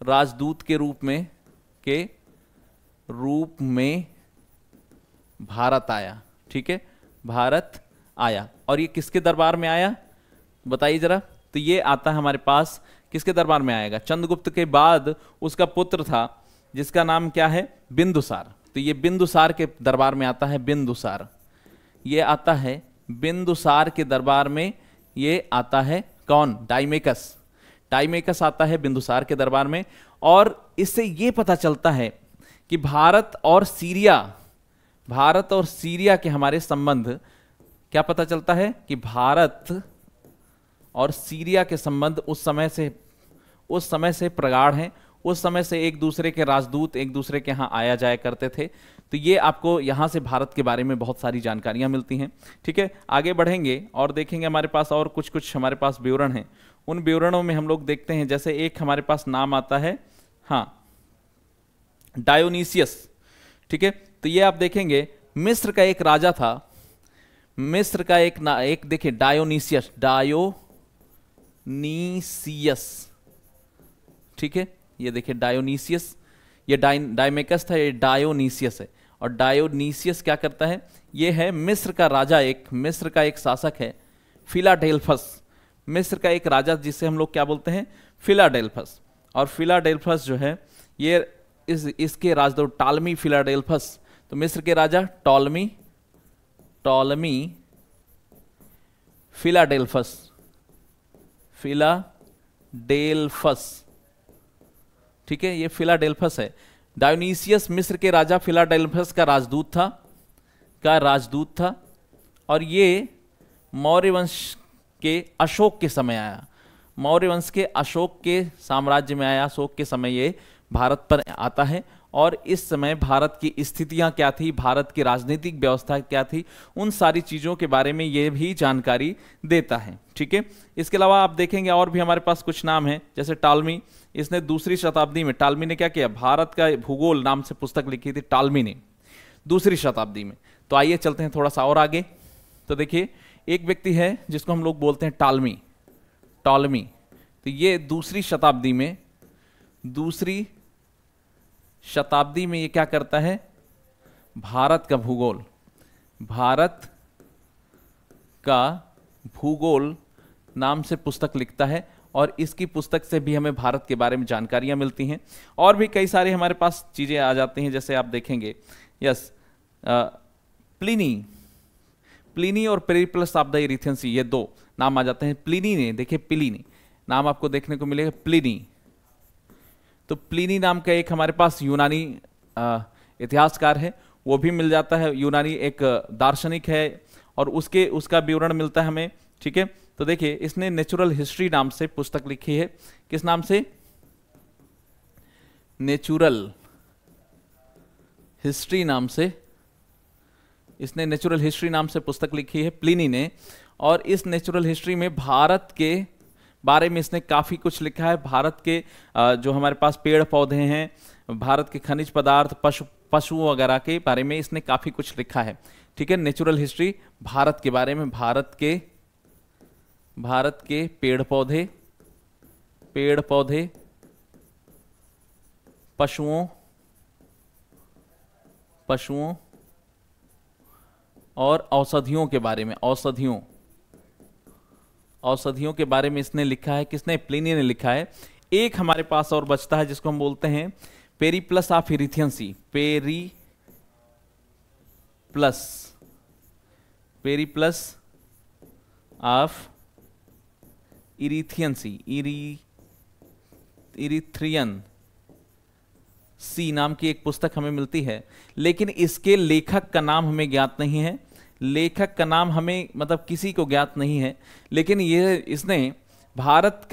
राजदूत के रूप में भारत आया। ठीक है, भारत आया। और ये किसके दरबार में आया बताइए जरा? तो ये आता है हमारे पास किसके दरबार में आएगा? चंद्रगुप्त के बाद उसका पुत्र था जिसका नाम क्या है? बिंदुसार। तो ये बिंदुसार के दरबार में आता है। बिंदुसार, ये आता है बिंदुसार के दरबार में। ये आता है कौन? डाइमेकस। डाइमेकस आता है बिंदुसार के दरबार में। और इससे ये पता चलता है कि भारत और सीरिया के हमारे संबंध, क्या पता चलता है कि भारत और सीरिया के संबंध उस समय से प्रगाढ़ हैं। उस समय से एक दूसरे के राजदूत एक दूसरे के यहाँ आया जाया करते थे। तो ये आपको यहाँ से भारत के बारे में बहुत सारी जानकारियाँ मिलती हैं। ठीक है, आगे बढ़ेंगे और देखेंगे हमारे पास और कुछ हमारे पास विवरण हैं। उन विवरणों में हम लोग देखते हैं, जैसे एक हमारे पास नाम आता है, हाँ, डायोनीसियस। ठीक है, तो ये आप देखेंगे मिस्र का एक राजा था, मिस्र का एक देखिए डायोनीसियस। ठीक है, ये देखिए डायोनीसियस, ये डाइमेकस था, ये डायोनीसियस है। और डायोनीसियस क्या करता है? ये है मिस्र का राजा, मिस्र का एक शासक है फिलाडेल्फस। मिस्र का एक राजा जिसे हम लोग क्या बोलते हैं? फिलाडेल्फस। और फिलाडेल्फस जो है ये इसके राजदूत टॉलमी फिलाडेल्फस। तो मिस्र के राजा टॉलमी फिलाडेल्फस। ठीक है, ये फिलाडेल्फस है। डायोनीसियस मिस्र के राजा फिलाडेल्फस का राजदूत था। और ये मौर्य वंश के अशोक के समय आया, मौर्य वंश के अशोक के साम्राज्य में आया। अशोक के समय ये भारत पर आता है। और इस समय भारत की स्थितियां क्या थी, भारत की राजनीतिक व्यवस्था क्या थी, उन सारी चीजों के बारे में ये भी जानकारी देता है। ठीक है, इसके अलावा आप देखेंगे और भी हमारे पास कुछ नाम हैं, जैसे टॉलमी। इसने दूसरी शताब्दी में, टॉलमी ने क्या किया? भारत का भूगोल नाम से पुस्तक लिखी थी टॉलमी ने, दूसरी शताब्दी में। तो आइए चलते हैं थोड़ा सा और आगे। तो देखिए एक व्यक्ति है जिसको हम लोग बोलते हैं टॉलमी। तो ये दूसरी शताब्दी में ये क्या करता है? भारत का भूगोल नाम से पुस्तक लिखता है। और इसकी पुस्तक से भी हमें भारत के बारे में जानकारियां मिलती हैं। और भी कई सारे हमारे पास चीजें आ जाती हैं, जैसे आप देखेंगे प्लिनी और पेरिप्लस ऑफ द इरीथियन सी, ये दो नाम आ जाते हैं। प्लिनी ने, देखिए प्लिनी नाम आपको देखने को मिलेगा, प्लिनी। तो प्लिनी नाम का एक हमारे पास यूनानी इतिहासकार है, वो भी मिल जाता है। यूनानी एक दार्शनिक है और उसका विवरण मिलता है हमें। ठीक है, तो देखिए इसने नेचुरल हिस्ट्री नाम से पुस्तक लिखी है। किस नाम से? नेचुरल हिस्ट्री नाम से इसने नेचुरल हिस्ट्री नाम से पुस्तक लिखी है, प्लिनी ने। और इस नेचुरल हिस्ट्री में भारत के बारे में इसने काफ़ी कुछ लिखा है। भारत के जो हमारे पास पेड़ पौधे हैं, भारत के खनिज पदार्थ, पशुओं वगैरह के बारे में इसने काफ़ी कुछ लिखा है। ठीक है, नेचुरल हिस्ट्री भारत के बारे में, भारत के पेड़ पौधे, पशुओं और औषधियों के बारे में, औषधियों के बारे में इसने लिखा है। किसने? प्लिनी ने लिखा है। एक हमारे पास और बचता है जिसको हम बोलते हैं Periplus of Erythraean Sea, Periplus of Erythraean Sea, Erythraean Sea नाम की एक पुस्तक हमें मिलती है, लेकिन इसके लेखक का नाम हमें ज्ञात नहीं है। लेखक का नाम हमें मतलब किसी को ज्ञात नहीं है, लेकिन इसने भारत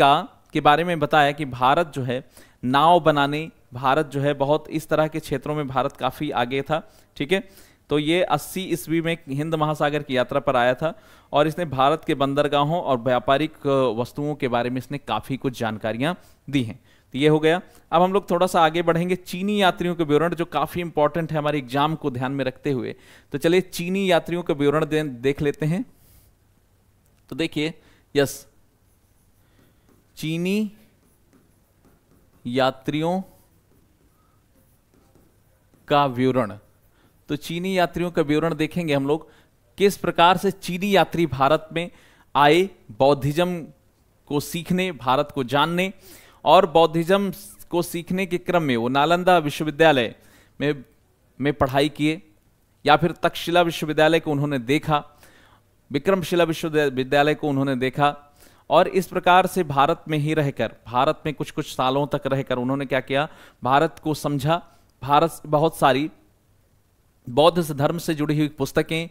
के बारे में बताया कि भारत जो है नाव बनाने, भारत जो है बहुत इस तरह के क्षेत्रों में भारत काफ़ी आगे था। ठीक है, तो ये 80 ईस्वी में हिंद महासागर की यात्रा पर आया था और इसने भारत के बंदरगाहों और व्यापारिक वस्तुओं के बारे में इसने काफ़ी कुछ जानकारियाँ दी हैं। तो ये हो गया। अब हम लोग थोड़ा सा आगे बढ़ेंगे, चीनी यात्रियों के विवरण जो काफ़ी इंपॉर्टेंट है हमारे एग्जाम को ध्यान में रखते हुए। तो चलिए चीनी यात्रियों के विवरण देख लेते हैं। तो देखिए, यस, चीनी यात्रियों का विवरण। तो चीनी यात्रियों का विवरण देखेंगे हम लोग, किस प्रकार से चीनी यात्री भारत में आए बौद्धिज्म को सीखने, भारत को जानने, और बौद्धिज्म को सीखने के क्रम में वो नालंदा विश्वविद्यालय में पढ़ाई किए, या फिर तक्षशिला विश्वविद्यालय को उन्होंने देखा, विक्रमशिला विश्वविद्यालय को उन्होंने देखा, और इस प्रकार से भारत में ही रहकर, भारत में कुछ कुछ सालों तक रहकर उन्होंने क्या किया, भारत को समझा। भारत से बहुत सारी बौद्ध धर्म से जुड़ी हुई पुस्तकें,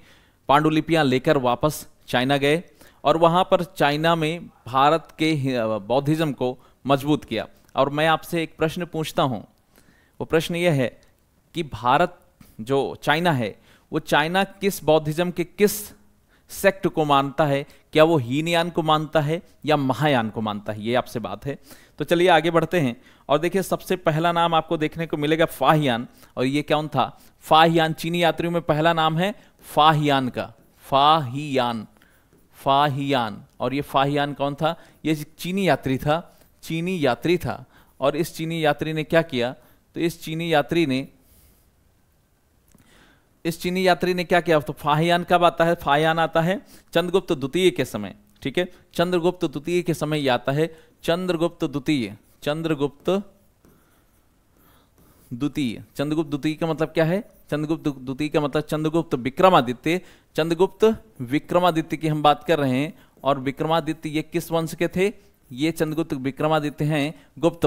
पांडुलिपियां लेकर वापस चाइना गए और वहां पर चाइना में भारत के बौद्धिज्म को मजबूत किया। और मैं आपसे एक प्रश्न पूछता हूं, वो प्रश्न यह है कि भारत जो चाइना है, वो चाइना किस बौद्धिज्म के किस सेक्ट को मानता है? क्या वो हीनयान को मानता है या महायान को मानता है? ये आपसे बात है। तो चलिए आगे बढ़ते हैं और देखिए, सबसे पहला नाम आपको देखने को मिलेगा फाहियान। और ये कौन था? फाहियान। चीनी यात्रियों में पहला नाम है फाहियान का, फाहियान। और ये फाहियान कौन था? ये चीनी यात्री था। और इस चीनी यात्री ने क्या किया? तो इस चीनी यात्री ने क्या किया? तो फाहियान कब आता है? फाहियान आता है चंद्रगुप्त द्वितीय के समय। ठीक है, चंद्रगुप्त द्वितीय के समय ये आता है। चंद्रगुप्त द्वितीय का मतलब क्या है? चंद्रगुप्त द्वितीय का मतलब चंद्रगुप्त विक्रमादित्य। चंद्रगुप्त विक्रमादित्य की हम बात कर रहे हैं। और विक्रमादित्य ये किस वंश के थे? ये चंद्रगुप्त विक्रमादित्य हैं गुप्त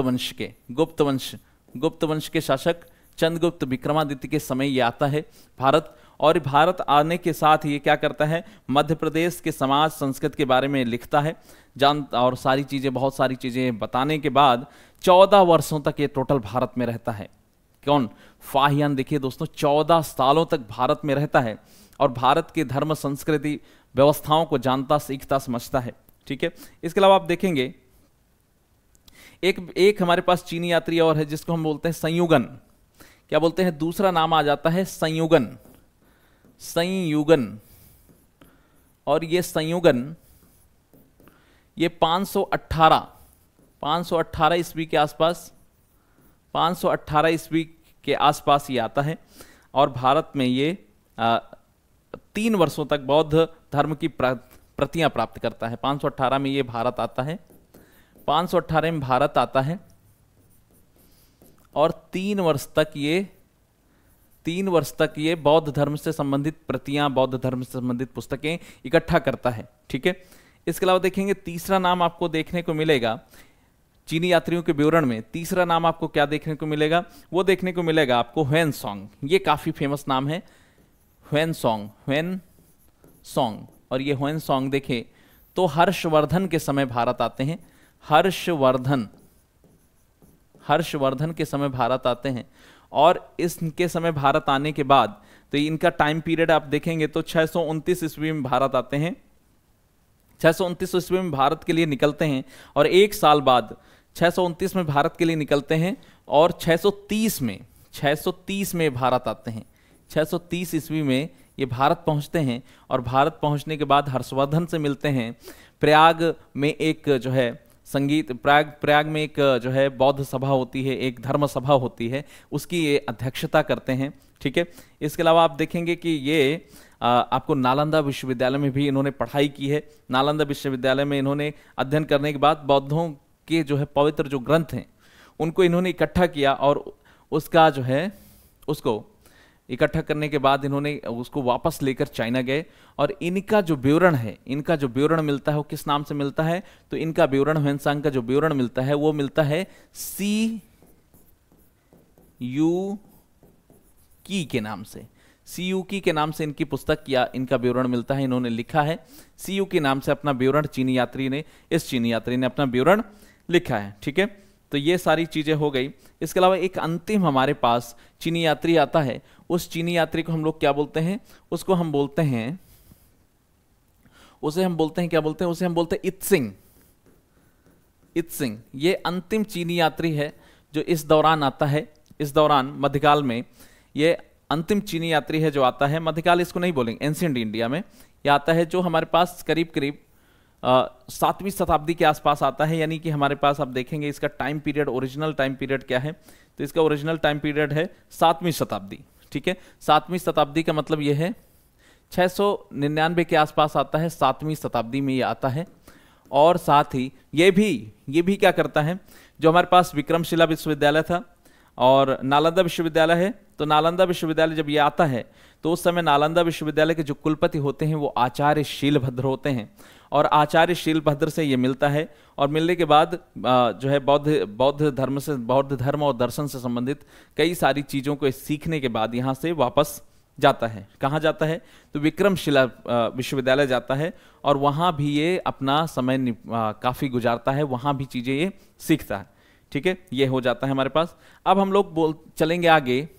वंश के शासक चंद्रगुप्त विक्रमादित्य के समय ये आता है भारत। और भारत आने के साथ ये क्या करता है? मध्य प्रदेश के समाज संस्कृति के बारे में लिखता है, और बहुत सारी चीजें बताने के बाद 14 वर्षों तक ये टोटल भारत में रहता है। कौन? फाहियान। देखिए दोस्तों, 14 सालों तक भारत में रहता है और भारत के धर्म संस्कृति व्यवस्थाओं को जानता, सीखता, समझता है। ठीक है, इसके अलावा आप देखेंगे एक हमारे पास चीनी यात्री और है जिसको हम बोलते हैं संयुगन। क्या बोलते हैं? दूसरा नाम आ जाता है संयुगन। और ये संयुगन ये 518 ईस्वी के आसपास, 518 ईस्वी के आसपास ये आता है। और भारत में ये 3 वर्षों तक बौद्ध धर्म की प्रतियां प्राप्त करता है। 518 में ये भारत आता है। 518 में भारत आता है और 3 वर्ष तक ये बौद्ध धर्म से संबंधित प्रतियां, बौद्ध धर्म से संबंधित पुस्तकें इकट्ठा करता है। ठीक है, इसके अलावा देखेंगे तीसरा नाम आपको देखने को मिलेगा चीनी यात्रियों के विवरण में। तीसरा नाम आपको क्या देखने को मिलेगा? वो देखने को मिलेगा आपको ह्वेनसांग। ये काफी फेमस नाम है, ह्वेनसांग। और ये ह्वेनसांग देखें तो हर्षवर्धन के समय भारत आते हैं। हर्षवर्धन के समय भारत आते हैं। और इसके समय भारत आने के बाद तो इनका टाइम पीरियड आप देखेंगे तो 629 ईस्वी में भारत आते हैं, 629 ईस्वी में भारत के लिए निकलते हैं, और एक साल बाद 629 में भारत के लिए निकलते हैं, और 630 में भारत आते हैं, 630 ईस्वी में ये भारत पहुंचते हैं। और भारत पहुंचने के बाद हर्षवर्धन से मिलते हैं, प्रयाग में एक जो है संगीत, प्रयाग में एक जो है बौद्ध सभा होती है, एक धर्म सभा होती है, उसकी ये अध्यक्षता करते हैं। ठीक है, इसके अलावा आप देखेंगे कि ये आपको नालंदा विश्वविद्यालय में भी इन्होंने पढ़ाई की है। नालंदा विश्वविद्यालय में इन्होंने अध्ययन करने के बाद बौद्धों के जो है पवित्र जो ग्रंथ हैं उनको इन्होंने इकट्ठा किया, और उसका जो है उसको इकट्ठा करने के बाद इन्होंने उसको वापस लेकर चाइना गए। और इनका जो विवरण है, इनका जो विवरण मिलता है वो किस नाम से मिलता है, तो इनका विवरण, ह्वेनसांग का जो विवरण मिलता है वो मिलता है CU की के नाम से, CU की के नाम से इनकी पुस्तक या इनका विवरण मिलता है। इन्होंने लिखा है CU के नाम से अपना विवरण, चीनी यात्री ने अपना विवरण लिखा है। ठीक है, तो ये सारी चीजें हो गई। इसके अलावा एक अंतिम हमारे पास चीनी यात्री आता है, उस चीनी यात्री को हम लोग क्या बोलते हैं, उसे हम बोलते हैं इत्सिंग। ये अंतिम चीनी यात्री है जो इस दौरान आता है, इस दौरान मध्यकाल में ये अंतिम चीनी यात्री है जो आता है। मध्यकाल इसको नहीं बोलेंगे, एंशिएंट इंडिया में ये आता है, जो हमारे पास करीब करीब 7वीं शताब्दी के आसपास आता है। यानी कि हमारे पास आप देखेंगे इसका time period, original time period क्या है, तो इसका ओरिजिनल टाइम पीरियड है 7वीं शताब्दी। ठीक है, 7वीं शताब्दी का मतलब यह है 699 के आसपास आता है, 7वीं शताब्दी में ये आता है। और साथ ही ये भी क्या करता है, जो हमारे पास विक्रमशिला विश्वविद्यालय था और नालंदा विश्वविद्यालय है, तो नालंदा विश्वविद्यालय जब ये आता है तो उस समय नालंदा विश्वविद्यालय के जो कुलपति होते हैं वो आचार्य शीलभद्र होते हैं, और आचार्य शीलभद्र से ये मिलता है। और मिलने के बाद जो है बौद्ध धर्म और दर्शन से संबंधित कई सारी चीज़ों को सीखने के बाद यहाँ से वापस जाता है। कहाँ जाता है, तो विक्रमशिला विश्वविद्यालय जाता है, और वहाँ भी ये अपना समय काफ़ी गुजारता है, वहाँ भी चीज़ें ये सीखता है। ठीक है, ये हो जाता है हमारे पास। अब हम लोग चलेंगे आगे,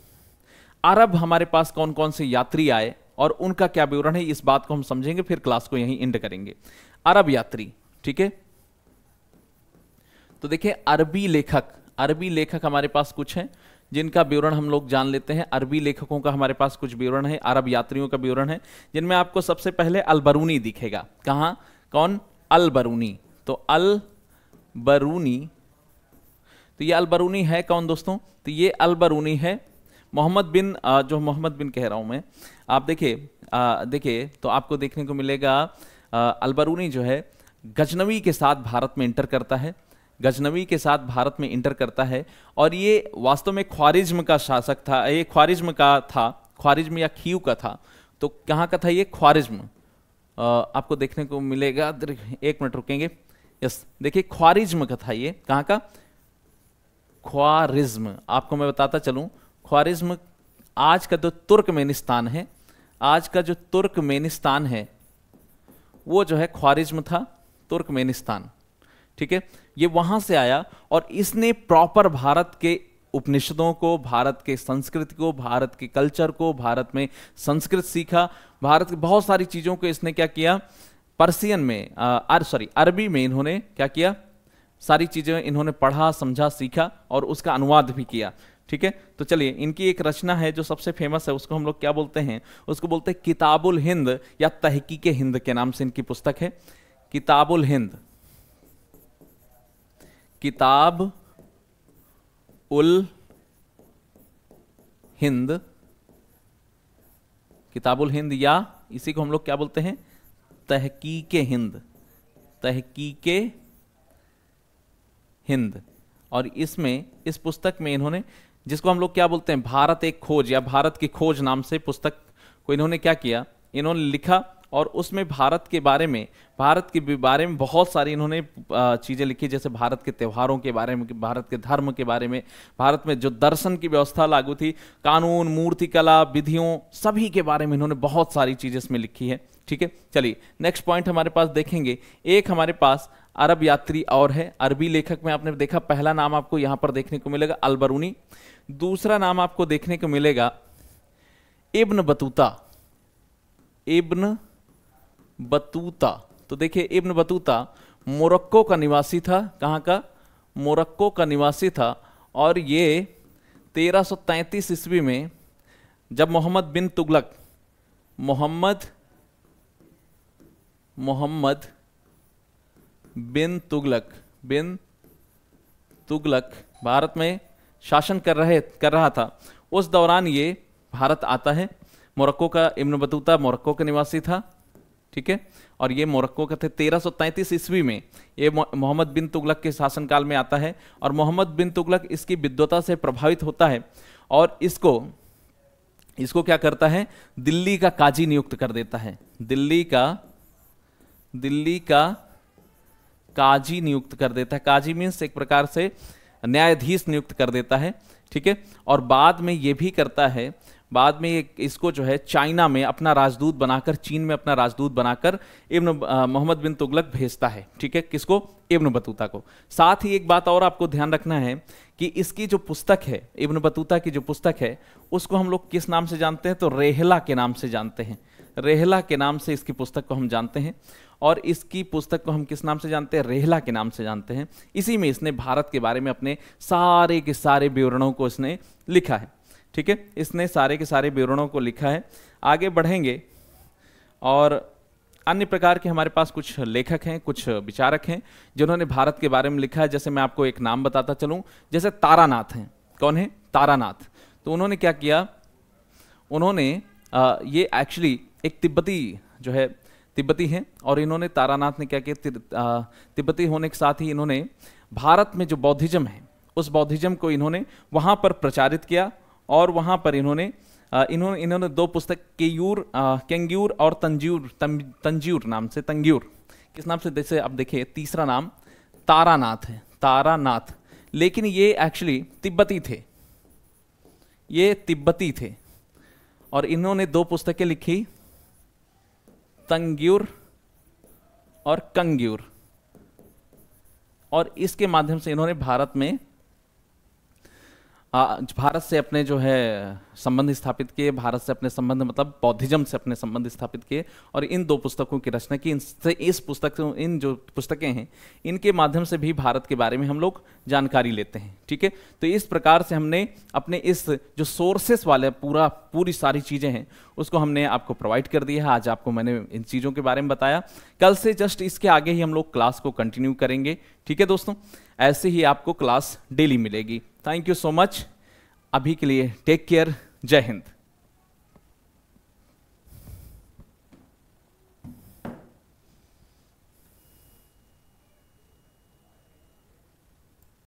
अरब हमारे पास कौन कौन से यात्री आए और उनका क्या विवरण है, इस बात को हम समझेंगे, फिर क्लास को यहीं एंड करेंगे। अरब यात्री, ठीक है, तो देखिए अरबी लेखक हमारे पास कुछ हैं जिनका विवरण हम लोग जान लेते हैं। अरबी लेखकों का हमारे पास कुछ विवरण है, अरब यात्रियों का विवरण है, जिनमें आपको सबसे पहले अल-बरूनी दिखेगा। कहाँ, कौन, अल-बरूनी। तो अल-बरूनी, तो ये अल-बरूनी है कौन दोस्तों, तो ये अल-बरूनी है मोहम्मद बिन कह रहा हूं मैं, आप देखिए तो आपको देखने को मिलेगा अल-बरूनी जो है गजनवी के साथ भारत में इंटर करता है, और ये वास्तव में ख्वारिज्म का शासक था, ये ख्वारिज्म या खीव का था। तो कहाँ का था ये, ख्वारिज्म, आपको देखने को मिलेगा, एक मिनट रुकेंगे, यस, देखिए ख्वारिज्म का था ये, कहाँ का, ख्वारिज्म। आपको मैं बताता चलूं, ख्वारिज्म आज का जो तुर्कमेनिस्तान है वो जो है ख्वारिज्म था, तुर्कमेनिस्तान। ठीक है, ये वहां से आया, और इसने प्रॉपर भारत के उपनिषदों को, भारत के संस्कृति को, भारत के कल्चर को, भारत में संस्कृत सीखा, भारत की बहुत सारी चीजों को इसने क्या किया, पर्सियन में अरबी में इन्होंने क्या किया, सारी चीजें इन्होंने पढ़ा, समझा, सीखा और उसका अनुवाद भी किया। ठीक है, तो चलिए इनकी एक रचना है जो सबसे फेमस है, उसको हम लोग क्या बोलते हैं, उसको बोलते हैं किताबुल हिंद या तहकीके हिंद के नाम से इनकी पुस्तक है। किताबुल हिंद, किताब उल हिंद, किताबुल हिंद, या इसी को हम लोग क्या बोलते हैं, तहकीके हिंद, तहकीके हिंद। और इसमें, इस पुस्तक में इन्होंने, जिसको हम लोग क्या बोलते हैं, भारत एक खोज या भारत की खोज नाम से पुस्तक को इन्होंने क्या किया, इन्होंने लिखा, और उसमें भारत के बारे में बहुत सारी इन्होंने चीज़ें लिखी, जैसे भारत के त्योहारों के बारे में, भारत के धर्म के बारे में, भारत में जो दर्शन की व्यवस्था लागू थी, कानून, मूर्तिकला, विधियों, सभी के बारे में इन्होंने बहुत सारी चीज़ें इसमें लिखी है। ठीक है, चलिए नेक्स्ट पॉइंट हमारे पास देखेंगे, एक हमारे पास अरब यात्री और है, अरबी लेखक में आपने देखा, पहला नाम आपको यहां पर देखने को मिलेगा अल-बरूनी, दूसरा नाम आपको देखने को मिलेगा इब्न बतूता, इब्न बतूता। तो देखिए इब्न बतूता मोरक्को का निवासी था। कहाँ का? मोरक्को का निवासी था। और ये 1333 ईस्वी में जब मोहम्मद बिन तुगलक, मोहम्मद बिन तुगलक भारत में शासन कर रहा था, उस दौरान ये भारत आता है। मोरक्को का इब्न बतूता मोरक्को का निवासी था, ठीक है, और ये मोरक्को का थे। 1333 ईस्वी में ये मोहम्मद बिन तुगलक के शासनकाल में आता है, और मोहम्मद बिन तुगलक इसकी विद्वता से प्रभावित होता है और इसको क्या करता है? दिल्ली का काजी नियुक्त कर देता है। दिल्ली का काजी नियुक्त कर देता है। काजी मीन्स एक प्रकार से न्यायाधीश नियुक्त कर देता है, ठीक है। और बाद में ये भी करता है, बाद में इसको जो है चाइना में अपना राजदूत बनाकर, चीन में अपना राजदूत बनाकर मोहम्मद बिन तुगलक भेजता है, ठीक है। किसको? इब्न बतूता को। साथ ही एक बात और आपको ध्यान रखना है कि इसकी जो पुस्तक है, इब्न बतूता की जो पुस्तक है, उसको हम लोग किस नाम से जानते हैं? तो रेहला के नाम से जानते हैं। रेहला के नाम से इसकी पुस्तक को हम जानते हैं। और इसकी पुस्तक को हम किस नाम से जानते हैं? रेहला के नाम से जानते हैं। इसी में इसने भारत के बारे में अपने सारे के सारे विवरणों को इसने लिखा है, ठीक है। इसने सारे के सारे विवरणों को लिखा है। आगे बढ़ेंगे और अन्य प्रकार के हमारे पास कुछ लेखक हैं, कुछ विचारक हैं जिन्होंने भारत के बारे में लिखा है। जैसे मैं आपको एक नाम बताता चलूं, जैसे तारानाथ हैं। कौन है? तारानाथ। तो उन्होंने क्या किया? उन्होंने ये एक्चुअली एक तिब्बती हैं, और इन्होंने, तारानाथ ने क्या किया? तिब्बती होने के साथ ही इन्होंने भारत में जो बौद्धिज्म है, उस बौद्धिज्म को इन्होंने वहां पर प्रचारित किया। और वहां पर इन्होंने दो पुस्तक, केंग्यूर और तंज्यूर नाम से, तंग्यूर किस नाम से? जैसे अब देखिए तीसरा नाम तारानाथ है, तारानाथ। लेकिन ये एक्चुअली तिब्बती थे और इन्होंने दो पुस्तकें लिखी, तंग्यूर और कंग्यूर। और इसके माध्यम से इन्होंने भारत से अपने जो है संबंध स्थापित किए, भारत से अपने संबंध मतलब बौद्धिज्म से अपने संबंध स्थापित किए, और इन दो पुस्तकों की रचना की। इन जो पुस्तकें हैं, इनके माध्यम से भी भारत के बारे में हम लोग जानकारी लेते हैं, ठीक है। तो इस प्रकार से हमने अपने इस जो सोर्सेस वाले पूरी सारी चीजें हैं, उसको हमने आपको प्रोवाइड कर दिया है। आज आपको मैंने इन चीजों के बारे में बताया। कल से जस्ट इसके आगे ही हम लोग क्लास को कंटिन्यू करेंगे, ठीक है दोस्तों। ऐसे ही आपको क्लास डेली मिलेगी। Thank you so much. अभी के लिए टेक केयर। जय हिंद।